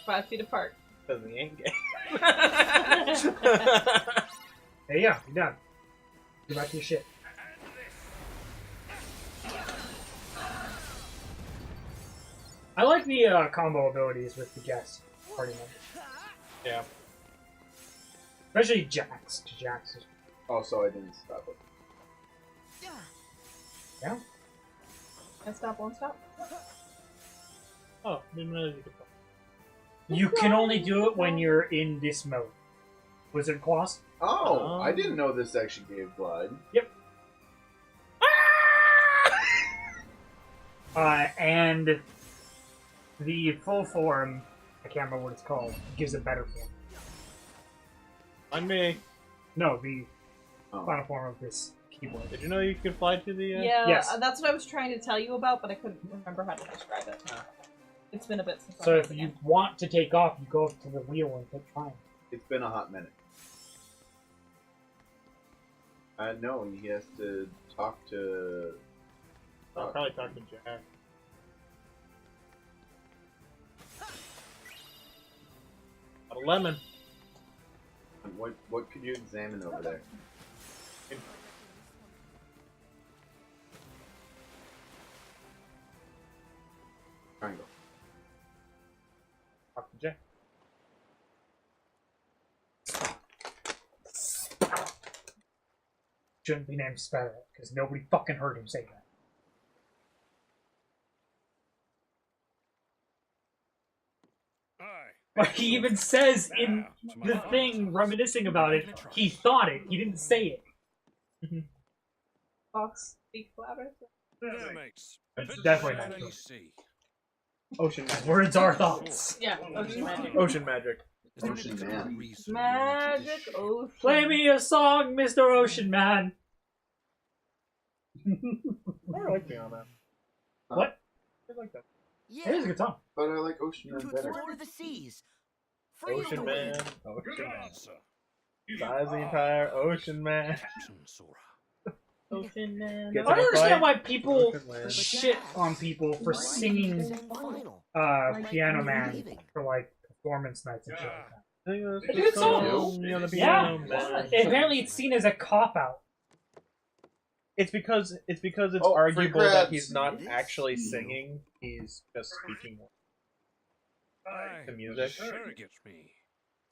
5 feet apart. Cause he ain't gay. Hey, yeah, you're done. Get back to your shit. I like the combo abilities with the guest party members. Yeah. Especially Jax. Jax is... Also, I didn't stop it. Yeah? And stop, won't stop. Oh, didn't realize you could. You can only do it when you're in this mode. Wizard Claws? Oh, I didn't know this actually gave blood. Yep. And the full form, I can't remember what it's called, gives a better form. On me. No, the Oh. final form of this keyboard. Did you know you could fly to the? Yeah, Yes. that's what I was trying to tell you about, but I couldn't remember how to describe it. It's been a bit since So I if you want to take off, you go up to the wheel and click triangle. It's been a hot minute. No, he has to talk to. I'll probably talk to Jack. A lemon. What could you examine over there? Triangle. Talk to Jack. Shouldn't be named Sparrow, because nobody fucking heard him say that. Like he even says in the thing reminiscing about it, he thought it, he didn't say it. Fox speak louder. It's definitely not true. Ocean magic. Words are thoughts. Yeah, ocean magic. Ocean magic. Ocean Man. Magic ocean. Play me a song, Mr. Ocean Man. I like me on that. What? I like that. Yeah. It is a good song. But I like Ocean Man To better. explore the seas. Free Ocean the man. wind. Ocean man. Size the entire ocean man. Ocean man. Gets I don't in a understand fight. why people Ocean man. shit on people for singing Final. Piano Man for like performance nights and shit like that. I think that's It's a the good song. song, you know, the Yeah. piano man. Apparently it's seen as a cop-out. It's because it's Oh, arguable for that grabs. he's not actually singing; he's just speaking. The music. Sure it gets me.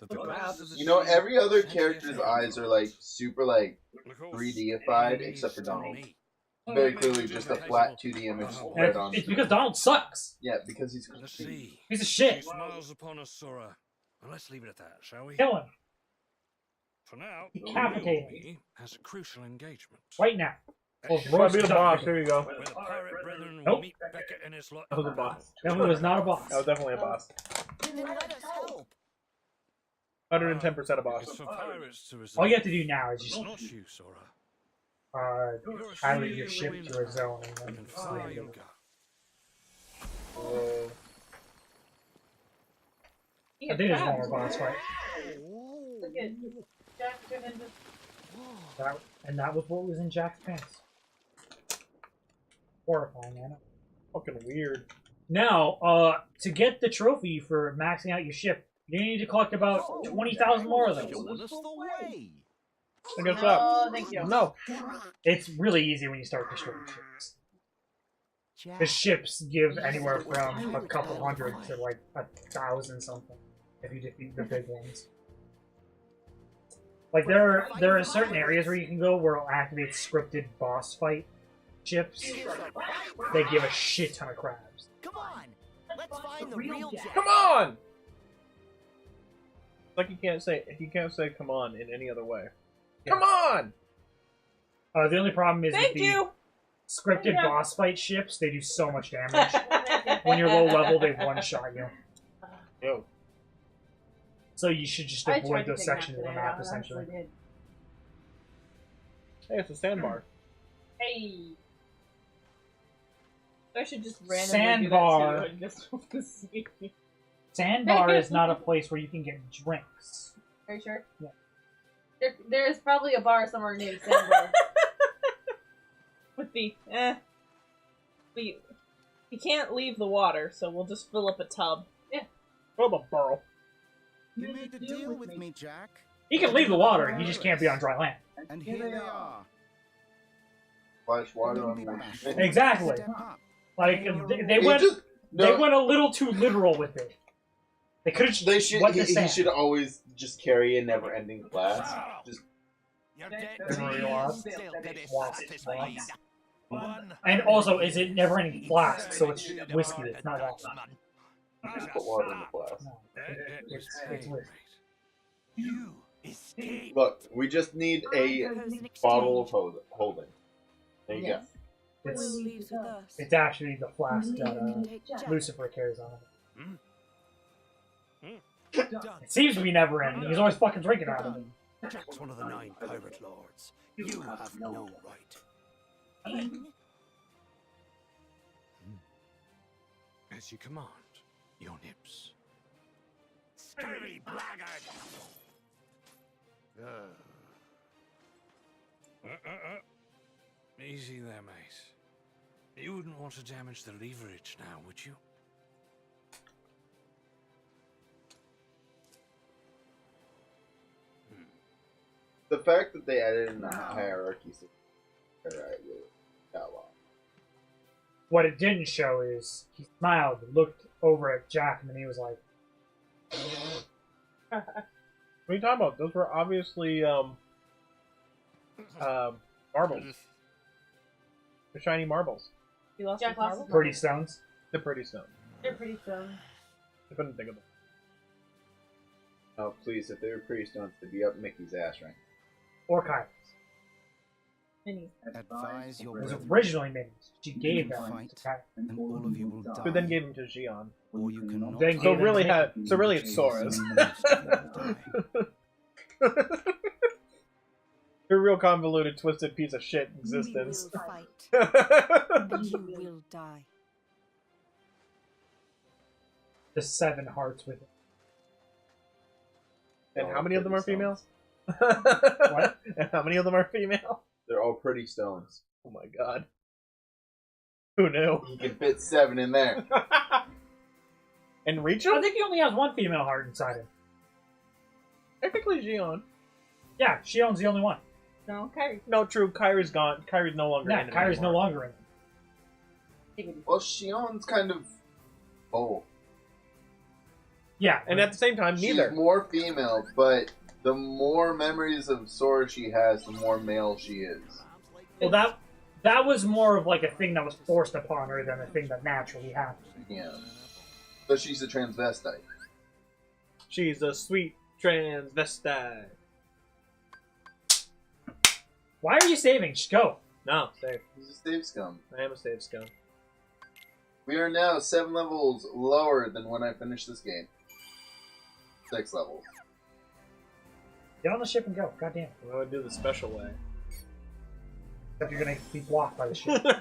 That the gods of the You know, sea every other sent character's here eyes are like super like Of course, 3D-ified, enemies except for to Donald. me. Very clearly just a flat 2D image And right on. it's because Donald sucks. Yeah, because he's The sea. He's a shit. She smiles upon us, Sora. And let's leave it at that, shall we? Kill him. For now, Decapitate him. me has a crucial engagement. Right now. Well, Try to be the boss. Here you go. Where the pirate brethren will Nope. meet Beckett and his lot. That was a boss. That was not a boss. That was definitely a boss. Then let us help. 110% a boss. It's for pirates to All you have to do now is It's just not you, Sora. pilot your ship to a zone and You then can fly and go. I think there's one more boss fight. Look at Jack turn into That was what was in Jack's pants. Horrifying, man. Fucking weird. Now, to get the trophy for maxing out your ship, you need to collect about 20,000 more of those. Showing us the way. I guess No, up. thank you. No. It's really easy when you start destroying ships. The ships give anywhere from a couple hundred to like 1,000 something if you defeat the big ones. Like there are certain areas where you can go where it'll activate scripted boss fight ships. They give a shit ton of crabs. Come on. Let's find the real Jack. Come on! Like you can't say come on in any other way. Come on! The only problem is with Thank the you! scripted boss fight ships, they do so much damage. When you're low level, they one-shot you. Yo. So you should just I avoid tried to those take that sections of the today, map, I essentially. actually did. Hey, it's a sandbar. Hey. I should just randomly Sandbar. do that too. Just to see. Sandbar is not a place where you can get drinks. Are you sure? Yeah. There is probably a bar somewhere named Sandbar. With the we can't leave the water, so we'll just fill up a tub. Oh, the burrow. You made a deal with me, Jack. You can leave the water, you just can't be on dry land. And here they are. Splash water Don't on be the bashful. Exactly. Step up. Like they He went just- no, they went a little too literal with it. They could have they should. wet the He sand. should always just carry a never-ending flask. Just You're dead That's to really me. odd. Still to be Wasp, satisfied. wasp. One And also, is it never any flask, so it's whiskey, it's not water. just put water in the flask. No, it's whiskey. You escape. Look, we just need a bottle of holding. There you Yes. It's actually the flask that Lucifer carries on him. Done. It seems to be never ending. He's always fucking drinking out of it. Jack's one of the 9 pirate lords. You have no right. As you command, your nips. Scurry blackguard. Easy there, mate. You wouldn't want to damage the leverage now, would you? The fact that they added in the hierarchy system, alright, got lost. What it didn't show is he smiled, looked over at Jack, and then he was like, What are you talking about? Those were obviously marbles. They're shiny marbles. You lost Jack your lost marble? pretty stones. They're pretty stone. They're pretty fun. I couldn't think of them. Oh, please, if they were pretty stones, they'd be up Mickey's ass right Or Kyle's. Minis. Advise your It was brethren, originally Minnie's. She You gave can that fight. to Kyle. and all of you will die. Who then gave him to Xion. Or you cannot. Then So gave him really, to so really, it's Sora's. A real convoluted, twisted piece of shit existence. We will fight. You will die. The 7 hearts with it. And how many of them are female? What? And how many of them are female? They're all pretty stones. Oh my god. Who knew? You can fit 7 in there. And reach I him? think he only has 1 female heart inside him. Technically Xion. Yeah, she owns the only one. No, Kyrie. No, true. Kyrie's gone. Kyrie's no longer Yeah, in it Kyrie's no anymore. longer in it. Well, Shion's kind of... Oh. Yeah. And at the same time, neither. She's more female, but the more memories of Sora she has, the more male she is. Well, that was more of like a thing that was forced upon her than a thing that naturally happened. Yeah. So she's a transvestite. She's a sweet transvestite. Why are you saving? Just go. No, save. He's a save scum. I am a save scum. We are now 7 levels lower than when I finished this game. 6 levels. Get on the ship and go. Goddamn. I'm gonna do the special way. Except you're gonna be blocked by the ship. Alright,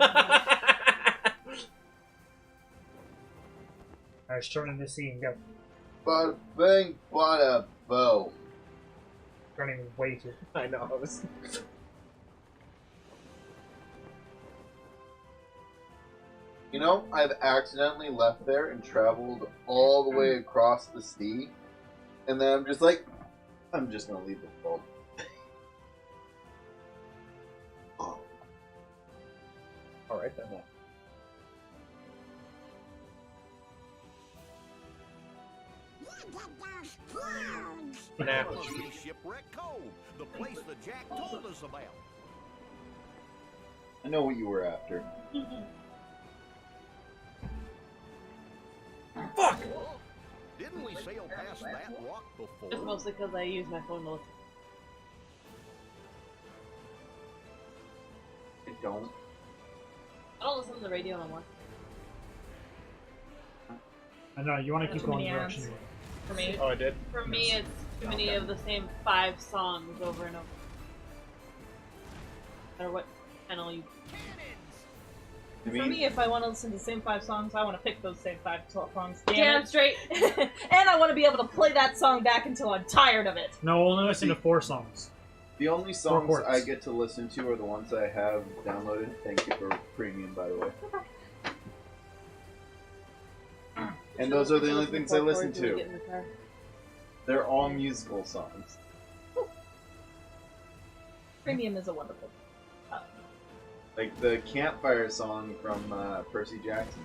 just turn in the sea and go. Bada bang, bada boom. Turning way too. I know. I was... You know, I've accidentally left there and traveled all the way across the sea, and then I'm just like, I'm just gonna leave this world. Oh. Alright then. Nah. Shipwreck Cove, the place that Jack told us about. I know what you were after. Fuck! Didn't we sail past that rock before? Just mostly because I use my phone to listen. I don't. I don't listen to the radio no more. I know, you want to keep Too going many the direction. ads. For me, Oh, I did? for me, it's too many of the same 5 songs over and over. No matter what channel you. I For me, if I want to listen to the same 5 songs, I want to pick those same 5 songs. Damn straight. And I want to be able to play that song back until I'm tired of it. No, we'll only listen to 4 songs. The only songs Reports. I get to listen to are the ones I have downloaded. Thank you for premium, by the way. And those are the only things I listen to. They're all musical songs. Premium is a wonderful. Like the campfire song from Percy Jackson.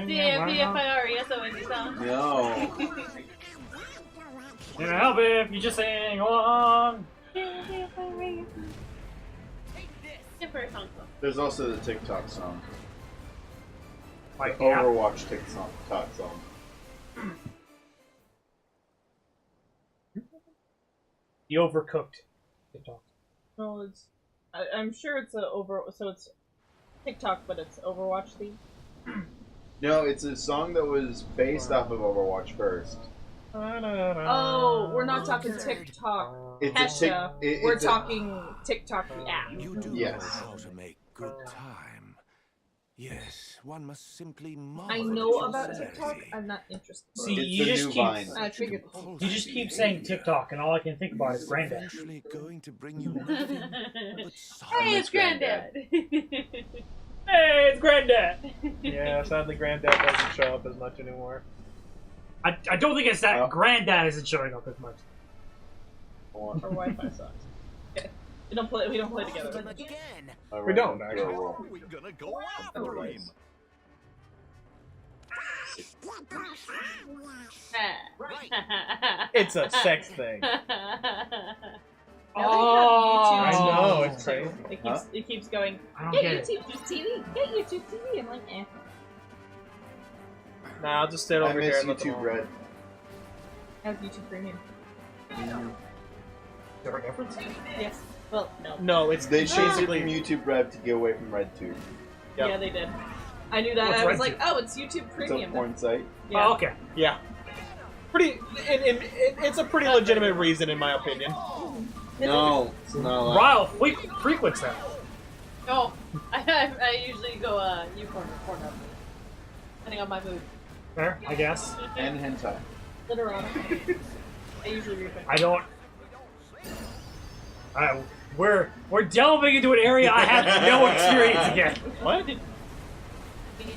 DFIRESONG song. No. Can I help it if you just sing along? Different song. There's also the TikTok song. Like The Overwatch TikTok song. The Overcooked TikTok. Well, it's. I'm sure it's so it's TikTok, but it's Overwatch theme. No, it's a song that was based off of Overwatch first. Oh, we're not talking TikTok. It's Hesha. We're it's a- talking TikTok the app. You do Yes. know how to make good time. Yes, one must simply marvel I at know your about sanity. TikTok. I'm not interested. See, It's you the just new keep Vine. I figured. you just keep saying TikTok, and all I can think about is Granddad. Eventually going to bring you nothing but Hey, it's Granddad. Hey, it's Granddad. Yeah, sadly Granddad doesn't show up as much anymore. I don't think it's that Oh. Granddad isn't showing up as much. Our Wi-Fi sucks. Okay. We don't play together. Again. We don't, How actually. are we gonna go after him? It's a sex thing. Oh, I know, it's crazy. It keeps going. I don't Get get it. YouTube TV. Get YouTube TV. I'm like, eh. Nah, I'll just sit I over here miss and let them YouTube all- Red. I have YouTube Premium. There a difference? Yes. Well, no. No, it's They changed it basically from YouTube Red to get away from RedTube. Yep. Yeah, they did. I knew that. What's I was RedTube? like, oh, it's YouTube It's a Premium. porn site. Yeah. Oh, okay. yeah. Pretty. It's a pretty legitimate reason, in my opinion. No, it's not allowed. Ryle frequents that. No, I usually go U-Porn or Pornhub, depending on my mood. Fair, I guess. And hentai. Literally. I usually read I don't. We're delving into an area I have no experience again. What?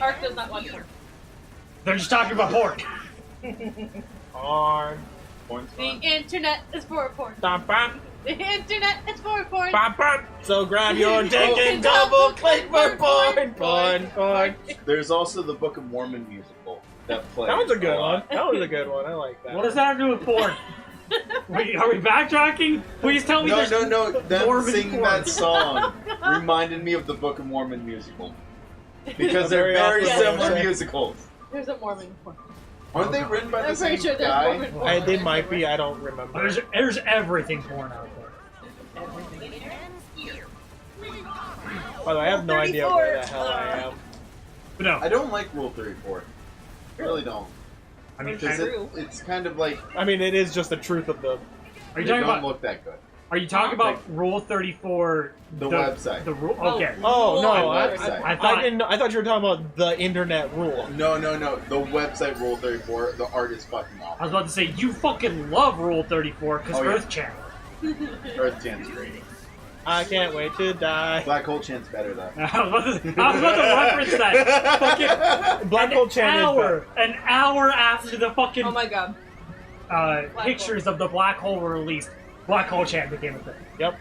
Ark does not watch porn. They're just talking about porn. Porn. Porn's The fun. internet is for porn. Bam, bam, The internet is for porn. bam, bam. So grab your dick and double click for porn, porn, porn. There's also the Book of Mormon musical. that plays. That was a good one. lot. That was a good one. I like that. What does that have to do with porn? Wait, are we backtracking? Please tell me No, there's no. Them Mormon singing porn. that song reminded me of the Book of Mormon musical. Because they're Very very often similar say- musicals. There's a Mormon one. Aren't they written by the I'm pretty same sure there's guy? Mormon one. They might be. I don't remember. There's everything porn out there. By the way, I have no idea where the hell I am. But no, I don't like Rule 34. I really don't. I mean, Because True. it's kind of like I mean, it is just the truth of the. are they you don't talking about? look that good. Are you talking about Rule 34? The website. The rule. Okay. Oh no! website. I thought- I didn't. I thought you were talking about the internet rule. No. The website Rule 34. The art is fucking I was awful. about to say you fucking love Rule 34 because Oh, yeah. Earth Channel. Earth Chant's great. I can't wait to die. Black Hole Chant's better though. I was about to reference that. Fucking Black Hole Chant is an hour after the fucking Oh my god. pictures of the black hole were released, Black Hole Chant became a thing.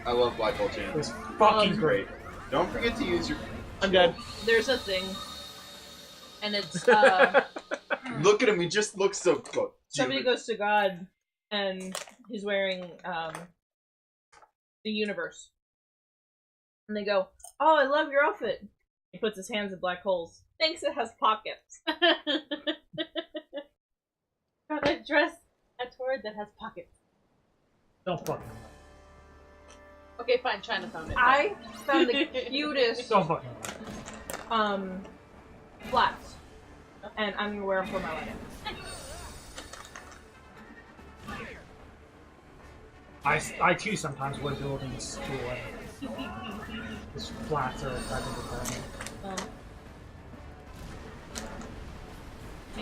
I love Black Hole It Chant. was fucking great. Don't forget to use your. I'm dead. There's a thing. And it's, Look at him. He just looks so close. somebody goes to God, and he's wearing, the universe. And they go, oh, I love your outfit. He puts his hands in black holes. Thanks, it has pockets. Got a dress, a tour that has pockets. Don't fucking. Okay, fine, China found it. I found the cutest, Don't fucking. flats. And I'm gonna wear them for my wedding. I too sometimes wear buildings to just flats or type of apartment.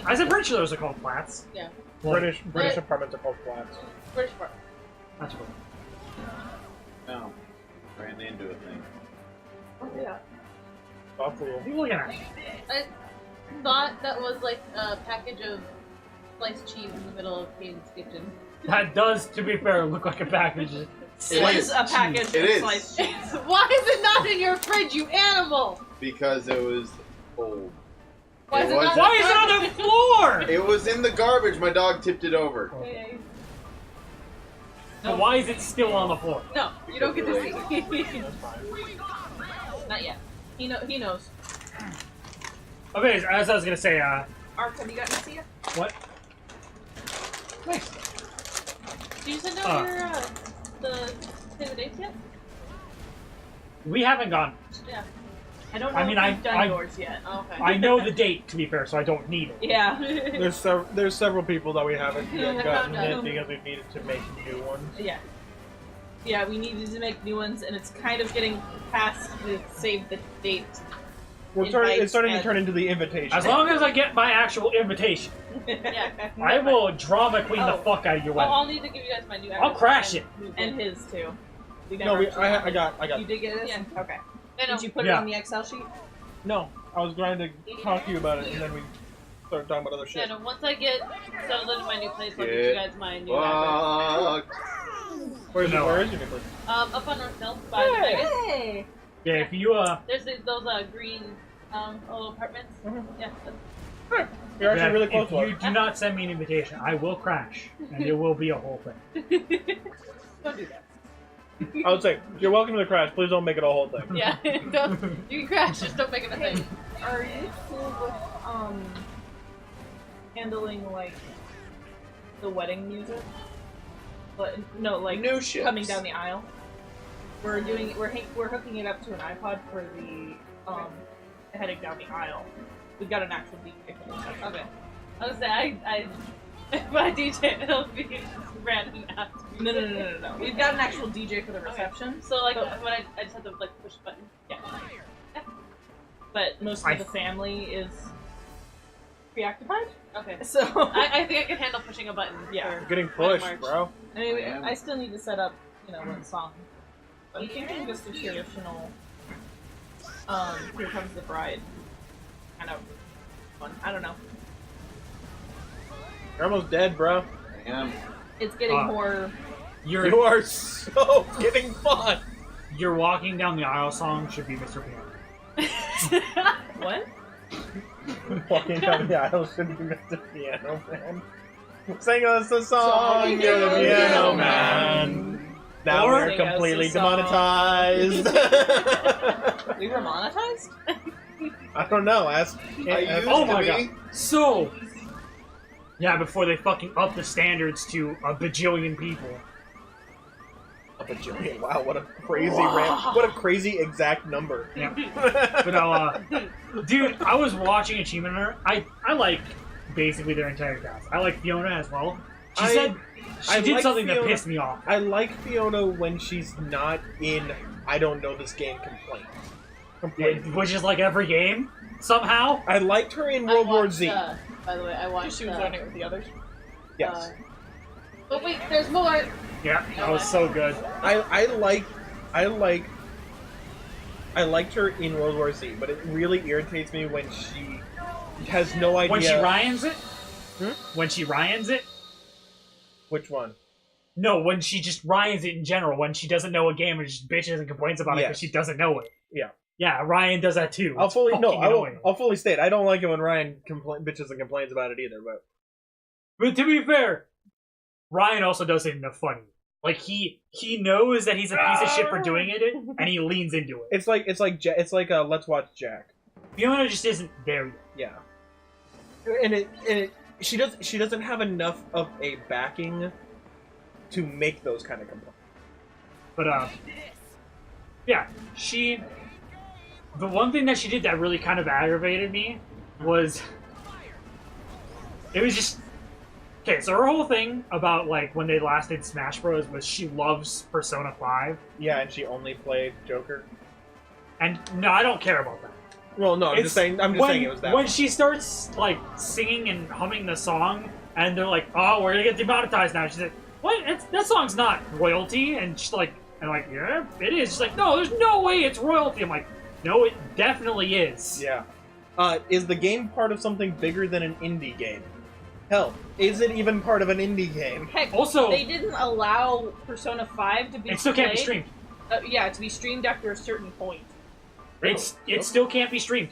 I said pretty sure those are called flats. Yeah. Well, British apartments are called flats. British part. That's cool. No. Ran into a thing. Oh, yeah. Buffalo. What are you looking at? I thought that was like a package of sliced cheese in the middle of Kane's kitchen. That does, to be fair, look like a package. It Slice is. a package It of is. sliced cheese. Why is it not in your fridge, you animal? Because it was old. Why is it not? Why is it on the floor? It was in the garbage. My dog tipped it over. So why is it still on the floor? No, you don't get to see. Not yet. He knows. Okay, as I was gonna say, Ark, have you gotten to see it? what? Nice. Did you send out your the save the dates yet? We haven't gone. Yeah. I don't know I mean, if you've done I- yours yet. Oh, okay. I know the date, to be fair, so I don't need it. Yeah. There's several people that we haven't yet I gotten found hit out. because we've needed to make new ones. Yeah. Yeah, we needed to make new ones, and it's kind of getting past the save the date. It's Invites starting to and- turn into the invitation. As long as I get my actual invitation, Yeah. I will drama queen the Oh. fuck out of your Oh, wedding. I'll need to give you guys my new address. I'll crash it. And his too. We No, never actually I got. You did get it? Yeah. Okay. I know. Did you put Yeah. it on the Excel sheet? No, I was trying to talk to you about it, and then we started talking about other Yeah, shit. no, once I get settled into my new place, I'll give you guys my new address. Fuck. Where is No. your new place? Up on North Hill by the Vegas. Hey! Yeah, if you There's those green little apartments. Mhm. Yeah. You're actually really close if to you us. do not send me an invitation, I will crash, and it will be a whole thing. Don't do that. I would say, you're welcome to the crash. Please don't make it a whole thing. Yeah. Don't. You can crash. Just don't make it a Hey, thing. are you cool with handling like the wedding music? But no, like New ships. coming down the aisle. We're hooking it up to an iPod for the heading down the aisle. We've got an actual DJ for this. Okay. I was say I my DJ it'll be random app. No. We've got an actual DJ for the reception. So like But- when I just have to like push a button. Yeah. But most of the family is preoccupied. Okay. So I think I can handle pushing a button. Yeah. for Getting Wedding pushed, March. bro. I mean, Yeah. I still need to set up, one song. I'm thinking just a traditional, Here Comes the Bride kind of one. I don't know. You're almost dead, bro. I am. It's getting more. You are so getting fun. Your walking down the aisle song should be Mr. Piano. What? Walking down the aisle should be Mr. Piano Man. Sing us a song, you're the piano man. Now Or we're sing us completely a song. demonetized. We were monetized? I don't know. Ask. I used Oh to my be. god. So, yeah, before they fucking up the standards to a bajillion people. A bajillion. Wow, what a crazy what a crazy exact number. Yeah. But dude, I was watching Achievement Hunter. I like basically their entire cast. I like Fiona as well. She said she did like something that Fiona- pissed me off. I like Fiona when she's not in I don't know this game complaint. Which is like every game, somehow. I liked her in I World War watched, Z. by the way, I watched. She was learning with the others. Yes. But wait, there's more. Yeah, that was so good. I liked her in World War Z, but it really irritates me when she has no idea. When she Ryans it? Hmm? When she Ryans it? Which one? No, when she just Ryans it in general, when she doesn't know a game and just bitches and complains about it because she doesn't know it. Yeah. Yeah, Ryan does that too. I'll It's fully fucking annoying. I'll fully state I don't like it when Ryan bitches and complains about it either, But to be fair, Ryan also does it in a funny. Like he knows that he's a piece of shit for doing it, and he leans into it. it's like Let's Watch Jack. Fiona just isn't there yet. Yeah. She doesn't have enough of a backing to make those kind of complaints. But yeah, the one thing that she did that really kind of aggravated me was it was just okay. So her whole thing about like when they last did Smash Bros was she loves Persona 5. Yeah, and she only played Joker. And no, I don't care about that. Well, no, I'm just saying it was that. When she starts like singing and humming the song, and they're like, "Oh, we're gonna get demonetized now," she's like, "What? That song's not royalty." And she's like, "Yeah, it is." She's like, "No, there's no way it's royalty." I'm like, "No, it definitely is." Yeah. Is the game part of something bigger than an indie game? Hell, is it even part of an indie game? Heck, Also, they didn't allow Persona 5 to be it still can't be played. streamed. Yeah, to be streamed after a certain point. It still can't be streamed.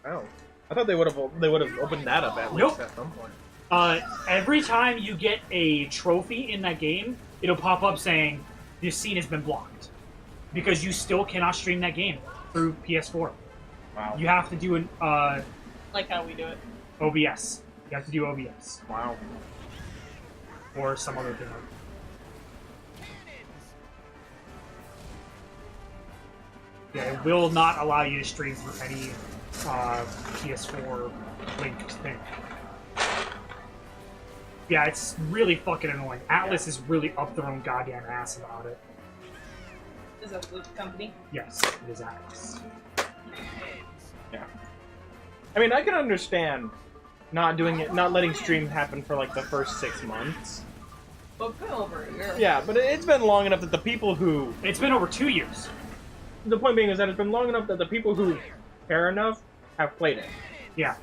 Oh, I thought they would have opened that up at least at some point. Every time you get a trophy in that game, it'll pop up saying this scene has been blocked because you still cannot stream that game through PS4. Wow. You have to do an Like how we do it. OBS. You have to do OBS Wow. or some other thing. Yeah, it will not allow you to stream through any PS4 linked thing. Yeah, it's really fucking annoying. Atlas is really up their own goddamn ass about it. Is that the company? Yes, it is Atlas. Yeah. I mean, I can understand not letting stream happen for like the first 6 months. Well, it's been over a year. Yeah, but it's been long enough that the people who... It's been over 2 years. The point being is that it's been long enough that the people who care enough have played it. Yeah.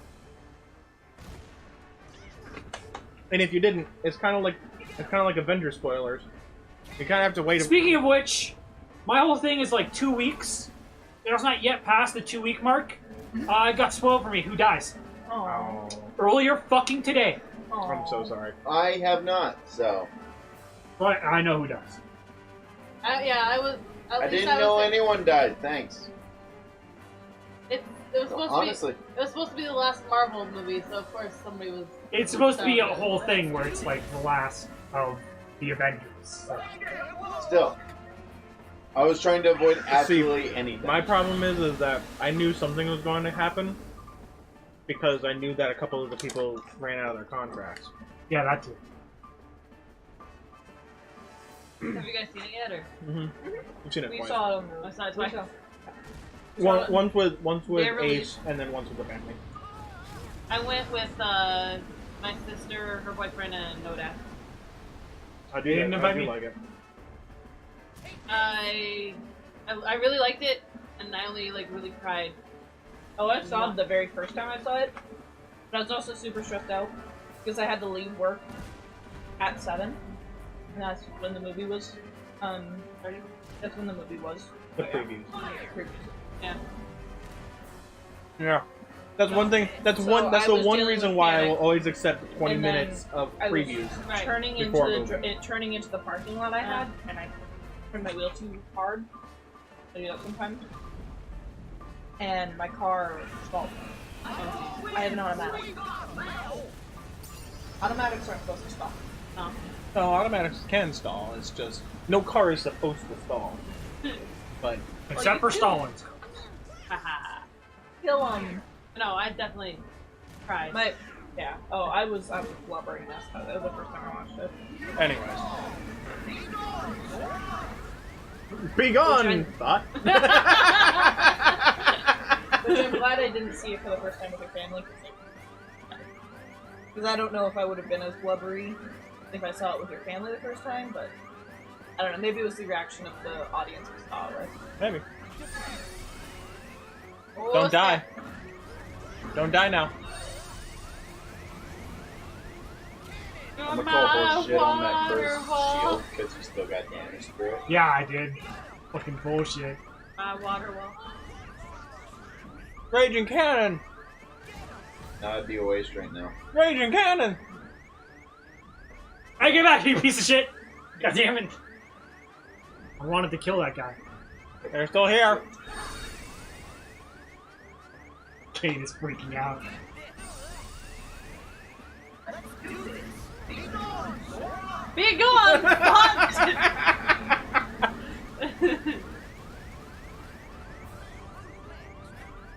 And if you didn't, it's kind of like Avenger spoilers. You kind of have to wait. Speaking of which, my whole thing is like 2 weeks. It's not yet past the 2-week mark. It got spoiled for me. Who dies? Oh. Earlier fucking today. I'm so sorry. I have not, so. But I know who dies. Yeah, I was. I didn't know anyone died. Thanks. It was supposed Honestly. to be. It was supposed to be the last Marvel movie, so of course somebody was. It's supposed to be a whole thing where it's like the last of the Avengers. So. Still. I was trying to avoid absolutely anything. My problem is that I knew something was going to happen because I knew that a couple of the people ran out of their contracts. Yeah, that too. Have you guys seen it yet, or? Mm-hmm. We've seen it We twice. saw them. I saw it twice. Once with They're Ace, and then once with the family. I went with my sister, her boyfriend, and Noda. I do, didn't I invite do me? like it. I really liked it, and I only like really cried. Oh, I saw it the very first time I saw it. But I was also super stressed out because I had to leave work at 7. And that's when the movie was. That's when the movie was. The previews. Yeah. Yeah. That's one thing. That's So one. That's I the was one dealing reason with why I panic, will always accept 20 and then minutes of I was previews. turning into before the moving. turning into the parking lot I had, and I turned my wheel too hard. I do that sometimes, and my car stalled. I have an automatic. Automatics aren't supposed to stop. No. No, automatics can stall. It's just no car is supposed to stall. But Except for Stallings. Haha. Kill No, I definitely tried. Yeah. Oh, I was blubbering this. That was the first time I watched it. anyways, be gone. Thought. Which I'm glad I didn't see it for the first time with your family. Because I don't know if I would have been as blubbery if I saw it with your family the first time, but I don't know. Maybe it was the reaction of the audience we saw, right? Maybe. Oh, Don't die. Don't die now. I'm gonna call bullshit on that first shield because you still got damage through it. Yeah, I did. Fucking bullshit. Water wall. Raging cannon. Now I'd be a waste right now. Raging cannon. Hey, get back, you piece of shit! God damn it! I wanted to kill that guy. They're still here. Kate is freaking out. Be gone!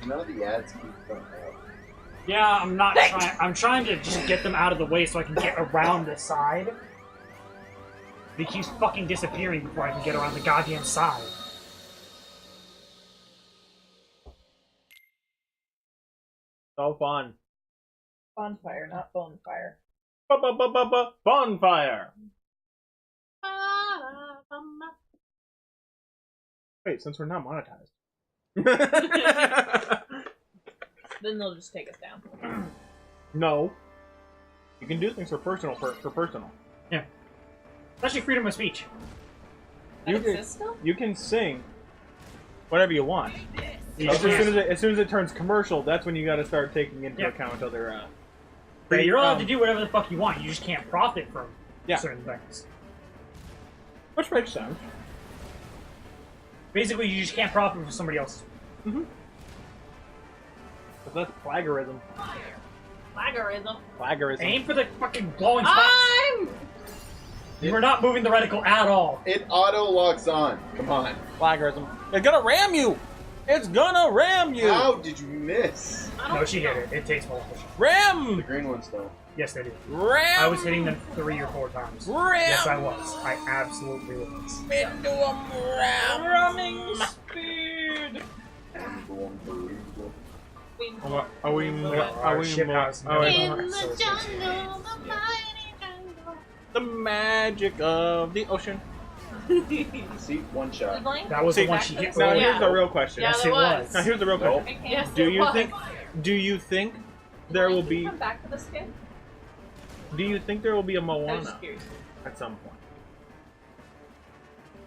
None of the ads keep coming out. Yeah, I'm not trying. I'm trying to just get them out of the way so I can get around the side. He keeps fucking disappearing before I can get around the goddamn side. So fun. Bonfire, not bonfire. Bonfire. Wait, since we're not monetized. Then they'll just take us down. No. You can do things for personal. Yeah. Especially freedom of speech. That You exists still? You can sing whatever you want. You As just soon as it turns commercial, that's when you got to start taking into account other. Yeah, you're allowed to do whatever the fuck you want. You just can't profit from certain things. Which makes sense. Basically, you just can't profit from somebody else's. Mm-hmm. But that's plagiarism. Plagiarism. Aim for the fucking glowing spots. You are not moving the reticle at all. It auto locks on. Come on. Plagiarism. It's gonna ram you. It's gonna ram you. How did you miss? No, she hit it. It takes multiple. Ram. The green ones though. Yes, they do. Ram. I was hitting them 3 or 4 times. Ram. Yes, I was. I absolutely was. Into a ram. Ramming speed. Are we In the jungle, the magic of the ocean. See, one shot. that was the one she hit. Now earlier. here's the real question. Yeah, Yes, there it was. was. Now here's the real Nope. question. Yes, Do it you was. think? Do you think there will be? Come back to the skin? Do you think there will be a I was Moana just curious. at some point?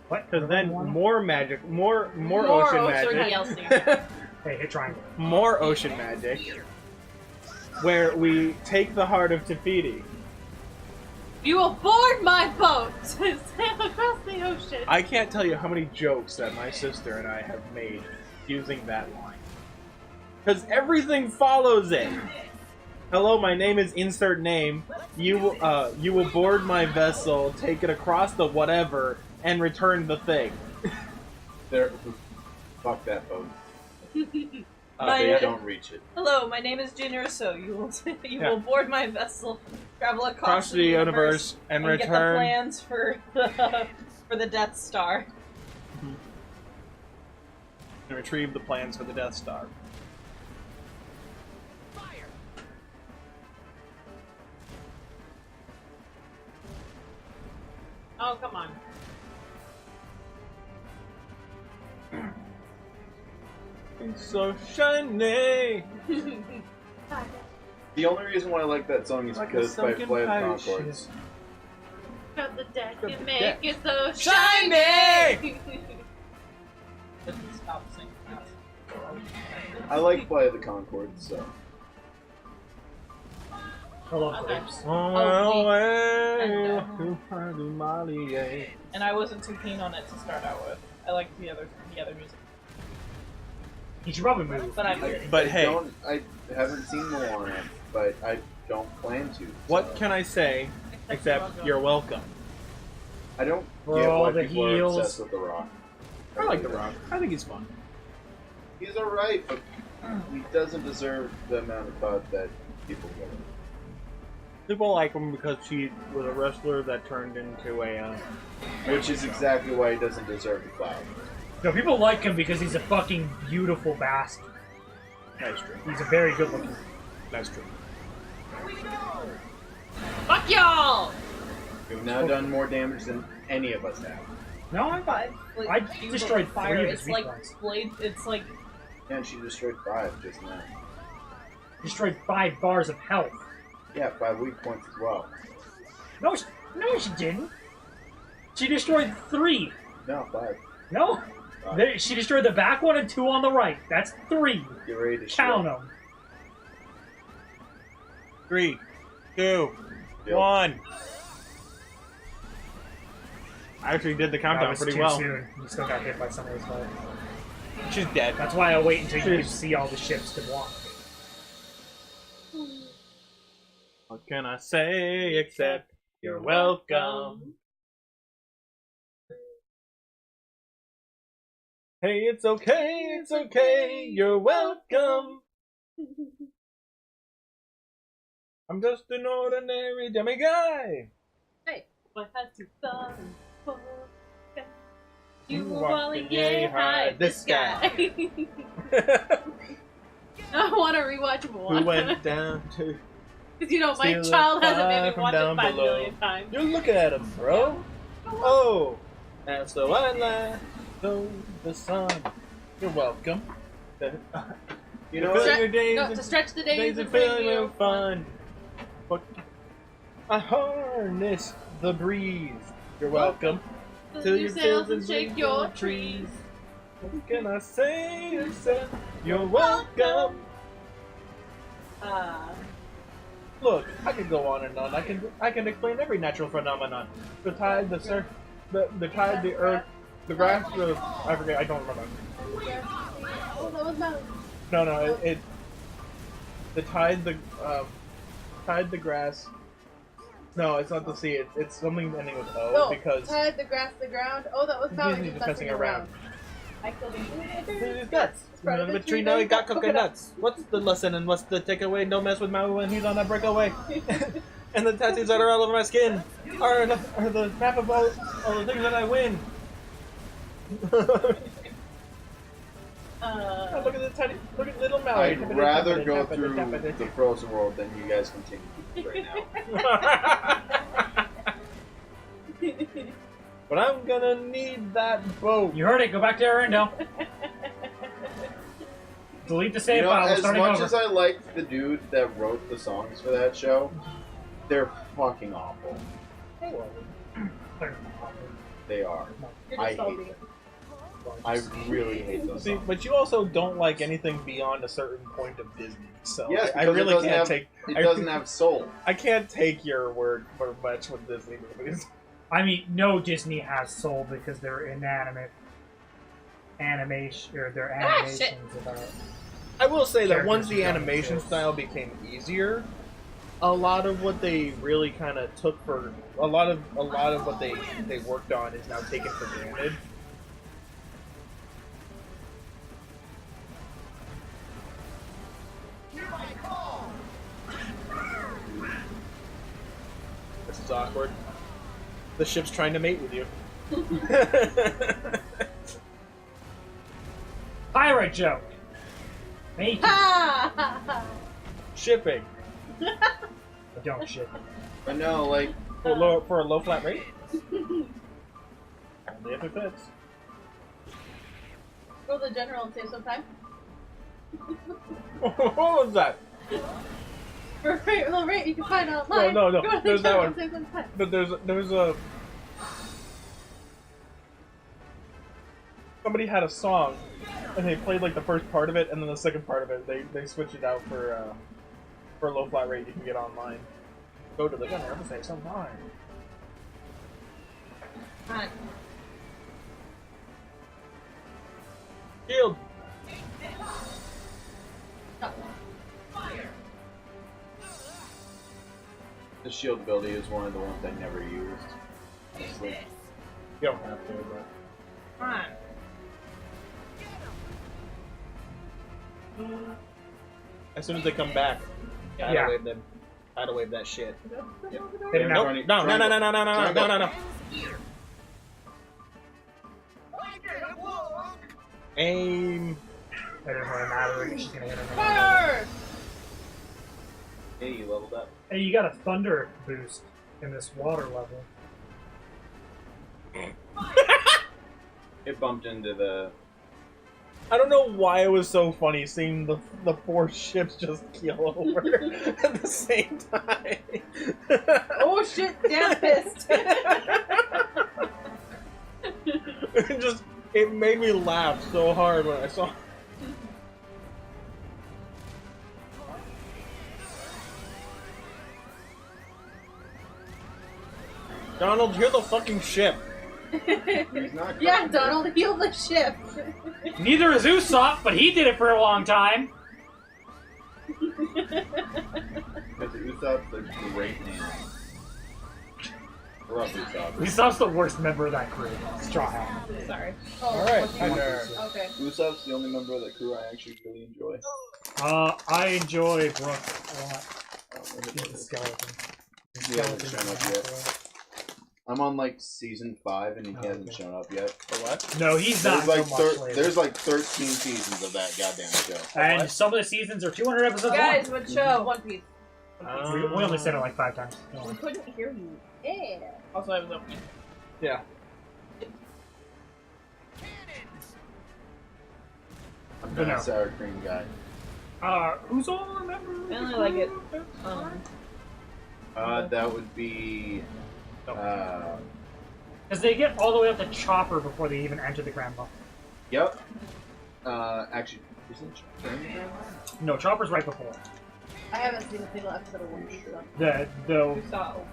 What? Because then more magic, more More ocean ocean magic, DLC. Hey, hit triangle. more ocean magic, where we take the heart of Tafiti. You will board my boat to sail across the ocean. I can't tell you how many jokes that my sister and I have made using that line. Because everything follows it. Hello, my name is insert name. You will board my vessel, take it across the whatever, and return the thing. There. Fuck that boat. My- They don't reach it. Hello, my name is Junior So. You will board my vessel, travel across Cross the universe and get the return. plans for the Death Star. And retrieve the plans for the Death Star. Oh, come on. It's so shiny. The only reason why I like that song is Like a because by sunken Flight of pirate Concords. Cut the deck Cut and the make deck. it so Shiny! shiny. Doesn't stop singing that. I like Flight of the Concords, so. I love Okay. grapes. And I wasn't too keen on it to start out with. I liked the other music. You should probably move. But I haven't seen Moana, but I don't plan to. What can I say except you're welcome? I don't For get all why the people are heels. obsessed with The Rock. I like The Rock. I think he's fun. He's alright, but he doesn't deserve the amount of thought that people give him. People like him because he was a wrestler that turned into a... Which is exactly why he doesn't deserve the clout. No, people like him because he's a fucking beautiful bastard. That's true. He's a very good looking. That's true. Fuck y'all! You've now done more damage than any of us have. No, Like, I cube destroyed of fire. 3 of his It's weak like points. blade. It's like And she destroyed 5 just now. Destroyed 5 bars of health. Yeah, 5 weak points as well. No, she didn't. She destroyed 3. No, 5. No. She destroyed the back one and 2 on the right. That's 3. Get ready to Count them. 3, 2, Yep. 1. I actually did the That countdown was pretty too well. soon. You still got hit by somebody's fight. She's dead. That's why I wait until you can see all the ships to block. What can I say except you're welcome? Hey, it's okay, you're welcome. I'm just an ordinary dummy guy. hey, what has you done? You You were walked falling in yay yay high high the the sky. I want to rewatch Moana. Who went down to... Because you know, my Steal a child hasn't made fire me from watch down it 5 below. million times. You look at him, bro. Oh, and so I laugh, so the sun. You're welcome. You know Fill what? your days No, and- to stretch the days days and and bring feeling you fun. But I harness the breeze. You're welcome. Fill your sails and shake your trees. What can I say except you're welcome? Look, I could go on and on. I can explain every natural phenomenon. The tide, the surf, the tide, the earth, the grass, I forget. I don't remember. Oh, that was mine. No, the tide, the grass. No, it's not the sea. It's something ending with O No, because tide, the grass, the ground. Oh, that was Maui Disney's just messing around. I killed him. his guts. The tree now he got coconuts. What's the lesson and what's the takeaway? Don't mess with Maui when he's on a breakaway. And the tattoos that are all over my skin are the map of all the things that I win. Look at little Maui. I'd rather go through the frozen world than you guys continue right now. But I'm gonna need that boat. You heard it. Go back to Arendelle. Delete the save You know, file. We're as starting much over. as I liked the dude that wrote the songs for that show, they're fucking awful. They are. I hate them. I really hate those See, songs. but you also don't like anything beyond a certain point of Disney, so Yes, I because really can't take. It doesn't have soul. I can't take your word for much with Disney movies. I mean, no Disney has soul because they're inanimate animation, or their animations about. I will say that once the Characters animation don't style became easier, a lot of what they really kind of took for a lot of what they worked on is now taken for granted. This is awkward. The ship's trying to mate with you. Pirate joke. Thank you. Shipping. Don't ship. But no, like, For a low flat rate? Only if it fits. Go to the general and save some time. What was that? For a very low rate you can find online. No, Go to the there's that general one. and save some time. But there's a... Somebody had a song, and they played like the first part of it, and then the second part of it, they switched it out for a low flat rate you can get online. Go to the gunner. I'm gonna say something hard. Come on. Shield. The shield ability is one of the ones I never used. Honestly. You don't have to, but. Come on. As soon as they come back, gotta Yeah. wave them. Gotta wave that shit. They didn't Nope. have- No. Aim. It doesn't really matter. She's gonna hit him. Fire! Hey, you leveled up. Hey, you got a thunder boost in this water level. It bumped into the. I don't know why it was so funny seeing the four ships just keel over at the same time. Oh shit, damn pissed. It made me laugh so hard when I saw. Donald, you're the fucking ship. He's not Yeah, coming Donald, heal the ship. Neither is Usopp, but he did it for a long time. Because Usopp's a great name. Love Usopp. Usopp's the worst member of that crew. Straw Hat. Sorry. Oh, Alright, okay. Okay. Usopp's the only member of the crew I actually really enjoy. I enjoy Brook a lot. Look He's at the this. skeleton. He hasn't shown up yet. I'm on like season 5 and he hasn't okay. shown up yet. For what? No, he's not There's like, so much later. there's like 13 seasons of that goddamn show. And some of the seasons are 200 episodes Guys, long. what show? One Piece. We only said it like 5 times. We couldn't hear you. Yeah. Also, I was opening. Yeah. I'm But not no. a sour cream guy. Who's all remember? I only like it. That would be. Because they get all the way up to Chopper before they even enter the Grand Line. Yep. Actually, isn't Chopper in the Grand Line? No, Chopper's right before. I haven't seen a single episode of One Piece. So.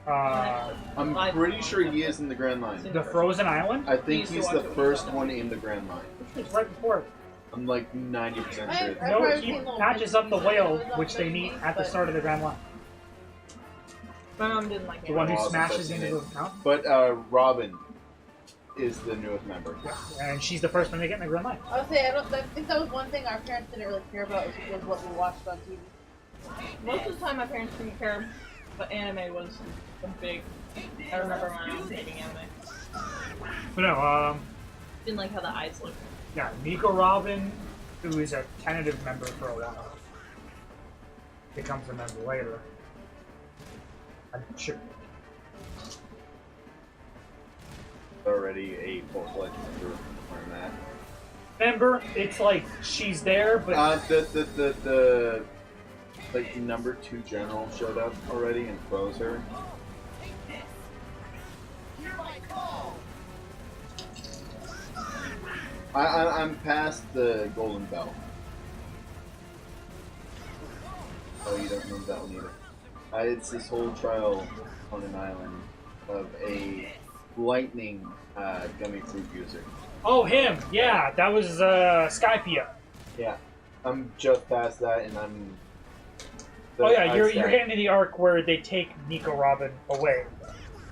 I'm pretty sure he is in the Grand Line. The Frozen Island? I think he's the first one in the Grand Line. It's right before it. I'm like 90% sure. No, he patches up the whale, which they meet at the start of the Grand Line. My mom didn't like The it. one who Awesome, smashes that's into it. the mountain. But Robin is the newest member. And she's the first one to get in the Grand Line. I would say I think that was one thing our parents didn't really care about was what we watched on TV. Most of the time, my parents didn't care, but anime was a big. I remember my mom hating anime. But no, Didn't like how the eyes looked. yeah, Nico Robin, who is a tentative member for a while, becomes a member later. I'm sure. Already a full-fledged member. Learn that. Member, it's like she's there, but The like number 2 general showed up already and froze her. I'm past the golden bell. Oh, you don't remember that one either. It's this whole trial on an island of a lightning gummy fruit user. oh, him, yeah, that was Skypia. Yeah, I'm just past that, and I'm. Oh yeah, you're getting to the arc where they take Nico Robin away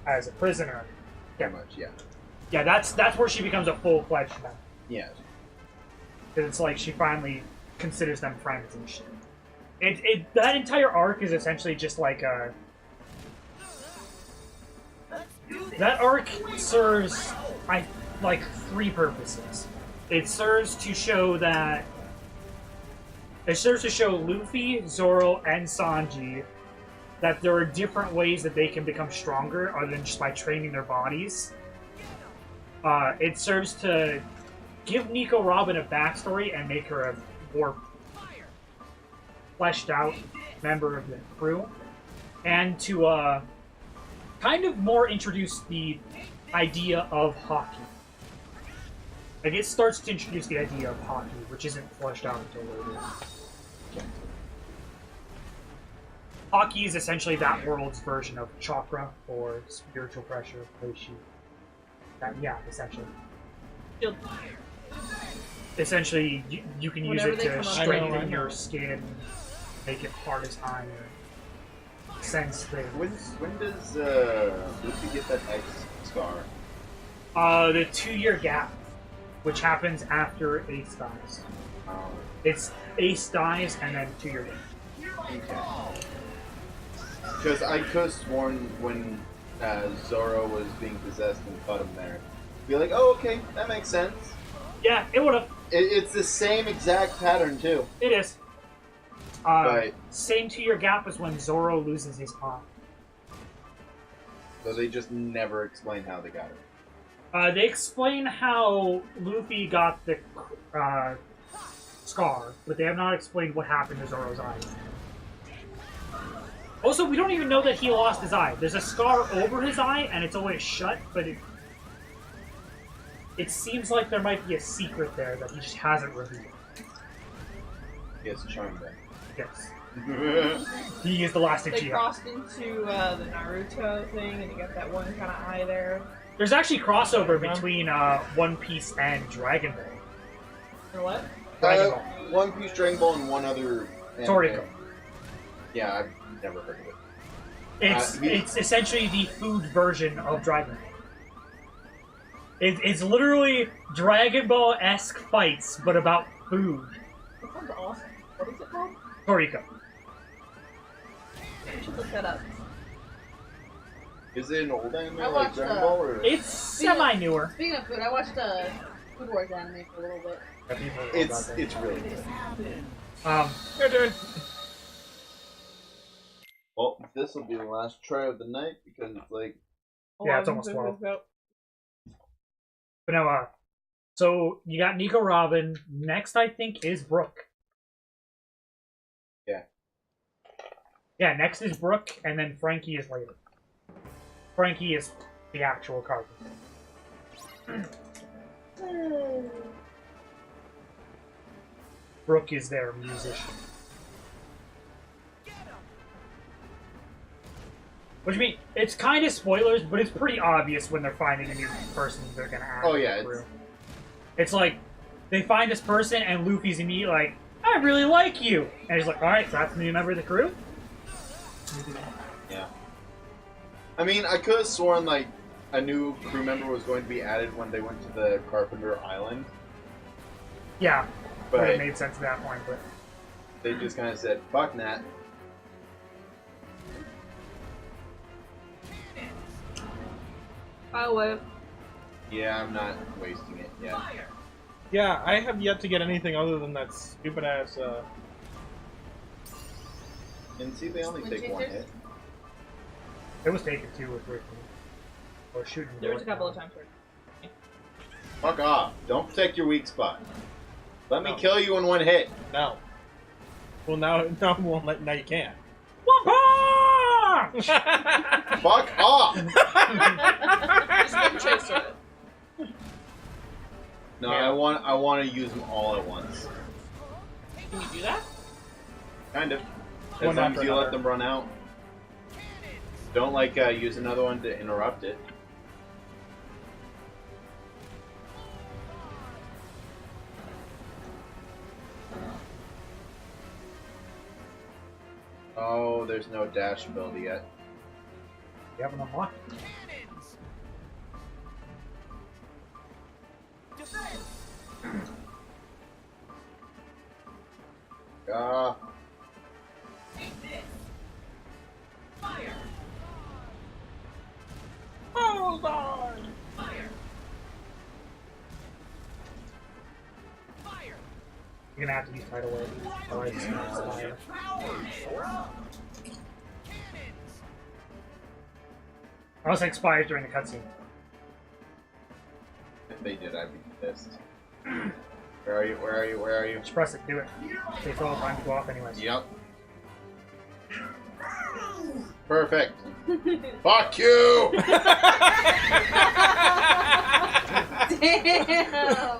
as a prisoner. Pretty much, yeah. Yeah, that's where she becomes a full-fledged member. Yeah. Because it's like she finally considers them friends and shit. That entire arc is essentially just like a... That arc serves, like 3 purposes. It serves to show that... It serves to show Luffy, Zoro, and Sanji that there are different ways that they can become stronger other than just by training their bodies. It serves to give Nico Robin a backstory and make her a more fleshed out member of the crew. And to kind of more introduce the idea of hockey. Like, it starts to introduce the idea of hockey, which isn't fleshed out until later. Hockey is essentially that world's version of chakra or spiritual pressure. Yeah, essentially. Shield. Essentially, you can use Whenever it they to come up- I strengthen know. your skin, make it hard as iron, sense things. When does Luffy get that X scar? The 2-year gap, which happens after Ace dies. It's Ace dies and then 2-year gap. Because I could have sworn when Zoro was being possessed and caught him there, be like, oh, okay, that makes sense. Yeah, it would have. It's the same exact pattern too. It is. Right. Same 2-year gap as when Zoro loses his eye. So they just never explain how they got it. They explain how Luffy got the scar, but they have not explained what happened to Zoro's eye. Also, we don't even know that he lost his eye. There's a scar over his eye, and it's always shut, but it seems like there might be a secret there that he just hasn't revealed. Yes, charmed them. Yes. He is the last They Uchiha. crossed into the Naruto thing, and you got that one kind of eye there. There's actually crossover between One Piece and Dragon Ball. Or what? Dragon Ball. One Piece, Dragon Ball, and one other. Toriko. Yeah, I've never heard of it. It's essentially the food version of Dragon Ball. It's literally Dragon Ball-esque fights, but about food. That sounds awesome. What is it called? Toriko. We should look that up. Is it an old anime I like watched, Dragon Ball? Or? It's semi-newer. Speaking of food, I watched Food Wars anime for a little bit. It's really good. Your turn. Well, this will be the last try of the night because it's like. Yeah, it's almost 12. But no, so you got Nico Robin. Next, I think, is Brooke. Yeah. Yeah, next is Brooke, and then Frankie is later. Frankie is the actual carpenter. Brooke is their musician. What do you mean? It's kind of spoilers, but it's pretty obvious when they're finding a new person they're gonna act. Oh yeah, it's like they find this person and Luffy's immediately like, "I really like you," and he's like, "All right, so that's the new member of the crew." Yeah. I mean, I could have sworn like a new crew member was going to be added when they went to the Carpenter Island. Yeah, but it made sense at that point. But they just kind of said, "Fuck that." I'll wait. Yeah, I'm not wasting it yet. Yeah, I have yet to get anything other than that stupid ass. And see, they only take one hit. it was taken 2 or 3. Or shooting. There was a couple of times where. Fuck off! Don't protect your weak spot. Let me No. kill you in one hit. No. Well, now you can't. Fuck off! Just go chase it. No, I want to use them all at once. Can you do that? Kind of. One As long after as you let another. them run out. Don't use another one to interrupt it. Oh, there's no dash ability yet. You haven't unlocked it. Ah. Hold on! You're gonna have to use Tidal Wave. Otherwise, it's gonna expire. Unless it expires during the cutscene. If they did, I'd be pissed. Where are you? Where are you? Where are you? Just press it, do it. Takes all the time to go off anyways. Yep. Perfect. Fuck you! Damn!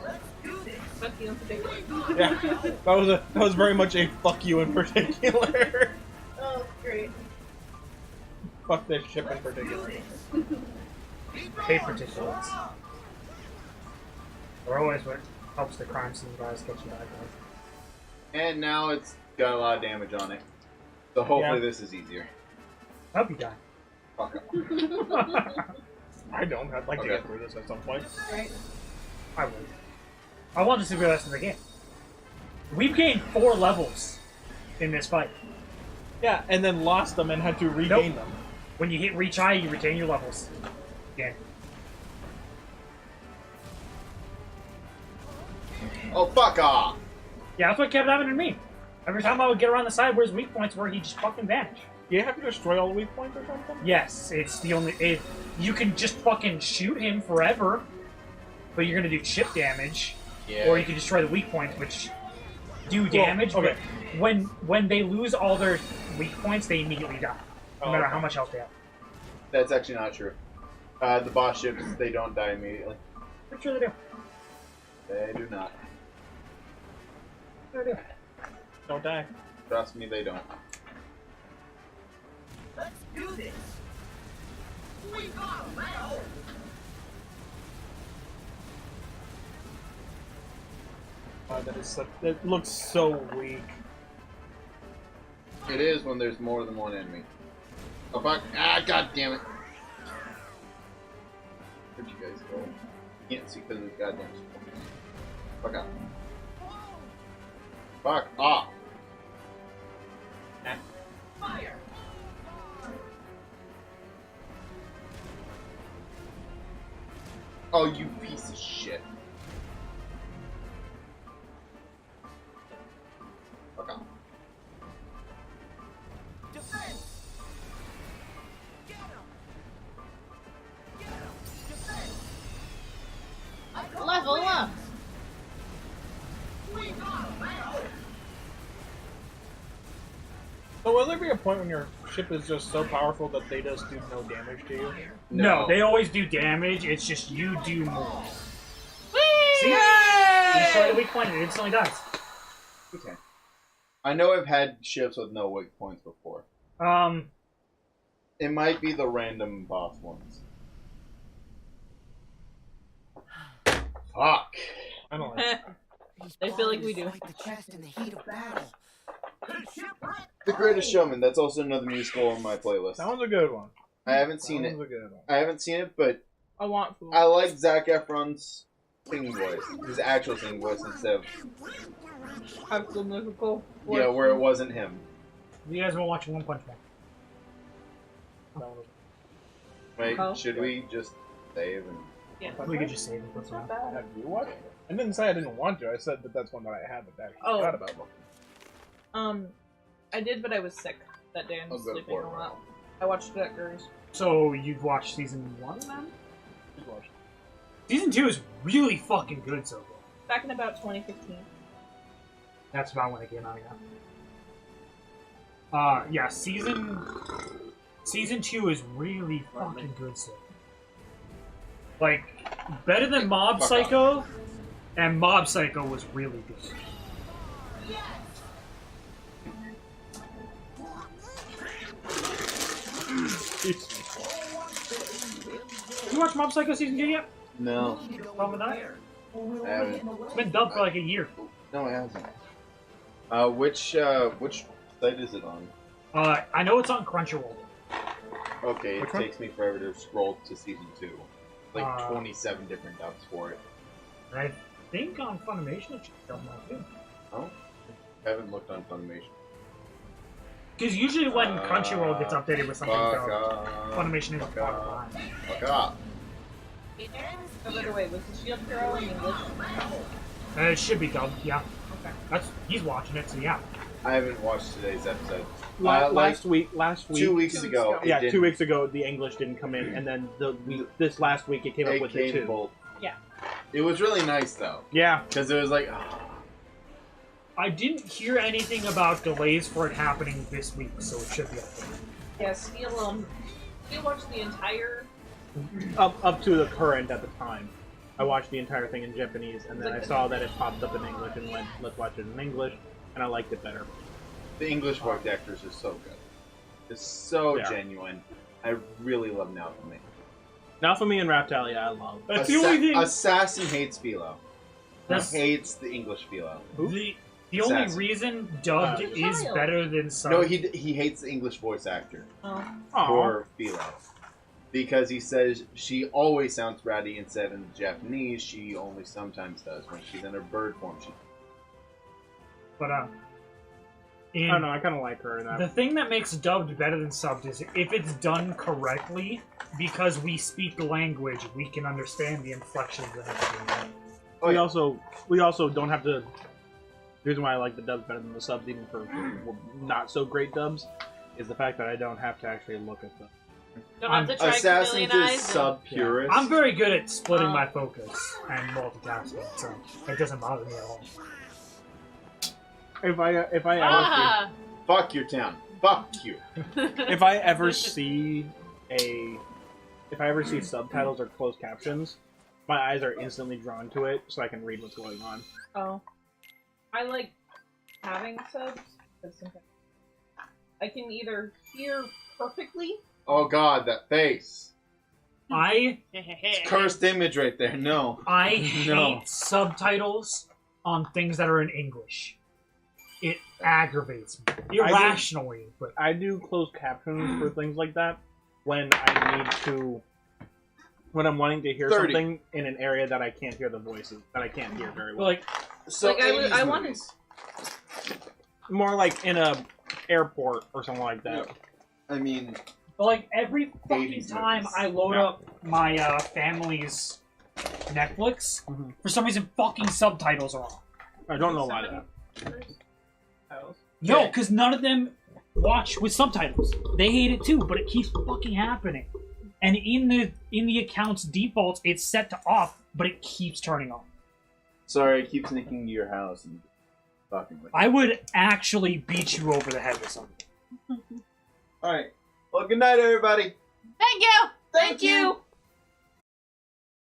Fuck you in particular. Yeah, that was very much a fuck you in particular. Oh, Great. Fuck this ship in particular. Hate particulates. Or always what helps the crime scene guys get you back there. And now it's got a lot of damage on it. So hopefully Yeah. this is easier. I hope you die. Fuck up. I don't. I'd like to Okay. get through this at some point. Right. I would. I want to see the rest of the game. We've gained 4 levels in this fight. Yeah, and then lost them and had to regain them. When you hit reach high, you retain your levels. Again. Oh, fuck off! Yeah, that's what kept happening to me. Every time I would get around the side where his weak points were, he just fucking vanished. You have to destroy all the weak points or something? Yes, it's the only... you can just fucking shoot him forever, but you're gonna do chip damage. Yeah. Or you can destroy the weak points, which do damage, okay. but when they lose all their weak points, they immediately die. No matter how much health they have. That's actually not true. The boss ships, they don't die immediately. Pretty sure they do. They do not. They do. Don't die. Trust me, they don't. Let's do this. We got him now. That is such, it looks so weak. It is when there's more than one enemy. Oh fuck! Ah, god damn it! Where'd you guys go? Can't see because of the goddamn spoilers. Fuck off. Fuck off! Fire. Oh, you piece of shit. Fuck off. Defense. Get him. Get him. Defense. Level up. We got him now. So will there be a point when your ship is just so powerful that they just do no damage to you? No, they always do damage, it's just you do more. See? You destroy the weak point and it instantly dies. Okay. I know I've had ships with no weak points before. It might be the random boss ones. Fuck. I don't like I feel like we do. Fight the chest in the heat of battle. The Greatest Showman. That's also another musical on my playlist. That one's a good one. I haven't seen That it. one's a good one. I haven't seen it, but I want food. I like Zac Efron's singing voice, his actual singing voice instead of Have the musical. yeah, where it wasn't him. You guys will watch One Punch Man. That one was- Wait, Oh. should we just save and? Yeah. We could just save it for It's not now. bad. Have you watched it? I didn't say I didn't want to. I said that that's one that I had that I actually Oh. forgot about. I did, but I was sick that day and I'll was go sleeping for a it. lot. I watched it at Gur's. So you've watched season 1 then? Just watch it. Season 2 is really fucking good so far. Back in about 2015. That's about when it came out, yeah. Yeah, season 2 is really fucking good so far. Like, better than Mob Fuck Psycho, and Mob Psycho was really good. You watch Mob Psycho season 2 yet? No, Probably not. I haven't. It's been dubbed for like a year. No, it hasn't. Which site is it on? I know it's on Crunchyroll. Okay, Which it one? takes me forever to scroll to season 2. Like 27 27 different dubs for it. And I think on Funimation it should be dubbed now too. Oh, I haven't looked on Funimation. Because usually when Crunchyroll gets updated with something Fuck dubbed, off. Funimation is Fuck bottom off. line. Fuck off. Oh, by the way, was the Shield Hero in English? It should be dubbed, yeah. Okay. He's watching it, so yeah. I haven't watched today's episode. Last Like week. 2 weeks ago. Yeah, it didn't- 2 weeks ago the English didn't come in, and then this last week it came up It with came it too. both. Yeah. It was really nice though, Yeah, because it was like, oh, I didn't hear anything about delays for it happening this week, so it should be updated. Yes, he'll watch the entire. up to the current at the time. I watched the entire thing in Japanese, and then I saw that it popped up in English, and went, let's watch it in English, and I liked it better. the English voice actors are so good. is so Yeah. genuine. I really love Naofumi. Naofumi and Raptalia, I love. That's the only thing. Assassin hates Philo. That's- Hates the English Philo. The only Assassin. reason dubbed is Child. better than sub. No, he hates the English voice actor Oh. for Philo. Because he says she always sounds bratty instead in Japanese, she only sometimes does. When she's in her bird form, she... But I don't know, I kind of like her in that. the thing that makes dubbed better than subbed is if it's done correctly, because we speak the language, we can understand the inflections that have to be done. We also don't have to. The reason why I like the dubs better than the subs, even for not so great dubs, is the fact that I don't have to actually look at them. Don't have to try Assassins chameleon is eyes. sub-purist. I'm very good at splitting my focus and multitasking, so it doesn't bother me at all. If I ever Ah! Fuck your town. Fuck you. if I ever see subtitles or closed captions, my eyes are instantly drawn to it, so I can read what's going on. Oh. I like having subs, because sometimes I can either hear perfectly. Oh god, that face. I Cursed image right there. No. I hate No. subtitles on things that are in English. It aggravates me. Irrationally, but I do closed captions for things like that when I'm wanting to hear 30. something in an area that I can't hear the voices, that I can't hear very well. like So Like, I wanted- movies. More like in a airport or something like that. I mean, like every fucking 80s time movies. I load up my family's Netflix, for some reason fucking subtitles are on. I don't know why that. No, because none of them watch with subtitles. They hate it too, but it keeps fucking happening. And in the account's defaults, it's set to off, but it keeps turning on. sorry, I keep sneaking to your house and fucking with you. I would actually beat you over the head with something. Alright. Well, good night, everybody. Thank you! Thank you!